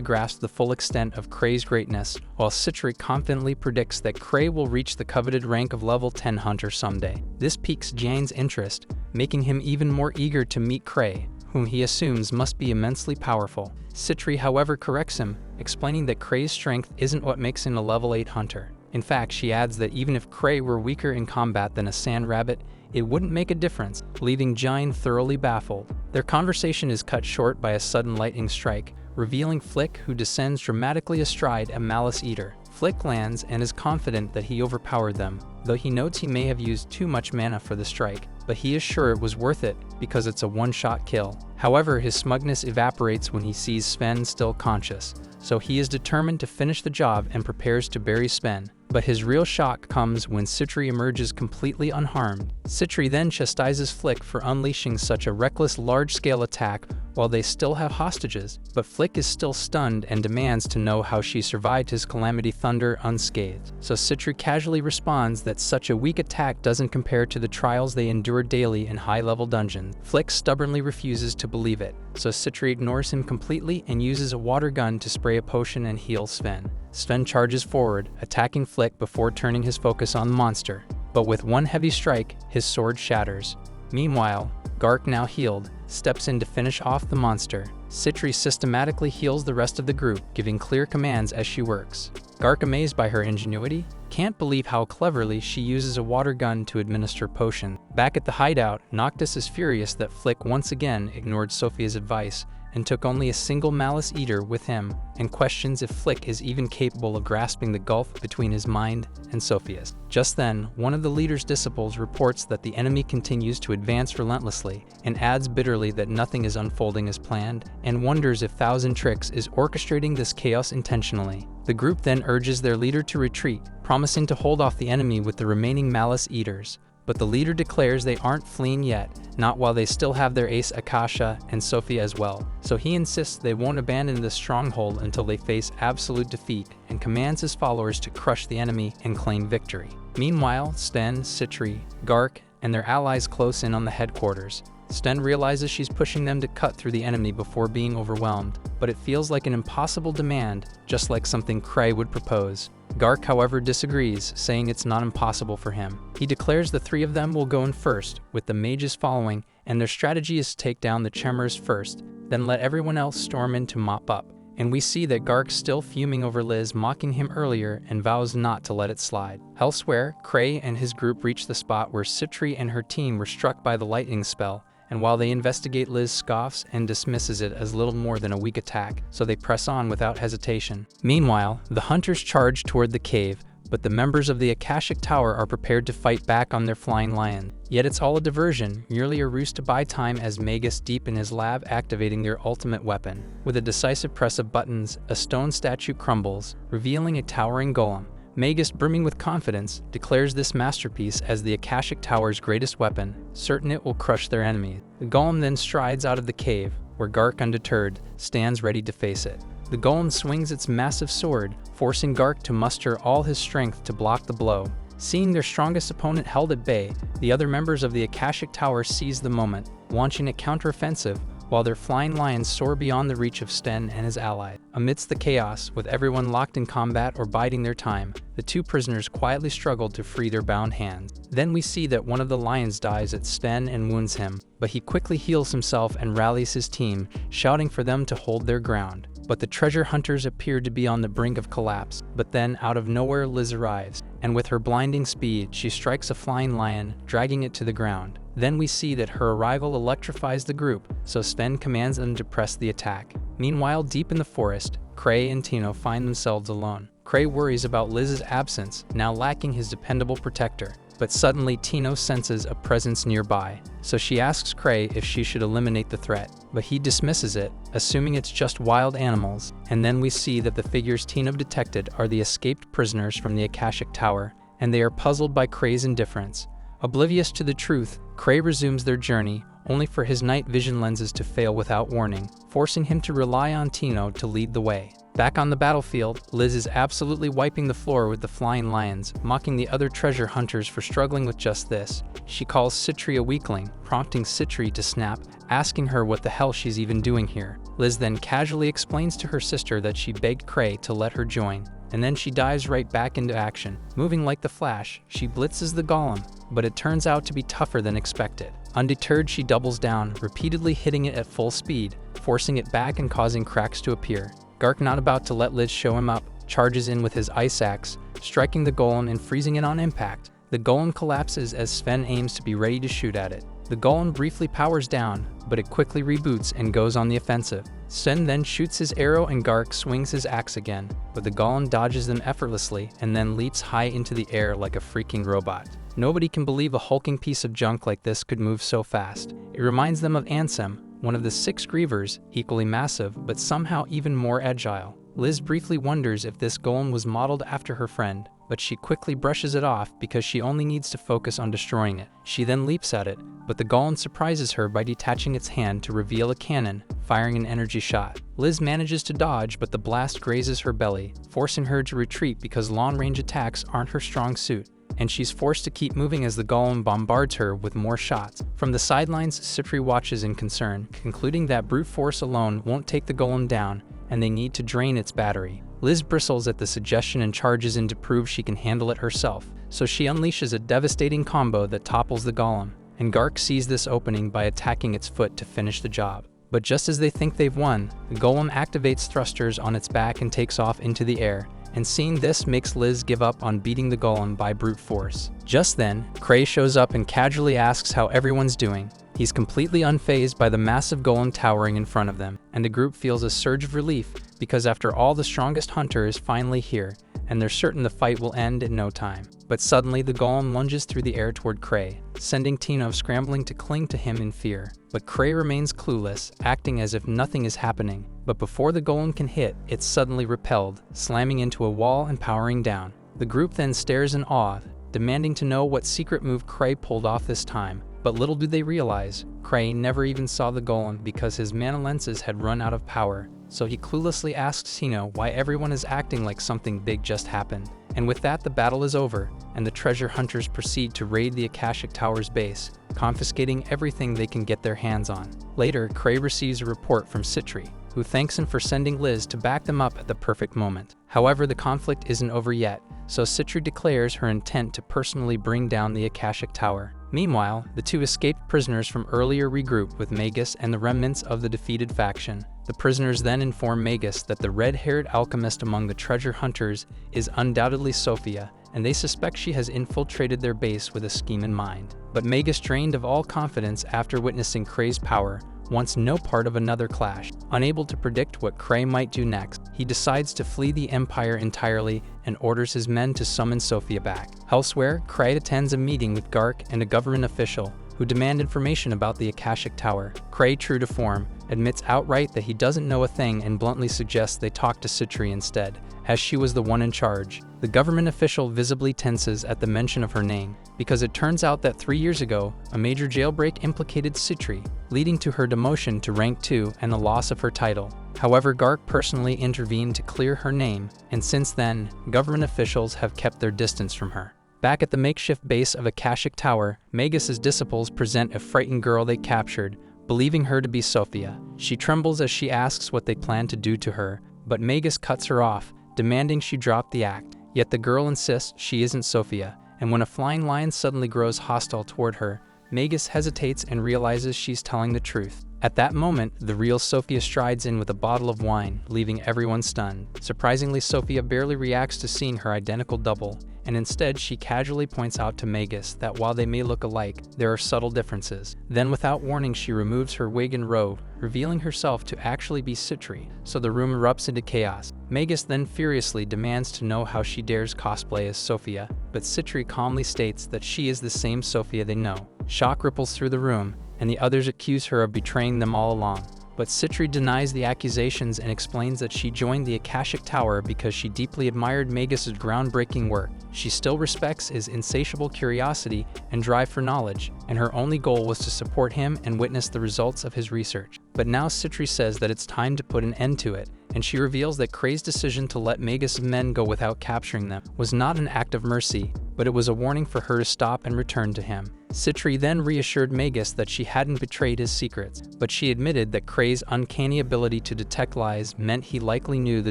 grasp the full extent of Kray's greatness, while Citri confidently predicts that Kray will reach the coveted rank of level 10 hunter someday. This piques Giant's interest, making him even more eager to meet Kray, whom he assumes must be immensely powerful. Citri, however, corrects him, explaining that Kray's strength isn't what makes him a level 8 hunter. In fact, she adds that even if Kray were weaker in combat than a sand rabbit, it wouldn't make a difference, leaving Giant thoroughly baffled. Their conversation is cut short by a sudden lightning strike, revealing Flick, who descends dramatically astride a Malice Eater. Flick lands and is confident that he overpowered them, though he notes he may have used too much mana for the strike, but he is sure it was worth it because it's a one-shot kill. However, his smugness evaporates when he sees Sven still conscious, so he is determined to finish the job and prepares to bury Sven. But his real shock comes when Citri emerges completely unharmed. Citri then chastises Flick for unleashing such a reckless large-scale attack while they still have hostages, but Flick is still stunned and demands to know how she survived his Calamity Thunder unscathed. So Citri casually responds that such a weak attack doesn't compare to the trials they endure daily in high-level dungeons. Flick stubbornly refuses to believe it, so Citri ignores him completely and uses a water gun to spray a potion and heal Sven. Sven charges forward, attacking Flick before turning his focus on the monster, but with one heavy strike, his sword shatters. Meanwhile, Gark, now healed, steps in to finish off the monster. Citri systematically heals the rest of the group, giving clear commands as she works. Gark, amazed by her ingenuity, can't believe how cleverly she uses a water gun to administer potion. Back at the hideout, Noctis is furious that Flick once again ignored Sophia's advice and took only a single Malice Eater with him, and questions if Flick is even capable of grasping the gulf between his mind and Sophia's. Just then, one of the leader's disciples reports that the enemy continues to advance relentlessly, and adds bitterly that nothing is unfolding as planned, and wonders if Thousand Tricks is orchestrating this chaos intentionally. The group then urges their leader to retreat, promising to hold off the enemy with the remaining Malice Eaters. But the leader declares they aren't fleeing yet, not while they still have their ace Akasha and Sophia as well. So he insists they won't abandon this stronghold until they face absolute defeat, and commands his followers to crush the enemy and claim victory. Meanwhile, Sten, Citri, Gark, and their allies close in on the headquarters. Sten realizes she's pushing them to cut through the enemy before being overwhelmed, but it feels like an impossible demand, just like something Cray would propose. Gark, however, disagrees, saying it's not impossible for him. He declares the three of them will go in first, with the mages following, and their strategy is to take down the Tremors first, then let everyone else storm in to mop up. And we see that Gark's still fuming over Liz mocking him earlier and vows not to let it slide. Elsewhere, Cray and his group reach the spot where Citri and her team were struck by the lightning spell, and while they investigate, Liz scoffs and dismisses it as little more than a weak attack, so they press on without hesitation. Meanwhile, the hunters charge toward the cave, but the members of the Akashic Tower are prepared to fight back on their flying lion. Yet it's all a diversion, merely a ruse to buy time as Magus deep in his lab activating their ultimate weapon. With a decisive press of buttons, a stone statue crumbles, revealing a towering golem. Magus, brimming with confidence, declares this masterpiece as the Akashic Tower's greatest weapon, certain it will crush their enemy. The golem then strides out of the cave, where Gark, undeterred, stands ready to face it. The golem swings its massive sword, forcing Gark to muster all his strength to block the blow. Seeing their strongest opponent held at bay, the other members of the Akashic Tower seize the moment, launching a counteroffensive, while their flying lions soar beyond the reach of Sten and his allies. Amidst the chaos, with everyone locked in combat or biding their time, the two prisoners quietly struggle to free their bound hands. Then we see that one of the lions dives at Sten and wounds him, but he quickly heals himself and rallies his team, shouting for them to hold their ground. But the treasure hunters appear to be on the brink of collapse. But then, out of nowhere, Liz arrives, and with her blinding speed, she strikes a flying lion, dragging it to the ground. Then we see that her arrival electrifies the group, so Sven commands them to press the attack. Meanwhile, deep in the forest, Cray and Tino find themselves alone. Cray worries about Liz's absence, now lacking his dependable protector. But suddenly Tino senses a presence nearby, so she asks Cray if she should eliminate the threat, but he dismisses it, assuming it's just wild animals. And then we see that the figures Tino detected are the escaped prisoners from the Akashic Tower, and they are puzzled by Cray's indifference. Oblivious to the truth, Cray resumes their journey, only for his night vision lenses to fail without warning, forcing him to rely on Tino to lead the way. Back on the battlefield, Liz is absolutely wiping the floor with the flying lions, mocking the other treasure hunters for struggling with just this. She calls Citri a weakling, prompting Citri to snap, asking her what the hell she's even doing here. Liz then casually explains to her sister that she begged Cray to let her join, and then she dives right back into action. Moving like the Flash, she blitzes the golem, but it turns out to be tougher than expected. Undeterred, she doubles down, repeatedly hitting it at full speed, forcing it back and causing cracks to appear. Gark, not about to let Liz show him up, charges in with his ice axe, striking the golem and freezing it on impact. The golem collapses as Sven aims to be ready to shoot at it. The golem briefly powers down, but it quickly reboots and goes on the offensive. Sen then shoots his arrow and Gark swings his axe again, but the golem dodges them effortlessly and then leaps high into the air like a freaking robot. Nobody can believe a hulking piece of junk like this could move so fast. It reminds them of Ansem, one of the 6 grievers, equally massive but somehow even more agile. Liz briefly wonders if this golem was modeled after her friend, but she quickly brushes it off because she only needs to focus on destroying it. She then leaps at it, but the golem surprises her by detaching its hand to reveal a cannon, firing an energy shot. Liz manages to dodge, but the blast grazes her belly, forcing her to retreat because long-range attacks aren't her strong suit, and she's forced to keep moving as the golem bombards her with more shots. From the sidelines, Citri watches in concern, concluding that brute force alone won't take the golem down, and they need to drain its battery. Liz bristles at the suggestion and charges in to prove she can handle it herself, so she unleashes a devastating combo that topples the golem, and Gark sees this opening by attacking its foot to finish the job. But just as they think they've won, the golem activates thrusters on its back and takes off into the air, and seeing this makes Liz give up on beating the golem by brute force. Just then, Cray shows up and casually asks how everyone's doing. He's completely unfazed by the massive golem towering in front of them, and the group feels a surge of relief because after all, the strongest hunter is finally here, and they're certain the fight will end in no time. But suddenly, the golem lunges through the air toward Cray, sending Tino scrambling to cling to him in fear. But Cray remains clueless, acting as if nothing is happening. But before the golem can hit, it's suddenly repelled, slamming into a wall and powering down. The group then stares in awe, demanding to know what secret move Cray pulled off this time. But little do they realize, Cray never even saw the golem because his mana lenses had run out of power, so he cluelessly asks Tino why everyone is acting like something big just happened. And with that, the battle is over, and the treasure hunters proceed to raid the Akashic Tower's base, confiscating everything they can get their hands on. Later, Cray receives a report from Citri, who thanks him for sending Liz to back them up at the perfect moment. However, the conflict isn't over yet, so Citri declares her intent to personally bring down the Akashic Tower. Meanwhile, the 2 escaped prisoners from earlier regroup with Magus and the remnants of the defeated faction. The prisoners then inform Magus that the red-haired alchemist among the treasure hunters is undoubtedly Sophia, and they suspect she has infiltrated their base with a scheme in mind. But Magus, drained of all confidence after witnessing Cray's power, wants no part of another clash. Unable to predict what Cray might do next, he decides to flee the Empire entirely and orders his men to summon Sophia back. Elsewhere, Cray attends a meeting with Gark and a government official who demand information about the Akashic Tower. Cray, true to form, admits outright that he doesn't know a thing and bluntly suggests they talk to Citri instead, as she was the one in charge. The government official visibly tenses at the mention of her name, because it turns out that 3 years ago, a major jailbreak implicated Citri, leading to her demotion to rank 2 and the loss of her title. However, Gark personally intervened to clear her name, and since then, government officials have kept their distance from her. Back at the makeshift base of Akashic Tower, Magus's disciples present a frightened girl they captured, believing her to be Sophia. She trembles as she asks what they plan to do to her, but Magus cuts her off, demanding she drop the act. Yet the girl insists she isn't Sophia, and when a flying lion suddenly grows hostile toward her, Magus hesitates and realizes she's telling the truth. At that moment, the real Sophia strides in with a bottle of wine, leaving everyone stunned. Surprisingly, Sophia barely reacts to seeing her identical double, and instead she casually points out to Magus that while they may look alike, there are subtle differences. Then without warning, she removes her wig and robe, revealing herself to actually be Citri, so the room erupts into chaos. Magus then furiously demands to know how she dares cosplay as Sophia, but Citri calmly states that she is the same Sophia they know. Shock ripples through the room, and the others accuse her of betraying them all along. But Citri denies the accusations and explains that she joined the Akashic Tower because she deeply admired Magus's groundbreaking work. She still respects his insatiable curiosity and drive for knowledge, and her only goal was to support him and witness the results of his research. But now Citri says that it's time to put an end to it, and she reveals that Cray's decision to let Magus's men go without capturing them was not an act of mercy, but it was a warning for her to stop and return to him. Citri then reassured Magus that she hadn't betrayed his secrets, but she admitted that Cray's uncanny ability to detect lies meant he likely knew the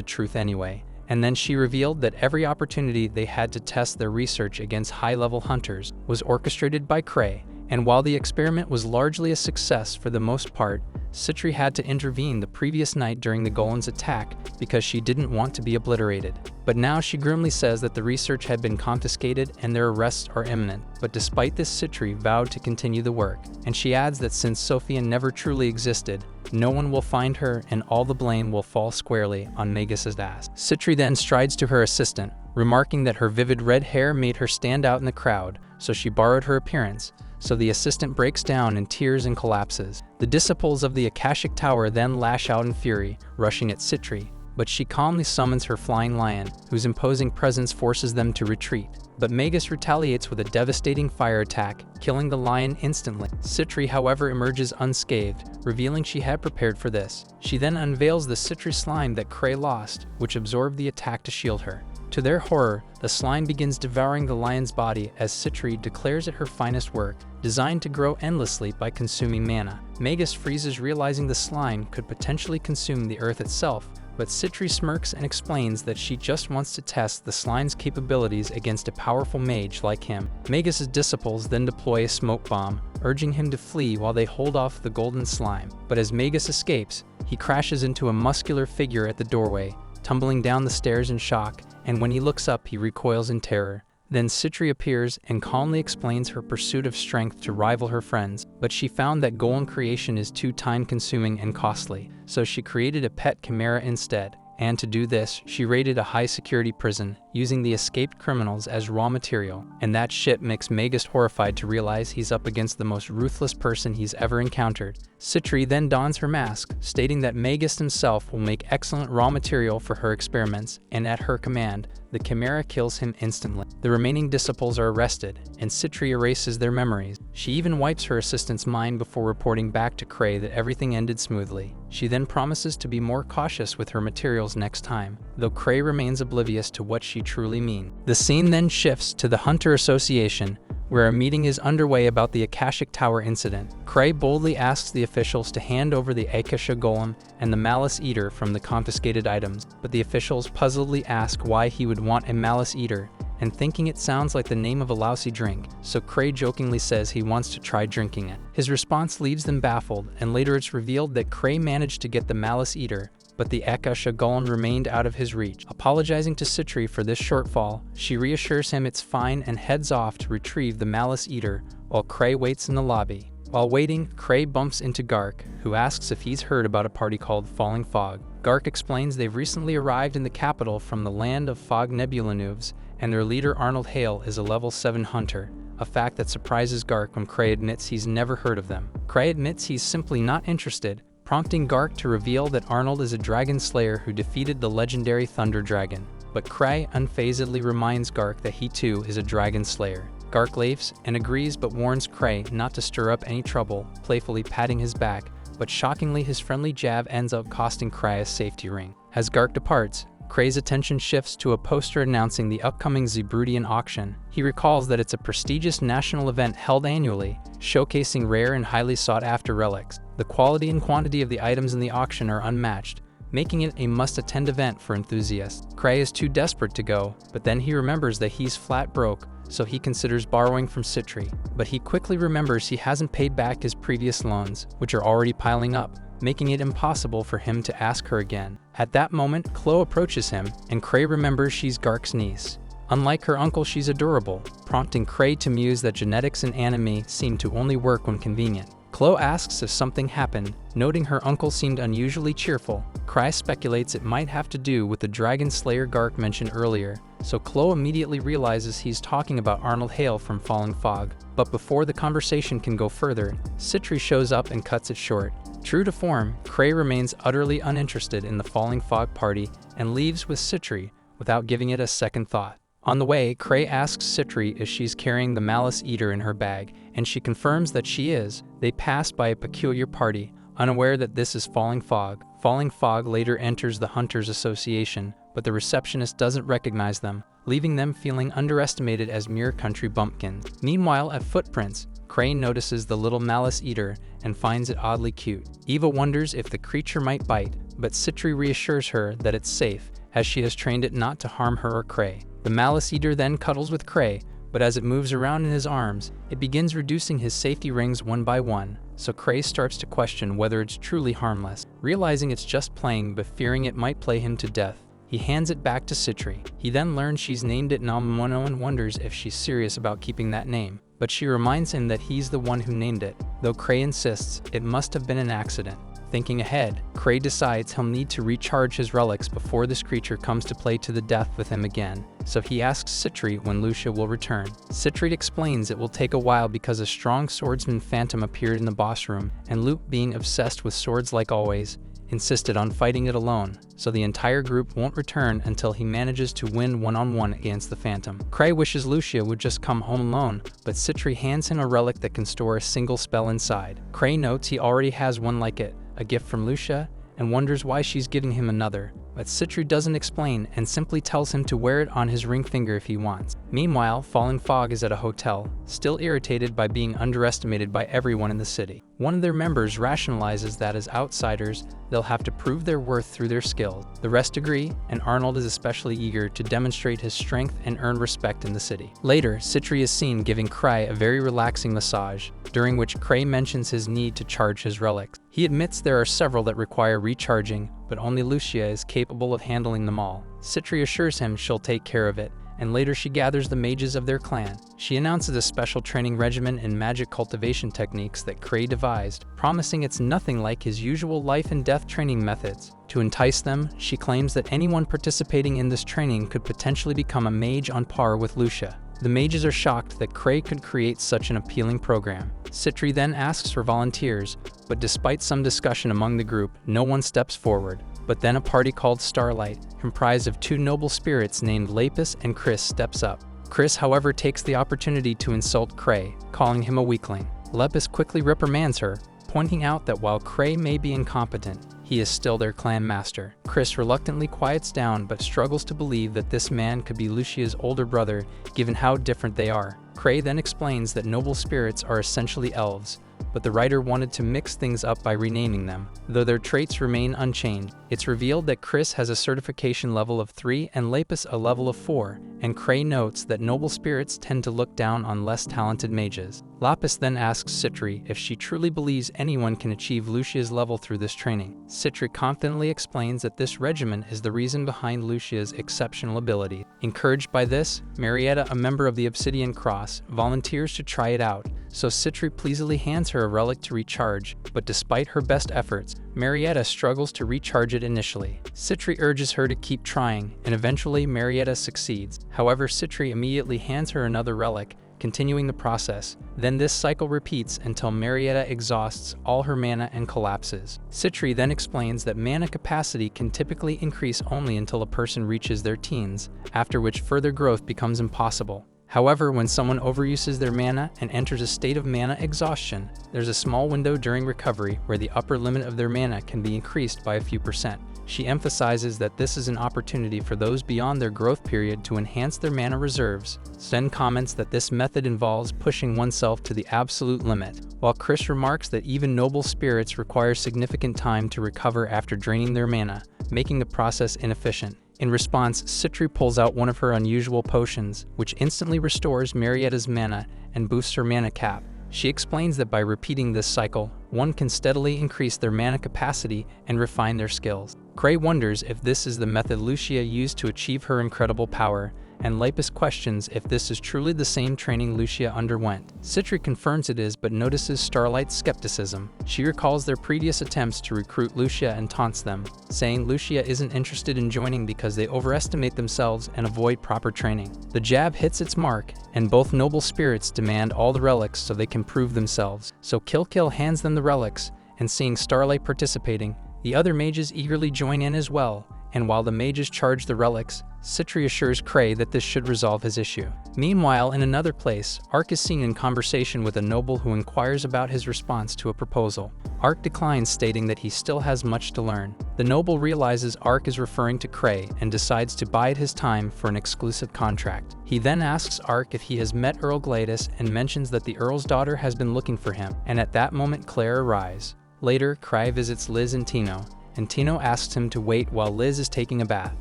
truth anyway. And then she revealed that every opportunity they had to test their research against high-level hunters was orchestrated by Cray, and while the experiment was largely a success for the most part, Citri had to intervene the previous night during the golem's attack because she didn't want to be obliterated. But now she grimly says that the research had been confiscated and their arrests are imminent. But despite this, Citri vowed to continue the work, and she adds that since Sophia never truly existed, no one will find her and all the blame will fall squarely on Magus's ass. Citri then strides to her assistant, remarking that her vivid red hair made her stand out in the crowd, so she borrowed her appearance. So the assistant breaks down in tears and collapses. The disciples of the Akashic Tower then lash out in fury, rushing at Citri, but she calmly summons her flying lion, whose imposing presence forces them to retreat. But Magus retaliates with a devastating fire attack, killing the lion instantly. Citri, however, emerges unscathed, revealing she had prepared for this. She then unveils the Citri slime that Cray lost, which absorbed the attack to shield her. To their horror, the slime begins devouring the lion's body as Citri declares it her finest work, designed to grow endlessly by consuming mana. Magus freezes, realizing the slime could potentially consume the earth itself, but Citri smirks and explains that she just wants to test the slime's capabilities against a powerful mage like him. Magus's disciples then deploy a smoke bomb, urging him to flee while they hold off the golden slime. But as Magus escapes, he crashes into a muscular figure at the doorway, tumbling down the stairs in shock, and when he looks up, he recoils in terror. Then Citri appears and calmly explains her pursuit of strength to rival her friends, but she found that golem creation is too time-consuming and costly, so she created a pet chimera instead. And to do this, she raided a high-security prison, using the escaped criminals as raw material. And that shit makes Magus horrified to realize he's up against the most ruthless person he's ever encountered. Citri then dons her mask, stating that Magus himself will make excellent raw material for her experiments, and at her command, the chimera kills him instantly. The remaining disciples are arrested, and Citri erases their memories. She even wipes her assistant's mind before reporting back to Cray that everything ended smoothly. She then promises to be more cautious with her materials next time, though Cray remains oblivious to what she truly means. The scene then shifts to the Hunter Association, where a meeting is underway about the Akashic Tower incident. Cray boldly asks the officials to hand over the Akasha Golem and the Malice Eater from the confiscated items, but the officials puzzledly ask why he would want a Malice Eater, and thinking it sounds like the name of a lousy drink, so Cray jokingly says he wants to try drinking it. His response leaves them baffled, and later it's revealed that Cray managed to get the Malice Eater, but the Akasha Golem remained out of his reach. Apologizing to Citri for this shortfall, she reassures him it's fine and heads off to retrieve the Malice Eater, while Cray waits in the lobby. While waiting, Cray bumps into Gark, who asks if he's heard about a party called Falling Fog. Gark explains they've recently arrived in the capital from the land of Fog Nebulanuves, and their leader Arnold Hale is a level 7 hunter, a fact that surprises Gark when Cray admits he's never heard of them. Cray admits he's simply not interested, prompting Gark to reveal that Arnold is a dragon slayer who defeated the legendary Thunder Dragon. But Cray unfazedly reminds Gark that he too is a dragon slayer. Gark laughs and agrees, but warns Cray not to stir up any trouble, playfully patting his back, but shockingly his friendly jab ends up costing Cray a safety ring. As Gark departs, Cray's attention shifts to a poster announcing the upcoming Zebrutian auction. He recalls that it's a prestigious national event held annually, showcasing rare and highly sought-after relics. The quality and quantity of the items in the auction are unmatched, making it a must-attend event for enthusiasts. Cray is too desperate to go, but then he remembers that he's flat broke, so he considers borrowing from Citri. But he quickly remembers he hasn't paid back his previous loans, which are already piling up, making it impossible for him to ask her again. At that moment, Chloe approaches him, and Cray remembers she's Gark's niece. Unlike her uncle, she's adorable, prompting Cray to muse that genetics and anime seem to only work when convenient. Chloe asks if something happened, noting her uncle seemed unusually cheerful. Cray speculates it might have to do with the dragon slayer Gark mentioned earlier, so Chloe immediately realizes he's talking about Arnold Hale from Falling Fog. But before the conversation can go further, Citri shows up and cuts it short. True to form, Cray remains utterly uninterested in the Falling Fog party and leaves with Citri without giving it a second thought. On the way, Cray asks Citri if she's carrying the Malice Eater in her bag, and she confirms that she is. They pass by a peculiar party, unaware that this is Falling Fog. Falling Fog later enters the Hunters Association, but the receptionist doesn't recognize them, leaving them feeling underestimated as mere country bumpkins. Meanwhile, at Footprints, Cray notices the little Malice Eater and finds it oddly cute. Eva wonders if the creature might bite, but Citri reassures her that it's safe, as she has trained it not to harm her or Cray. The Malice Eater then cuddles with Cray, but as it moves around in his arms, it begins reducing his safety rings one by one, so Cray starts to question whether it's truly harmless. Realizing it's just playing but fearing it might play him to death, He hands it back to Citri. He then learns she's named it Namamono and wonders if she's serious about keeping that name, but she reminds him that he's the one who named it, though Cray insists it must have been an accident. Thinking ahead, Cray decides he'll need to recharge his relics before this creature comes to play to the death with him again, so he asks Citri when Lucia will return. Citri explains it will take a while because a strong swordsman phantom appeared in the boss room, and Luke, being obsessed with swords like always, insisted on fighting it alone, so the entire group won't return until he manages to win one-on-one against the Phantom. Cray wishes Lucia would just come home alone, but Citri hands him a relic that can store a single spell inside. Cray notes he already has one like it, a gift from Lucia, and wonders why she's giving him another, but Citri doesn't explain and simply tells him to wear it on his ring finger if he wants. Meanwhile, Falling Fog is at a hotel, still irritated by being underestimated by everyone in the city. One of their members rationalizes that as outsiders, they'll have to prove their worth through their skills. The rest agree, and Arnold is especially eager to demonstrate his strength and earn respect in the city. Later, Citri is seen giving Cray a very relaxing massage, during which Cray mentions his need to charge his relics. He admits there are several that require recharging, but only Lucia is capable of handling them all. Citri assures him she'll take care of it, and later she gathers the mages of their clan. She announces a special training regimen in magic cultivation techniques that Cray devised, promising it's nothing like his usual life and death training methods. To entice them, she claims that anyone participating in this training could potentially become a mage on par with Lucia. The mages are shocked that Cray could create such an appealing program. Citri then asks for volunteers, but despite some discussion among the group, no one steps forward. But then a party called Starlight, comprised of two noble spirits named Lapis and Chris, steps up. Chris, however, takes the opportunity to insult Cray, calling him a weakling. Lapis quickly reprimands her, pointing out that while Cray may be incompetent, he is still their clan master. Chris reluctantly quiets down but struggles to believe that this man could be Lucia's older brother, given how different they are. Cray then explains that noble spirits are essentially elves, but the writer wanted to mix things up by renaming them, though their traits remain unchanged. It's revealed that Chris has a certification level of 3 and Lapis a level of 4, and Cray notes that noble spirits tend to look down on less talented mages. Lapis then asks Citri if she truly believes anyone can achieve Lucia's level through this training. Citri confidently explains that this regimen is the reason behind Lucia's exceptional ability. Encouraged by this, Marietta, a member of the Obsidian Cross, volunteers to try it out, so Citri pleasantly hands her a relic to recharge, but despite her best efforts, Marietta struggles to recharge it initially. Citri urges her to keep trying, and eventually Marietta succeeds. However, Citri immediately hands her another relic, continuing the process. Then this cycle repeats until Marietta exhausts all her mana and collapses. Citri then explains that mana capacity can typically increase only until a person reaches their teens, after which further growth becomes impossible. However, when someone overuses their mana and enters a state of mana exhaustion, there's a small window during recovery where the upper limit of their mana can be increased by a few percent. She emphasizes that this is an opportunity for those beyond their growth period to enhance their mana reserves. Sen comments that this method involves pushing oneself to the absolute limit, while Chris remarks that even noble spirits require significant time to recover after draining their mana, making the process inefficient. In response, Citri pulls out one of her unusual potions, which instantly restores Marietta's mana and boosts her mana cap. She explains that by repeating this cycle, one can steadily increase their mana capacity and refine their skills. Cray wonders if this is the method Lucia used to achieve her incredible power, and Lapis questions if this is truly the same training Lucia underwent. Citri confirms it is but notices Starlight's skepticism. She recalls their previous attempts to recruit Lucia and taunts them, saying Lucia isn't interested in joining because they overestimate themselves and avoid proper training. The jab hits its mark, and both noble spirits demand all the relics so they can prove themselves. So Kill hands them the relics, and seeing Starlight participating, the other mages eagerly join in as well, and while the mages charge the relics, Citri assures Cray that this should resolve his issue. Meanwhile, in another place, Ark is seen in conversation with a noble who inquires about his response to a proposal. Ark declines, stating that he still has much to learn. The noble realizes Ark is referring to Cray and decides to bide his time for an exclusive contract. He then asks Ark if he has met Earl Gladys and mentions that the Earl's daughter has been looking for him, and at that moment Claire arrives. Later, Cray visits Liz and Tino asks him to wait while Liz is taking a bath.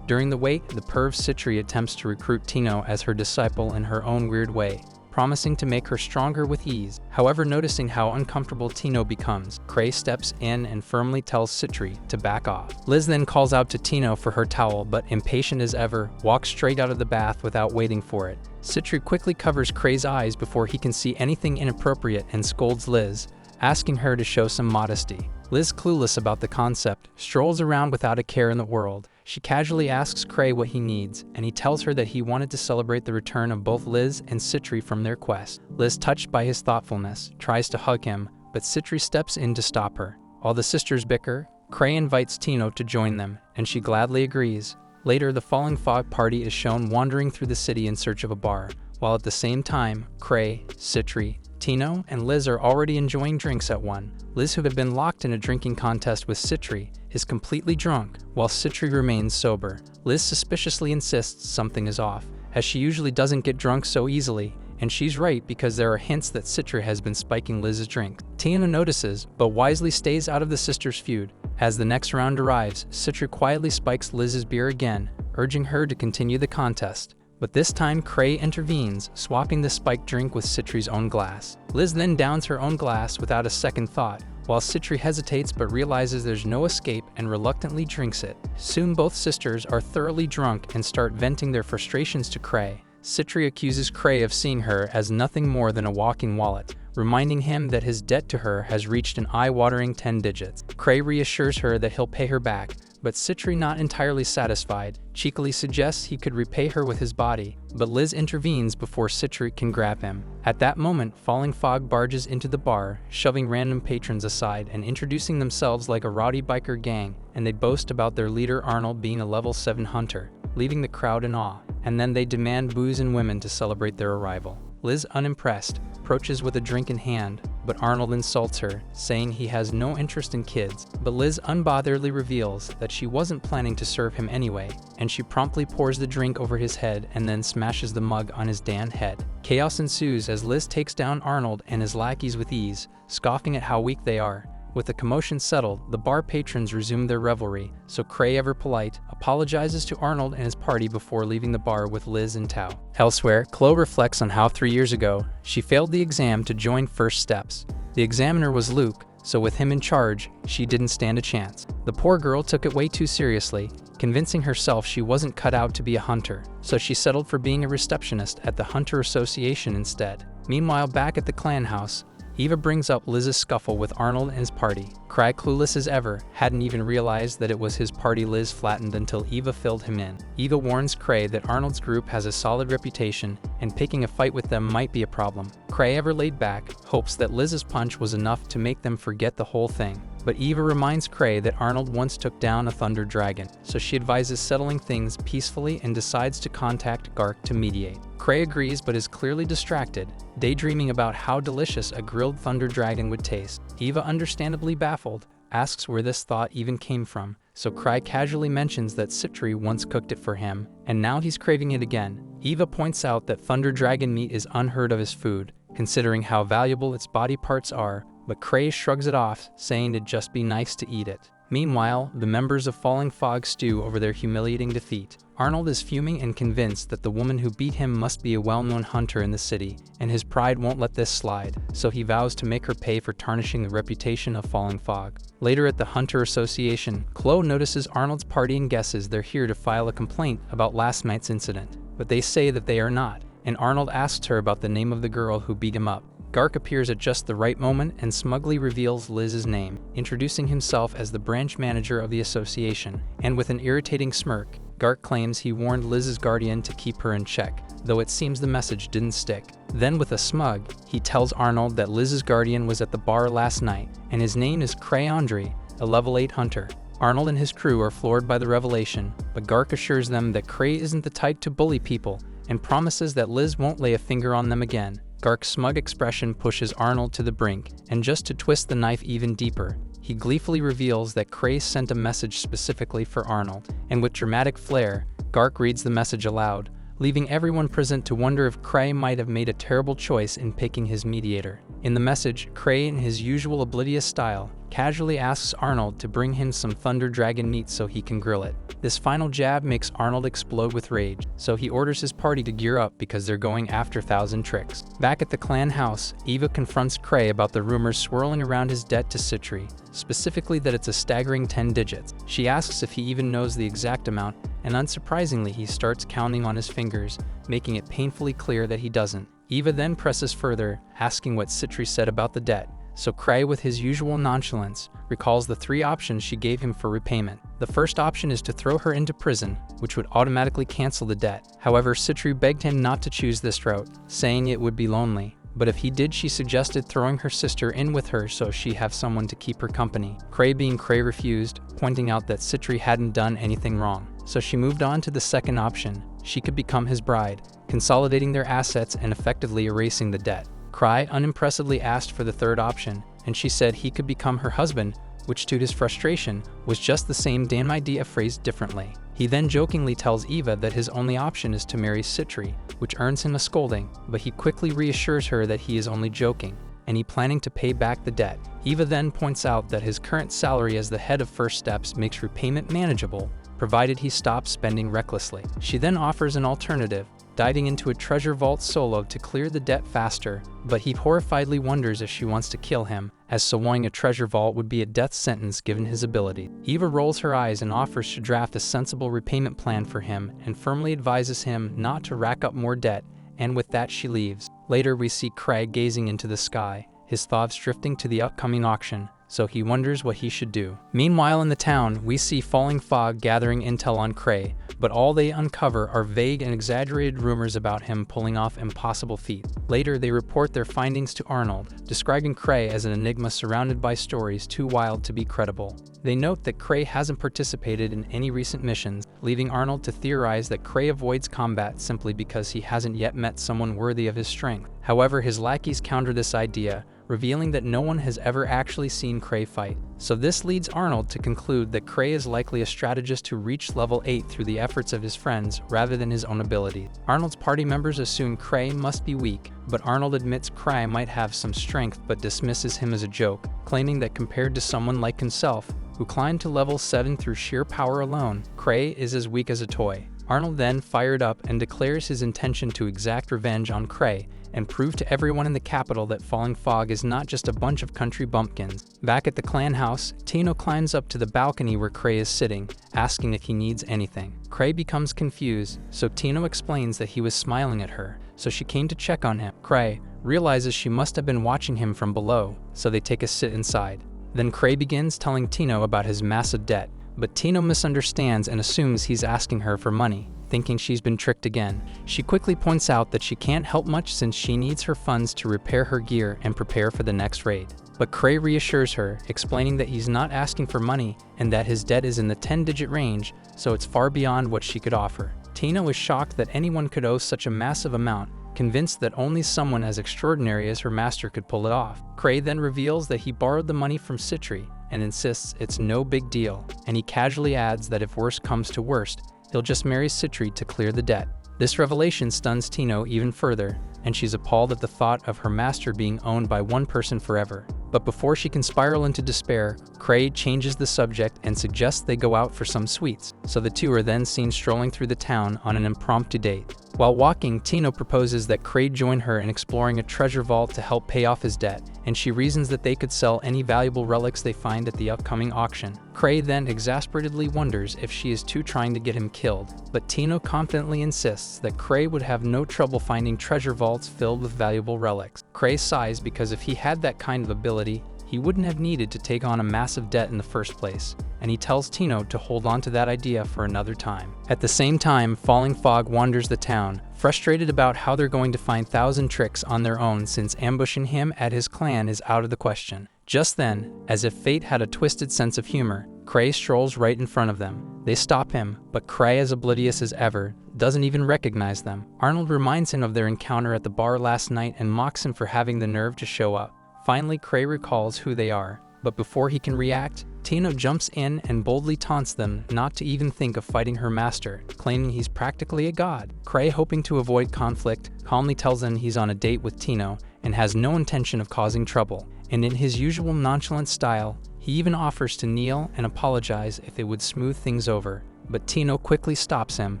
During the wait, the perv Citri attempts to recruit Tino as her disciple in her own weird way, promising to make her stronger with ease. However, noticing how uncomfortable Tino becomes, Cray steps in and firmly tells Citri to back off. Liz then calls out to Tino for her towel, but impatient as ever, walks straight out of the bath without waiting for it. Citri quickly covers Cray's eyes before he can see anything inappropriate and scolds Liz, asking her to show some modesty. Liz, clueless about the concept, strolls around without a care in the world. She casually asks Cray what he needs, and he tells her that he wanted to celebrate the return of both Liz and Citri from their quest. Liz, touched by his thoughtfulness, tries to hug him, but Citri steps in to stop her. While the sisters bicker, Cray invites Tino to join them, and she gladly agrees. Later, the Falling Fog party is shown wandering through the city in search of a bar, while at the same time, Cray, Citri, Tino, and Liz are already enjoying drinks at one. Liz, who had been locked in a drinking contest with Citri, is completely drunk, while Citri remains sober. Liz suspiciously insists something is off, as she usually doesn't get drunk so easily, and she's right because there are hints that Citri has been spiking Liz's drink. Tino notices, but wisely stays out of the sisters' feud. As the next round arrives, Citri quietly spikes Liz's beer again, urging her to continue the contest. But this time, Cray intervenes, swapping the spiked drink with Citri's own glass. Liz then downs her own glass without a second thought, while Citri hesitates but realizes there's no escape and reluctantly drinks it. Soon both sisters are thoroughly drunk and start venting their frustrations to Cray. Citri accuses Cray of seeing her as nothing more than a walking wallet, reminding him that his debt to her has reached an eye-watering 10 digits. Cray reassures her that he'll pay her back, but Citri, not entirely satisfied, cheekily suggests he could repay her with his body, but Liz intervenes before Citri can grab him. At that moment, Falling Fog barges into the bar, shoving random patrons aside and introducing themselves like a rowdy biker gang, and they boast about their leader Arnold being a level 7 hunter, leaving the crowd in awe, and then they demand booze and women to celebrate their arrival. Liz, unimpressed, approaches with a drink in hand, but Arnold insults her, saying he has no interest in kids. But Liz unbotheredly reveals that she wasn't planning to serve him anyway, and she promptly pours the drink over his head and then smashes the mug on his damned head. Chaos ensues as Liz takes down Arnold and his lackeys with ease, scoffing at how weak they are. With the commotion settled, the bar patrons resume their revelry, so Cray, ever polite, apologizes to Arnold and his party before leaving the bar with Liz and Tao. Elsewhere, Chloe reflects on how 3 years ago, she failed the exam to join First Steps. The examiner was Luke, so with him in charge, she didn't stand a chance. The poor girl took it way too seriously, convincing herself she wasn't cut out to be a hunter, so she settled for being a receptionist at the Hunter Association instead. Meanwhile, back at the clan house, Eva brings up Liz's scuffle with Arnold and his party. Cray, clueless as ever, hadn't even realized that it was his party Liz flattened until Eva filled him in. Eva warns Cray that Arnold's group has a solid reputation, and picking a fight with them might be a problem. Cray, ever laid back, hopes that Liz's punch was enough to make them forget the whole thing. But Eva reminds Cray that Arnold once took down a thunder dragon, so she advises settling things peacefully and decides to contact Gark to mediate. Cray agrees but is clearly distracted, daydreaming about how delicious a grilled thunder dragon would taste. Eva, understandably baffled, asks where this thought even came from, so Cray casually mentions that Citri once cooked it for him, and now he's craving it again. Eva points out that thunder dragon meat is unheard of as food, considering how valuable its body parts are, but Cray shrugs it off, saying it'd just be nice to eat it. Meanwhile, the members of Falling Fog stew over their humiliating defeat. Arnold is fuming and convinced that the woman who beat him must be a well-known hunter in the city, and his pride won't let this slide, so he vows to make her pay for tarnishing the reputation of Falling Fog. Later at the Hunter Association, Chloe notices Arnold's party and guesses they're here to file a complaint about last night's incident, but they say that they are not, and Arnold asks her about the name of the girl who beat him up. Gark appears at just the right moment and smugly reveals Liz's name, introducing himself as the branch manager of the association, and with an irritating smirk, Gark claims he warned Liz's guardian to keep her in check, though it seems the message didn't stick. Then with a smug, he tells Arnold that Liz's guardian was at the bar last night, and his name is Cray Andre, a level 8 hunter. Arnold and his crew are floored by the revelation, but Gark assures them that Cray isn't the type to bully people, and promises that Liz won't lay a finger on them again. Gark's smug expression pushes Arnold to the brink, and just to twist the knife even deeper, he gleefully reveals that Cray sent a message specifically for Arnold, and with dramatic flair, Gark reads the message aloud, leaving everyone present to wonder if Cray might have made a terrible choice in picking his mediator. In the message, Cray, in his usual oblivious style, casually asks Arnold to bring him some thunder dragon meat so he can grill it. This final jab makes Arnold explode with rage, so he orders his party to gear up because they're going after Thousand Tricks. Back at the clan house, Eva confronts Cray about the rumors swirling around his debt to Citri, specifically that it's a staggering 10 digits. She asks if he even knows the exact amount, and unsurprisingly he starts counting on his fingers, making it painfully clear that he doesn't. Eva then presses further, asking what Citri said about the debt, so Cray, with his usual nonchalance, recalls the 3 options she gave him for repayment. The first option is to throw her into prison, which would automatically cancel the debt. However, Citri begged him not to choose this route, saying it would be lonely. But if he did, she suggested throwing her sister in with her so she have someone to keep her company. Cray, being Cray, refused, pointing out that Citri hadn't done anything wrong. So she moved on to the second option. She could become his bride, consolidating their assets and effectively erasing the debt. Cray unimpressively asked for the third option, and she said he could become her husband, which to his frustration was just the same damn idea phrased differently. He then jokingly tells Eva that his only option is to marry Citri, which earns him a scolding, but he quickly reassures her that he is only joking, and he planning to pay back the debt. Eva then points out that his current salary as the head of First Steps makes repayment manageable, provided he stops spending recklessly. She then offers an alternative, diving into a treasure vault solo to clear the debt faster, but he horrifiedly wonders if she wants to kill him, as soloing a treasure vault would be a death sentence given his ability. Eva rolls her eyes and offers to draft a sensible repayment plan for him and firmly advises him not to rack up more debt, and with that she leaves. Later we see Cray gazing into the sky, his thoughts drifting to the upcoming auction, so he wonders what he should do. Meanwhile in the town, we see falling fog gathering intel on Cray, but all they uncover are vague and exaggerated rumors about him pulling off impossible feats. Later they report their findings to Arnold, describing Cray as an enigma surrounded by stories too wild to be credible. They note that Cray hasn't participated in any recent missions, leaving Arnold to theorize that Cray avoids combat simply because he hasn't yet met someone worthy of his strength. However, his lackeys counter this idea, revealing that no one has ever actually seen Cray fight. So this leads Arnold to conclude that Cray is likely a strategist who reached level 8 through the efforts of his friends rather than his own ability. Arnold's party members assume Cray must be weak, but Arnold admits Cray might have some strength but dismisses him as a joke, claiming that compared to someone like himself, who climbed to level 7 through sheer power alone, Cray is as weak as a toy. Arnold then fired up and declares his intention to exact revenge on Cray, and prove to everyone in the capital that Falling Fog is not just a bunch of country bumpkins. Back at the clan house, Tino climbs up to the balcony where Cray is sitting, asking if he needs anything. Cray becomes confused, so Tino explains that he was smiling at her, so she came to check on him. Cray realizes she must have been watching him from below, so they take a sit inside. Then Cray begins telling Tino about his massive debt, but Tino misunderstands and assumes he's asking her for money, thinking she's been tricked again. She quickly points out that she can't help much since she needs her funds to repair her gear and prepare for the next raid. But Cray reassures her, explaining that he's not asking for money and that his debt is in the 10-digit range, so it's far beyond what she could offer. Tino is shocked that anyone could owe such a massive amount, convinced that only someone as extraordinary as her master could pull it off. Cray then reveals that he borrowed the money from Citri and insists it's no big deal, and he casually adds that if worst comes to worst, he'll just marry Citri to clear the debt. This revelation stuns Tino even further, and she's appalled at the thought of her master being owned by one person forever. But before she can spiral into despair, Cray changes the subject and suggests they go out for some sweets, so the two are then seen strolling through the town on an impromptu date. While walking, Tino proposes that Cray join her in exploring a treasure vault to help pay off his debt, and she reasons that they could sell any valuable relics they find at the upcoming auction. Cray then exasperatedly wonders if she is too trying to get him killed, but Tino confidently insists that Cray would have no trouble finding treasure vaults filled with valuable relics. Cray sighs because if he had that kind of ability, he wouldn't have needed to take on a massive debt in the first place, and he tells Tino to hold on to that idea for another time. At the same time, Falling Fog wanders the town, frustrated about how they're going to find Thousand Tricks on their own since ambushing him at his clan is out of the question. Just then, as if fate had a twisted sense of humor, Cray strolls right in front of them. They stop him, but Cray, as oblivious as ever, doesn't even recognize them. Arnold reminds him of their encounter at the bar last night and mocks him for having the nerve to show up. Finally, Cray recalls who they are, but before he can react, Tino jumps in and boldly taunts them not to even think of fighting her master, claiming he's practically a god. Cray, hoping to avoid conflict, calmly tells them he's on a date with Tino and has no intention of causing trouble. And in his usual nonchalant style, he even offers to kneel and apologize if it would smooth things over. But Tino quickly stops him,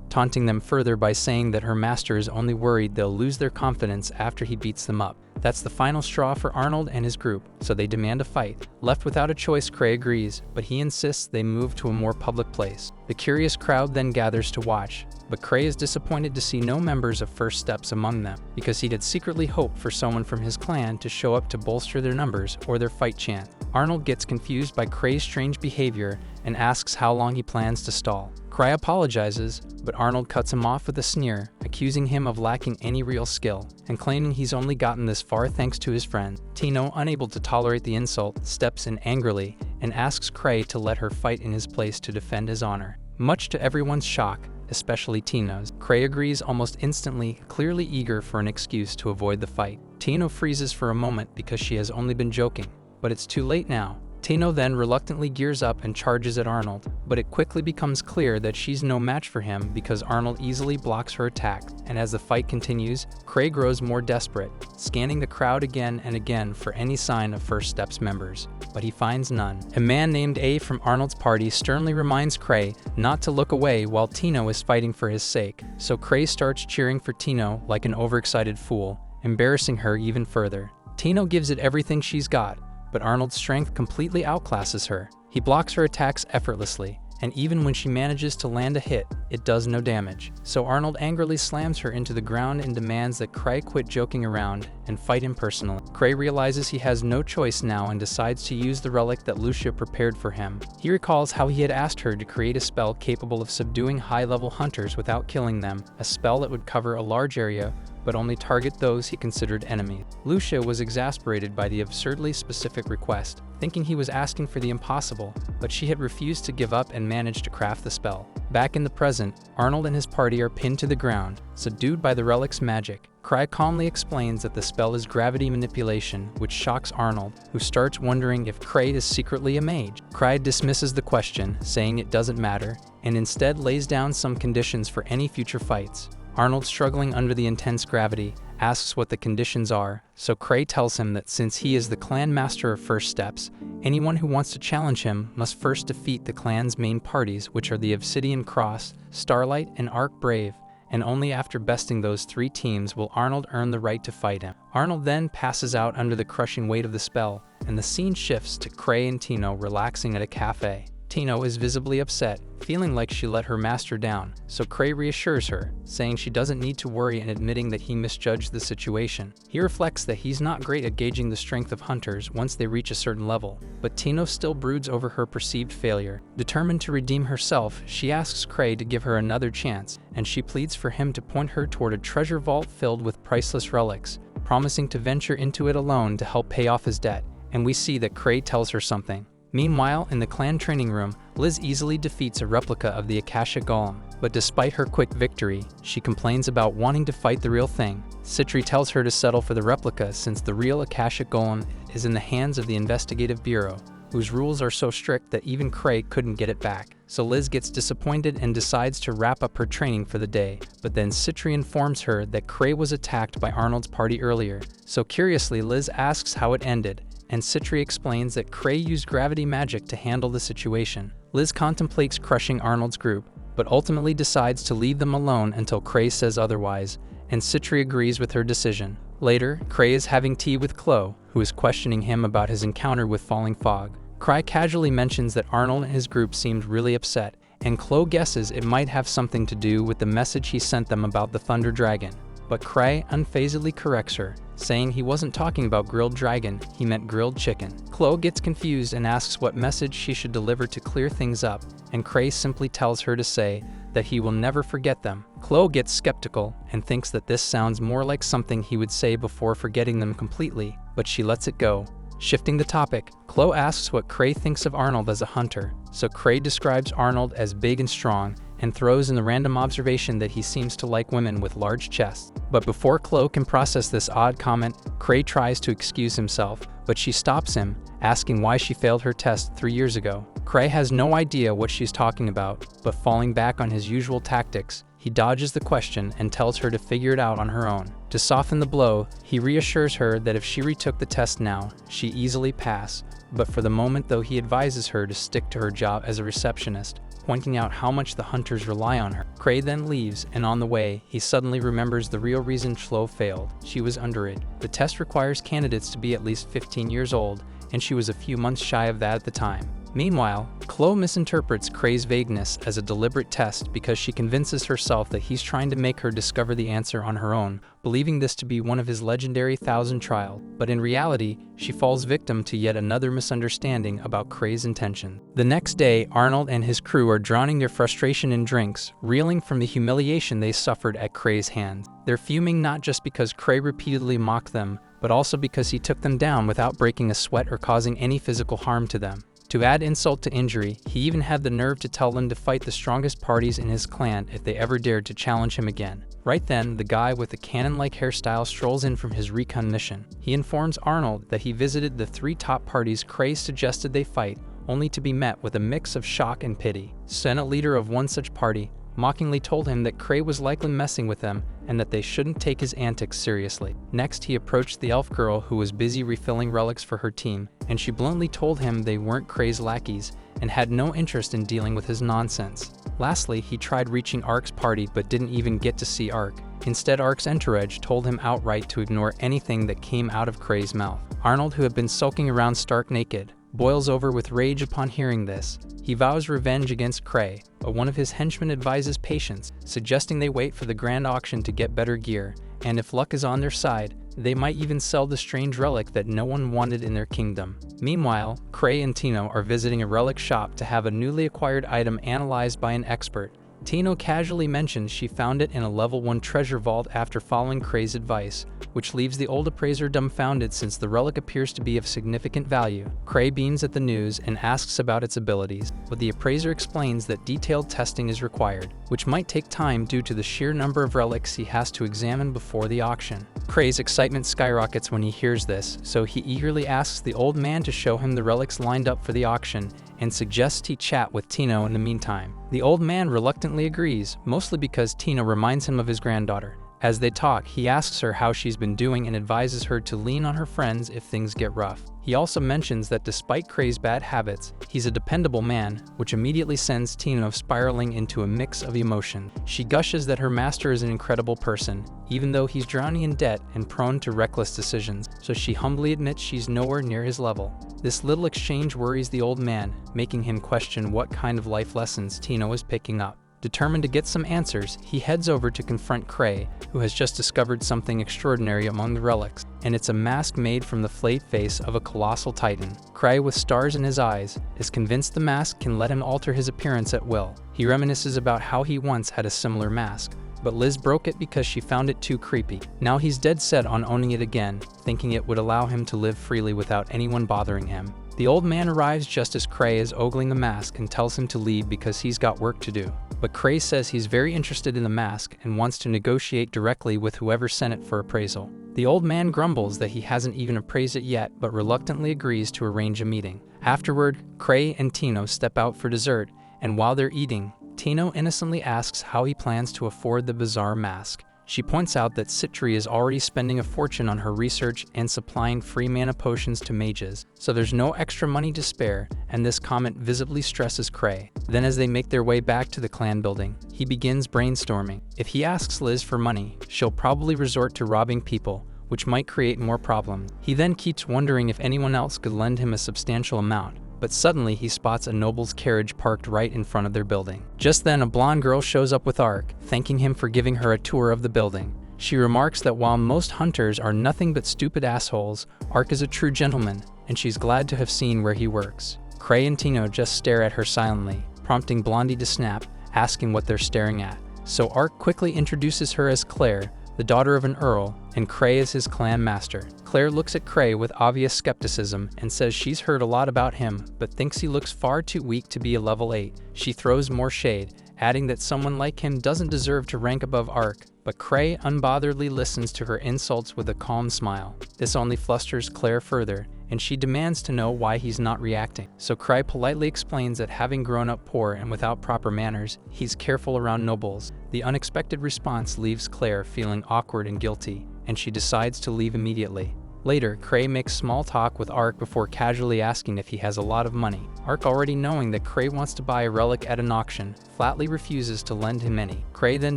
taunting them further by saying that her master is only worried they'll lose their confidence after he beats them up. That's the final straw for Arnold and his group, so they demand a fight. Left without a choice, Cray agrees, but he insists they move to a more public place. The curious crowd then gathers to watch, but Cray is disappointed to see no members of First Steps among them, because he had secretly hoped for someone from his clan to show up to bolster their numbers or their fight chance. Arnold gets confused by Cray's strange behavior and asks how long he plans to stall. Cray apologizes, but Arnold cuts him off with a sneer, accusing him of lacking any real skill, and claiming he's only gotten this far thanks to his friend. Tino, unable to tolerate the insult, steps in angrily and asks Cray to let her fight in his place to defend his honor. Much to everyone's shock, especially Tino's, Cray agrees almost instantly, clearly eager for an excuse to avoid the fight. Tino freezes for a moment because she has only been joking, but it's too late now. Tino then reluctantly gears up and charges at Arnold, but it quickly becomes clear that she's no match for him because Arnold easily blocks her attack, and as the fight continues, Cray grows more desperate, scanning the crowd again and again for any sign of First Steps members, but he finds none. A man named A from Arnold's party sternly reminds Cray not to look away while Tino is fighting for his sake, so Cray starts cheering for Tino like an overexcited fool, embarrassing her even further. Tino gives it everything she's got, but Arnold's strength completely outclasses her. He blocks her attacks effortlessly, and even when she manages to land a hit, it does no damage. So Arnold angrily slams her into the ground and demands that Cray quit joking around and fight him personally. Cray realizes he has no choice now and decides to use the relic that Lucia prepared for him. He recalls how he had asked her to create a spell capable of subduing high-level hunters without killing them, a spell that would cover a large area but only target those he considered enemies. Lucia was exasperated by the absurdly specific request, thinking he was asking for the impossible, but she had refused to give up and managed to craft the spell. Back in the present, Arnold and his party are pinned to the ground, subdued by the relic's magic. Cray calmly explains that the spell is gravity manipulation, which shocks Arnold, who starts wondering if Cray is secretly a mage. Cray dismisses the question, saying it doesn't matter, and instead lays down some conditions for any future fights. Arnold, struggling under the intense gravity, asks what the conditions are, so Cray tells him that since he is the clan master of First Steps, anyone who wants to challenge him must first defeat the clan's main parties, which are the Obsidian Cross, Starlight, and Arc Brave, and only after besting those three teams will Arnold earn the right to fight him. Arnold then passes out under the crushing weight of the spell, and the scene shifts to Cray and Tino relaxing at a cafe. Tino is visibly upset, feeling like she let her master down, so Cray reassures her, saying she doesn't need to worry and admitting that he misjudged the situation. He reflects that he's not great at gauging the strength of hunters once they reach a certain level, but Tino still broods over her perceived failure. Determined to redeem herself, she asks Cray to give her another chance, and she pleads for him to point her toward a treasure vault filled with priceless relics, promising to venture into it alone to help pay off his debt, and we see that Cray tells her something. Meanwhile, in the clan training room, Liz easily defeats a replica of the Akashic Golem, but despite her quick victory, she complains about wanting to fight the real thing. Citri tells her to settle for the replica since the real Akashic Golem is in the hands of the Investigative Bureau, whose rules are so strict that even Cray couldn't get it back. So Liz gets disappointed and decides to wrap up her training for the day, but then Citri informs her that Cray was attacked by Arnold's party earlier, so curiously Liz asks how it ended, and Citri explains that Cray used gravity magic to handle the situation. Liz contemplates crushing Arnold's group, but ultimately decides to leave them alone until Cray says otherwise, and Citri agrees with her decision. Later, Cray is having tea with Chloe, who is questioning him about his encounter with Falling Fog. Cray casually mentions that Arnold and his group seemed really upset, and Chloe guesses it might have something to do with the message he sent them about the Thunder Dragon. But Cray unfazedly corrects her, saying he wasn't talking about grilled dragon, he meant grilled chicken. Chloe gets confused and asks what message she should deliver to clear things up, and Cray simply tells her to say that he will never forget them. Chloe gets skeptical and thinks that this sounds more like something he would say before forgetting them completely, but she lets it go. Shifting the topic, Chloe asks what Cray thinks of Arnold as a hunter, so Cray describes Arnold as big and strong, and throws in the random observation that he seems to like women with large chests. But before Chloe can process this odd comment, Cray tries to excuse himself, but she stops him, asking why she failed her test 3 years ago. Cray has no idea what she's talking about, but falling back on his usual tactics, he dodges the question and tells her to figure it out on her own. To soften the blow, he reassures her that if she retook the test now, she'd easily pass, but for the moment though he advises her to stick to her job as a receptionist, pointing out how much the hunters rely on her. Cray then leaves, and on the way, he suddenly remembers the real reason Chloe failed. She was underage. The test requires candidates to be at least 15 years old, and she was a few months shy of that at the time. Meanwhile, Chloe misinterprets Cray's vagueness as a deliberate test because she convinces herself that he's trying to make her discover the answer on her own, believing this to be one of his legendary 1,000 trials. But in reality, she falls victim to yet another misunderstanding about Cray's intention. The next day, Arnold and his crew are drowning their frustration in drinks, reeling from the humiliation they suffered at Cray's hands. They're fuming not just because Cray repeatedly mocked them, but also because he took them down without breaking a sweat or causing any physical harm to them. To add insult to injury, he even had the nerve to tell them to fight the strongest parties in his clan if they ever dared to challenge him again. Right then, the guy with the cannon-like hairstyle strolls in from his recon mission. He informs Arnold that he visited the 3 top parties Cray suggested they fight, only to be met with a mix of shock and pity. Senate leader of one such party mockingly told him that Cray was likely messing with them and that they shouldn't take his antics seriously. Next, he approached the elf girl who was busy refilling relics for her team, and she bluntly told him they weren't Cray's lackeys and had no interest in dealing with his nonsense. Lastly, he tried reaching Ark's party but didn't even get to see Ark. Instead, Ark's entourage told him outright to ignore anything that came out of Cray's mouth. Arnold, who had been sulking around stark naked, boils over with rage upon hearing this. He vows revenge against Cray, but one of his henchmen advises patience, suggesting they wait for the grand auction to get better gear, and if luck is on their side, they might even sell the strange relic that no one wanted in their kingdom. Meanwhile, Cray and Tino are visiting a relic shop to have a newly acquired item analyzed by an expert. Tino casually mentions she found it in a level 1 treasure vault after following Cray's advice, which leaves the old appraiser dumbfounded since the relic appears to be of significant value. Cray beams at the news and asks about its abilities, but the appraiser explains that detailed testing is required, which might take time due to the sheer number of relics he has to examine before the auction. Cray's excitement skyrockets when he hears this, so he eagerly asks the old man to show him the relics lined up for the auction and suggests he chat with Tino in the meantime. The old man reluctantly agrees, mostly because Tino reminds him of his granddaughter. As they talk, he asks her how she's been doing and advises her to lean on her friends if things get rough. He also mentions that despite Cray's bad habits, he's a dependable man, which immediately sends Tino spiraling into a mix of emotion. She gushes that her master is an incredible person, even though he's drowning in debt and prone to reckless decisions, so she humbly admits she's nowhere near his level. This little exchange worries the old man, making him question what kind of life lessons Tino is picking up. Determined to get some answers, he heads over to confront Cray, who has just discovered something extraordinary among the relics, and it's a mask made from the flayed face of a colossal titan. Cray, with stars in his eyes, is convinced the mask can let him alter his appearance at will. He reminisces about how he once had a similar mask, but Liz broke it because she found it too creepy. Now he's dead set on owning it again, thinking it would allow him to live freely without anyone bothering him. The old man arrives just as Cray is ogling the mask and tells him to leave because he's got work to do. But Cray says he's very interested in the mask and wants to negotiate directly with whoever sent it for appraisal. The old man grumbles that he hasn't even appraised it yet, but reluctantly agrees to arrange a meeting. Afterward, Cray and Tino step out for dessert, and while they're eating, Tino innocently asks how he plans to afford the bizarre mask. She points out that Citri is already spending a fortune on her research and supplying free mana potions to mages, so there's no extra money to spare, and this comment visibly stresses Cray. Then as they make their way back to the clan building, he begins brainstorming. If he asks Liz for money, she'll probably resort to robbing people, which might create more problems. He then keeps wondering if anyone else could lend him a substantial amount, but suddenly he spots a noble's carriage parked right in front of their building. Just then, a blonde girl shows up with Ark, thanking him for giving her a tour of the building. She remarks that while most hunters are nothing but stupid assholes, Ark is a true gentleman, and she's glad to have seen where he works. Cray and Tino just stare at her silently, prompting Blondie to snap, asking what they're staring at. So Ark quickly introduces her as Claire, the daughter of an earl, and Cray is his clan master. Claire looks at Cray with obvious skepticism and says she's heard a lot about him, but thinks he looks far too weak to be a level 8. She throws more shade, adding that someone like him doesn't deserve to rank above Ark, but Cray unbotheredly listens to her insults with a calm smile. This only flusters Claire further, and she demands to know why he's not reacting. So Cray politely explains that having grown up poor and without proper manners, he's careful around nobles. The unexpected response leaves Claire feeling awkward and guilty, and she decides to leave immediately. Later, Cray makes small talk with Ark before casually asking if he has a lot of money. Ark, already knowing that Cray wants to buy a relic at an auction, flatly refuses to lend him any. Cray then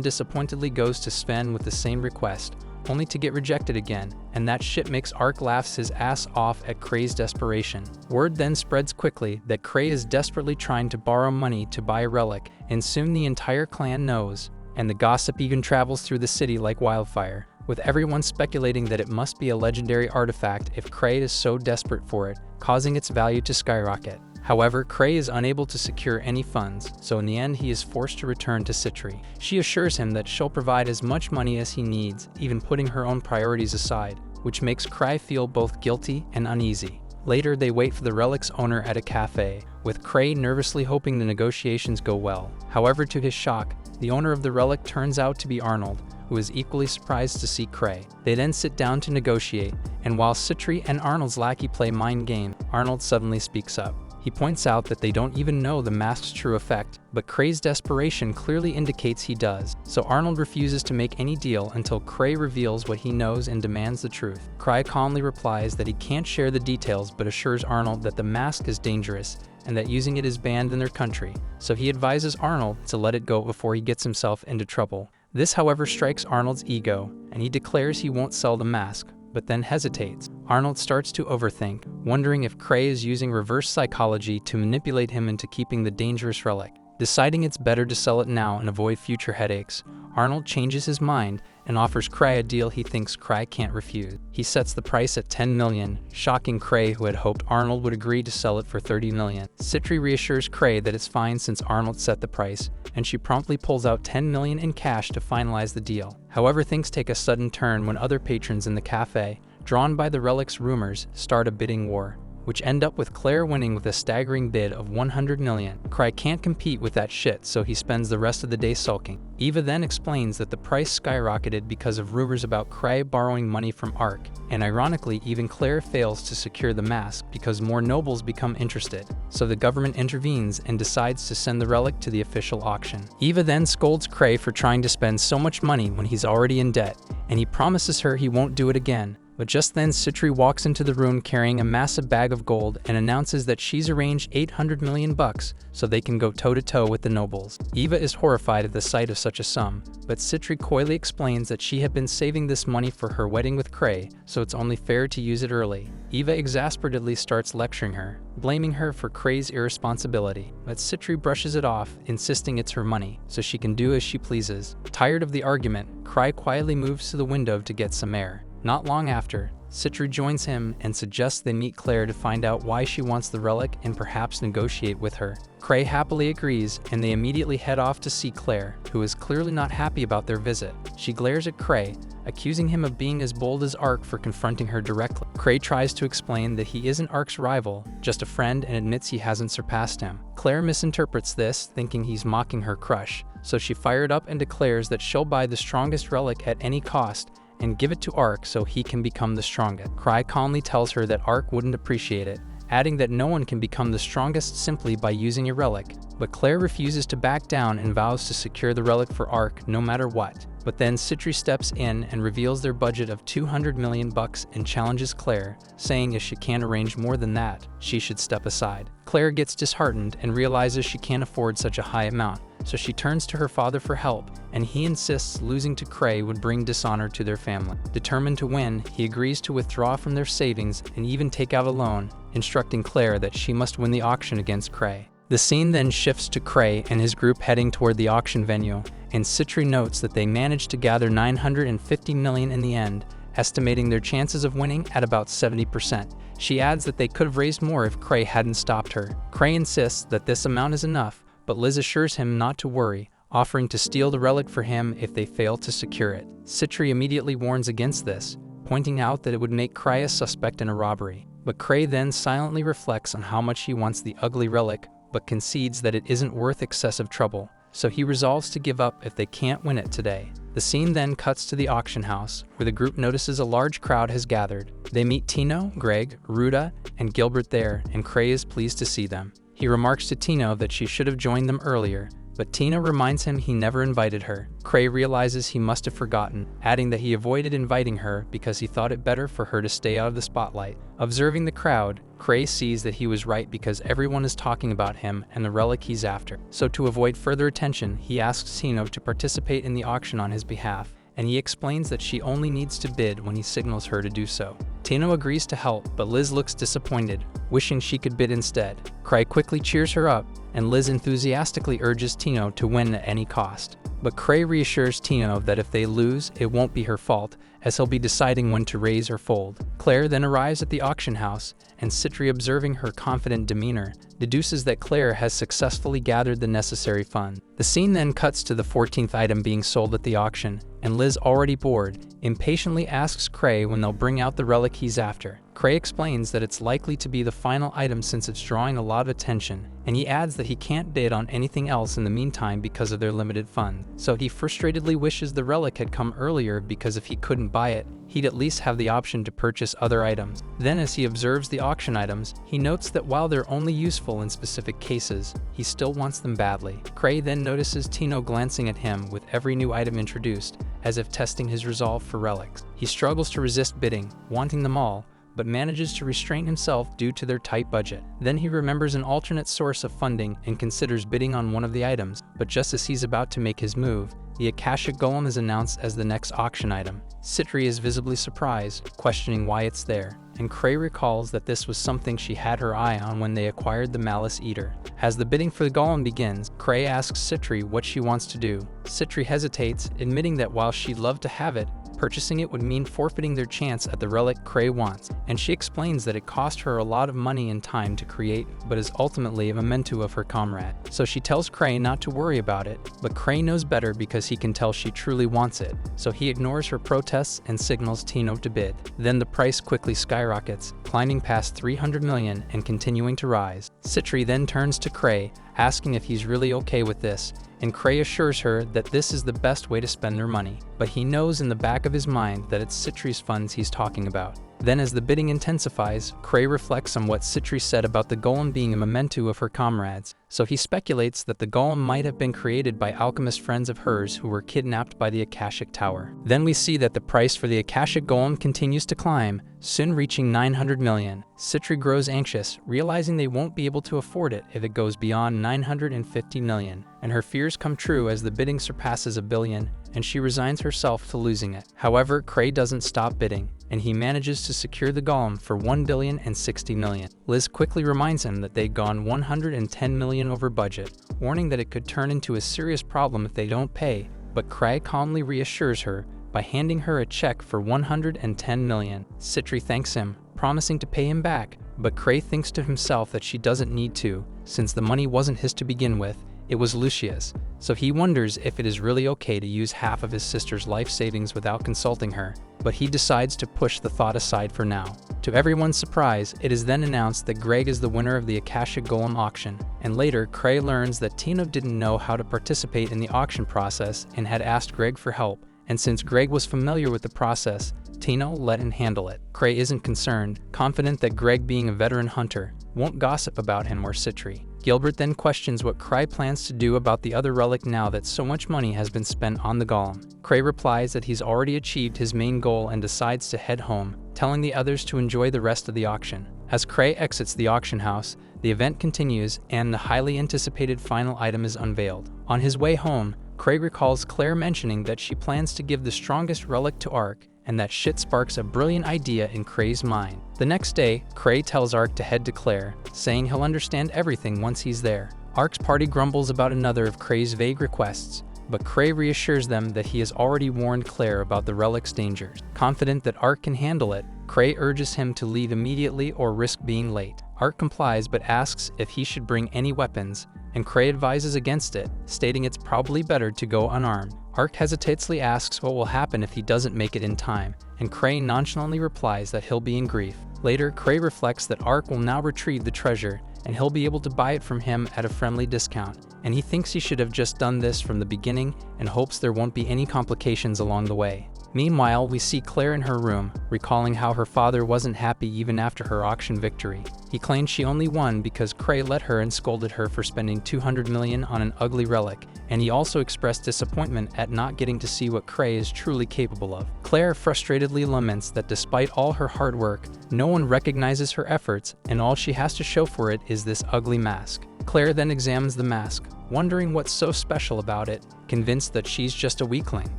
disappointedly goes to Sven with the same request, only to get rejected again, and that shit makes Ark laughs his ass off at Cray's desperation. Word then spreads quickly that Cray is desperately trying to borrow money to buy a relic, and soon the entire clan knows, and the gossip even travels through the city like wildfire, with everyone speculating that it must be a legendary artifact if Cray is so desperate for it, causing its value to skyrocket. However, Cray is unable to secure any funds, so in the end he is forced to return to Citri. She assures him that she'll provide as much money as he needs, even putting her own priorities aside, which makes Cray feel both guilty and uneasy. Later, they wait for the relic's owner at a cafe, with Cray nervously hoping the negotiations go well. However, to his shock, the owner of the relic turns out to be Arnold, who is equally surprised to see Cray. They then sit down to negotiate, and while Citri and Arnold's lackey play mind game, Arnold suddenly speaks up. He points out that they don't even know the mask's true effect, but Cray's desperation clearly indicates he does, so Arnold refuses to make any deal until Cray reveals what he knows and demands the truth. Cray calmly replies that he can't share the details but assures Arnold that the mask is dangerous and that using it is banned in their country, so he advises Arnold to let it go before he gets himself into trouble. This, however, strikes Arnold's ego, and he declares he won't sell the mask, but then hesitates. Arnold starts to overthink, wondering if Cray is using reverse psychology to manipulate him into keeping the dangerous relic. Deciding it's better to sell it now and avoid future headaches, Arnold changes his mind and offers Cray a deal he thinks Cray can't refuse. He sets the price at 10 million, shocking Cray, who had hoped Arnold would agree to sell it for 30 million. Citri reassures Cray that it's fine since Arnold set the price, and she promptly pulls out 10 million in cash to finalize the deal. However, things take a sudden turn when other patrons in the cafe, drawn by the relic's rumors, start a bidding war, which end up with Claire winning with a staggering bid of 100 million. Cray can't compete with that shit, so he spends the rest of the day sulking. Eva then explains that the price skyrocketed because of rumors about Cray borrowing money from Ark, and ironically, even Claire fails to secure the mask because more nobles become interested. So the government intervenes and decides to send the relic to the official auction. Eva then scolds Cray for trying to spend so much money when he's already in debt, and he promises her he won't do it again. But just then, Citri walks into the room carrying a massive bag of gold and announces that she's arranged 800 million bucks so they can go toe-to-toe with the nobles. Eva is horrified at the sight of such a sum, but Citri coyly explains that she had been saving this money for her wedding with Cray, so it's only fair to use it early. Eva exasperatedly starts lecturing her, blaming her for Cray's irresponsibility, but Citri brushes it off, insisting it's her money, so she can do as she pleases. Tired of the argument, Cray quietly moves to the window to get some air. Not long after, Citri joins him and suggests they meet Claire to find out why she wants the relic and perhaps negotiate with her. Cray happily agrees, and they immediately head off to see Claire, who is clearly not happy about their visit. She glares at Cray, accusing him of being as bold as Ark for confronting her directly. Cray tries to explain that he isn't Ark's rival, just a friend, and admits he hasn't surpassed him. Claire misinterprets this, thinking he's mocking her crush, so she fired up and declares that she'll buy the strongest relic at any cost and give it to Ark so he can become the strongest. Cray calmly tells her that Ark wouldn't appreciate it, adding that no one can become the strongest simply by using a relic. But Claire refuses to back down and vows to secure the relic for Ark no matter what. But then Citri steps in and reveals their budget of 200 million bucks and challenges Claire, saying if she can't arrange more than that, she should step aside. Claire gets disheartened and realizes she can't afford such a high amount, so she turns to her father for help, and he insists losing to Cray would bring dishonor to their family. Determined to win, he agrees to withdraw from their savings and even take out a loan, instructing Claire that she must win the auction against Cray. The scene then shifts to Cray and his group heading toward the auction venue, and Citri notes that they managed to gather 950 million in the end, estimating their chances of winning at about 70%. She adds that they could have raised more if Cray hadn't stopped her. Cray insists that this amount is enough, but Liz assures him not to worry, offering to steal the relic for him if they fail to secure it. Citri immediately warns against this, pointing out that it would make Cray a suspect in a robbery. But Cray then silently reflects on how much he wants the ugly relic, but concedes that it isn't worth excessive trouble, so he resolves to give up if they can't win it today. The scene then cuts to the auction house, where the group notices a large crowd has gathered. They meet Tino, Greg, Ruta, and Gilbert there, and Cray is pleased to see them. He remarks to Tino that she should have joined them earlier, but Tino reminds him he never invited her. Cray realizes he must have forgotten, adding that he avoided inviting her because he thought it better for her to stay out of the spotlight. Observing the crowd, Cray sees that he was right because everyone is talking about him and the relic he's after. So to avoid further attention, he asks Tino to participate in the auction on his behalf, and he explains that she only needs to bid when he signals her to do so. Tino agrees to help, but Liz looks disappointed, wishing she could bid instead. Cray quickly cheers her up, and Liz enthusiastically urges Tino to win at any cost. But Cray reassures Tino that if they lose, it won't be her fault, as he'll be deciding when to raise or fold. Claire then arrives at the auction house, and Citri, observing her confident demeanor, deduces that Claire has successfully gathered the necessary funds. The scene then cuts to the 14th item being sold at the auction, and Liz, already bored, impatiently asks Cray when they'll bring out the relic he's after. Cray explains that it's likely to be the final item since it's drawing a lot of attention, and he adds that he can't bid on anything else in the meantime because of their limited funds. So he frustratedly wishes the relic had come earlier because if he couldn't buy it, he'd at least have the option to purchase other items. Then as he observes the auction items, he notes that while they're only useful in specific cases, he still wants them badly. Cray then notices Tino glancing at him with every new item introduced, as if testing his resolve for relics. He struggles to resist bidding, wanting them all, but manages to restrain himself due to their tight budget. Then he remembers an alternate source of funding and considers bidding on one of the items, but just as he's about to make his move, the Akashic Golem is announced as the next auction item. Citri is visibly surprised, questioning why it's there, and Cray recalls that this was something she had her eye on when they acquired the Malice Eater. As the bidding for the golem begins, Cray asks Citri what she wants to do. Citri hesitates, admitting that while she'd love to have it, purchasing it would mean forfeiting their chance at the relic Cray wants, and she explains that it cost her a lot of money and time to create, but is ultimately a memento of her comrade. So she tells Cray not to worry about it, but Cray knows better because he can tell she truly wants it, so he ignores her protests and signals Tino to bid. Then the price quickly skyrockets, climbing past 300 million and continuing to rise. Citri then turns to Cray, asking if he's really okay with this, and Cray assures her that this is the best way to spend their money, but he knows in the back of his mind that it's Citri's funds he's talking about. Then as the bidding intensifies, Cray reflects on what Citri said about the golem being a memento of her comrades, so he speculates that the golem might have been created by alchemist friends of hers who were kidnapped by the Akashic Tower. Then we see that the price for the Akashic Golem continues to climb, soon reaching 900 million. Citri grows anxious, realizing they won't be able to afford it if it goes beyond 950 million, and her fears come true as the bidding surpasses 1 billion, and she resigns herself to losing it. However, Cray doesn't stop bidding, and he manages to secure the golem for 1,060 million. Liz quickly reminds him that they'd gone 110 million over budget, warning that it could turn into a serious problem if they don't pay, but Cray calmly reassures her by handing her a check for 110 million. Citri thanks him, promising to pay him back, but Cray thinks to himself that she doesn't need to, since the money wasn't his to begin with, it was Lucia's, so he wonders if it is really okay to use half of his sister's life savings without consulting her, but he decides to push the thought aside for now. To everyone's surprise, it is then announced that Greg is the winner of the Akashic Golem auction, and later Cray learns that Tino didn't know how to participate in the auction process and had asked Greg for help, and since Greg was familiar with the process, Tino let him handle it. Cray isn't concerned, confident that Greg, being a veteran hunter, won't gossip about him or Citri. Gilbert then questions what Cray plans to do about the other relic now that so much money has been spent on the golem. Cray replies that he's already achieved his main goal and decides to head home, telling the others to enjoy the rest of the auction. As Cray exits the auction house, the event continues and the highly anticipated final item is unveiled. On his way home, Cray recalls Claire mentioning that she plans to give the strongest relic to Ark, and that shit sparks a brilliant idea in Cray's mind. The next day, Cray tells Ark to head to Claire, saying he'll understand everything once he's there. Ark's party grumbles about another of Cray's vague requests, but Cray reassures them that he has already warned Claire about the relic's dangers. Confident that Ark can handle it, Cray urges him to leave immediately or risk being late. Ark complies but asks if he should bring any weapons, and Cray advises against it, stating it's probably better to go unarmed. Ark hesitatingly asks what will happen if he doesn't make it in time, and Cray nonchalantly replies that he'll be in grief. Later, Cray reflects that Ark will now retrieve the treasure, and he'll be able to buy it from him at a friendly discount. And he thinks he should have just done this from the beginning and hopes there won't be any complications along the way. Meanwhile, we see Claire in her room, recalling how her father wasn't happy even after her auction victory. He claimed she only won because Cray let her and scolded her for spending $200 million on an ugly relic, and he also expressed disappointment at not getting to see what Cray is truly capable of. Claire frustratedly laments that despite all her hard work, no one recognizes her efforts, and all she has to show for it is this ugly mask. Claire then examines the mask, wondering what's so special about it, convinced that she's just a weakling.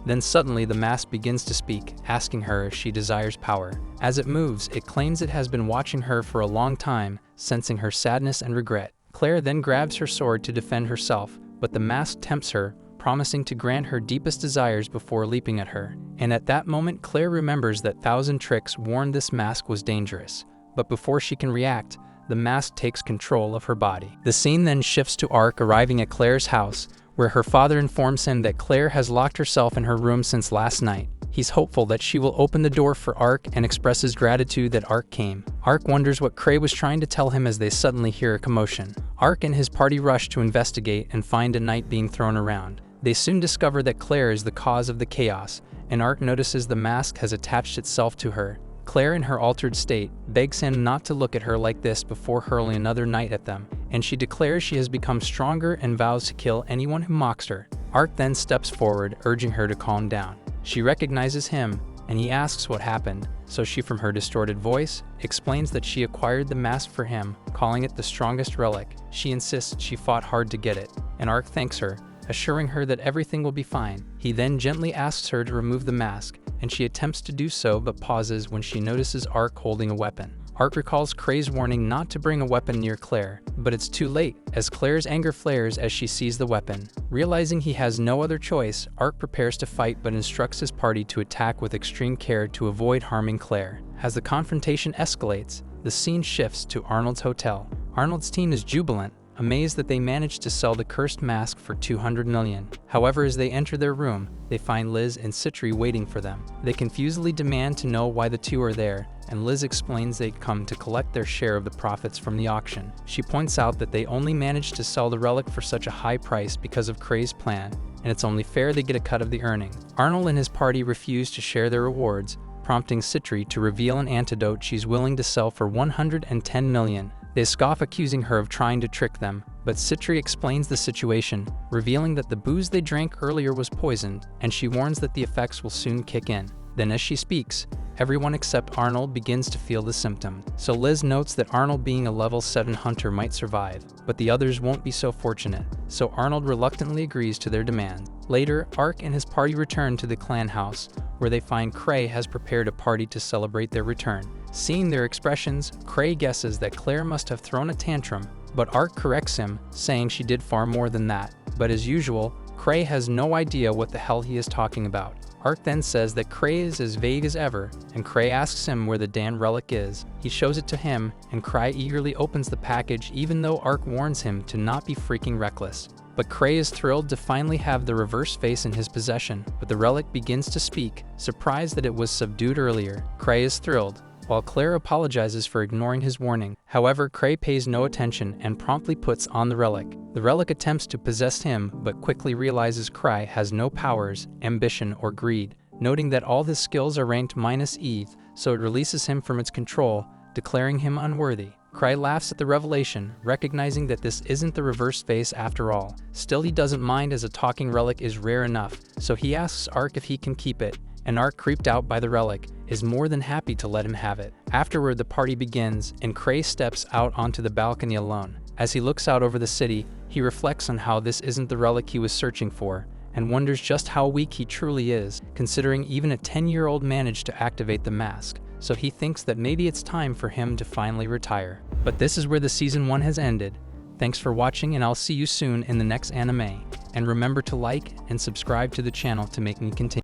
Then suddenly the mask begins to speak, asking her if she desires power. As it moves, it claims it has been watching her for a long time, sensing her sadness and regret. Claire then grabs her sword to defend herself, but the mask tempts her, promising to grant her deepest desires before leaping at her. And at that moment, Claire remembers that Thousand Tricks warned this mask was dangerous. But before she can react, the mask takes control of her body. The scene then shifts to Ark arriving at Claire's house, where her father informs him that Claire has locked herself in her room since last night. He's hopeful that she will open the door for Ark and expresses gratitude that Ark came. Ark wonders what Cray was trying to tell him as they suddenly hear a commotion. Ark and his party rush to investigate and find a knight being thrown around. They soon discover that Claire is the cause of the chaos, and Ark notices the mask has attached itself to her. Claire, in her altered state, begs him not to look at her like this before hurling another knight at them, and she declares she has become stronger and vows to kill anyone who mocks her. Ark then steps forward, urging her to calm down. She recognizes him, and he asks what happened, so she, from her distorted voice, explains that she acquired the mask for him, calling it the strongest relic. She insists she fought hard to get it, and Ark thanks her, assuring her that everything will be fine. He then gently asks her to remove the mask, and she attempts to do so but pauses when she notices Ark holding a weapon. Ark recalls Cray's warning not to bring a weapon near Claire, but it's too late, as Claire's anger flares as she sees the weapon. Realizing he has no other choice, Ark prepares to fight but instructs his party to attack with extreme care to avoid harming Claire. As the confrontation escalates, the scene shifts to Arnold's hotel. Arnold's team is jubilant, amazed that they managed to sell the cursed mask for $200 million. However, as they enter their room, they find Liz and Citri waiting for them. They confusedly demand to know why the two are there, and Liz explains they'd come to collect their share of the profits from the auction. She points out that they only managed to sell the relic for such a high price because of Cray's plan, and it's only fair they get a cut of the earning. Arnold and his party refuse to share their rewards, prompting Citri to reveal an antidote she's willing to sell for $110 million. They scoff, accusing her of trying to trick them, but Citri explains the situation, revealing that the booze they drank earlier was poisoned, and she warns that the effects will soon kick in. Then as she speaks, everyone except Arnold begins to feel the symptom. So Liz notes that Arnold, being a level 7 hunter, might survive, but the others won't be so fortunate, so Arnold reluctantly agrees to their demands. Later, Ark and his party return to the clan house, where they find Cray has prepared a party to celebrate their return. Seeing their expressions, Cray guesses that Claire must have thrown a tantrum, but Ark corrects him, saying she did far more than that. But as usual, Cray has no idea what the hell he is talking about. Ark then says that Cray is as vague as ever, and Cray asks him where the damn relic is. He shows it to him, and Cray eagerly opens the package even though Ark warns him to not be freaking reckless. But Cray is thrilled to finally have the reverse face in his possession, but the relic begins to speak, surprised that it was subdued earlier. Cray is thrilled, while Claire apologizes for ignoring his warning. However, Cray pays no attention and promptly puts on the relic. The relic attempts to possess him, but quickly realizes Cray has no powers, ambition, or greed, noting that all his skills are ranked -Eve, so it releases him from its control, declaring him unworthy. Cray laughs at the revelation, recognizing that this isn't the reverse face after all. Still, he doesn't mind, as a talking relic is rare enough, so he asks Ark if he can keep it, and Ark, creeped out by the relic, is more than happy to let him have it. Afterward, the party begins, and Cray steps out onto the balcony alone. As he looks out over the city, he reflects on how this isn't the relic he was searching for, and wonders just how weak he truly is, considering even a 10-year-old managed to activate the mask. So he thinks that maybe it's time for him to finally retire. But this is where the Season 1 has ended. Thanks for watching, and I'll see you soon in the next anime. And remember to like and subscribe to the channel to make me continue.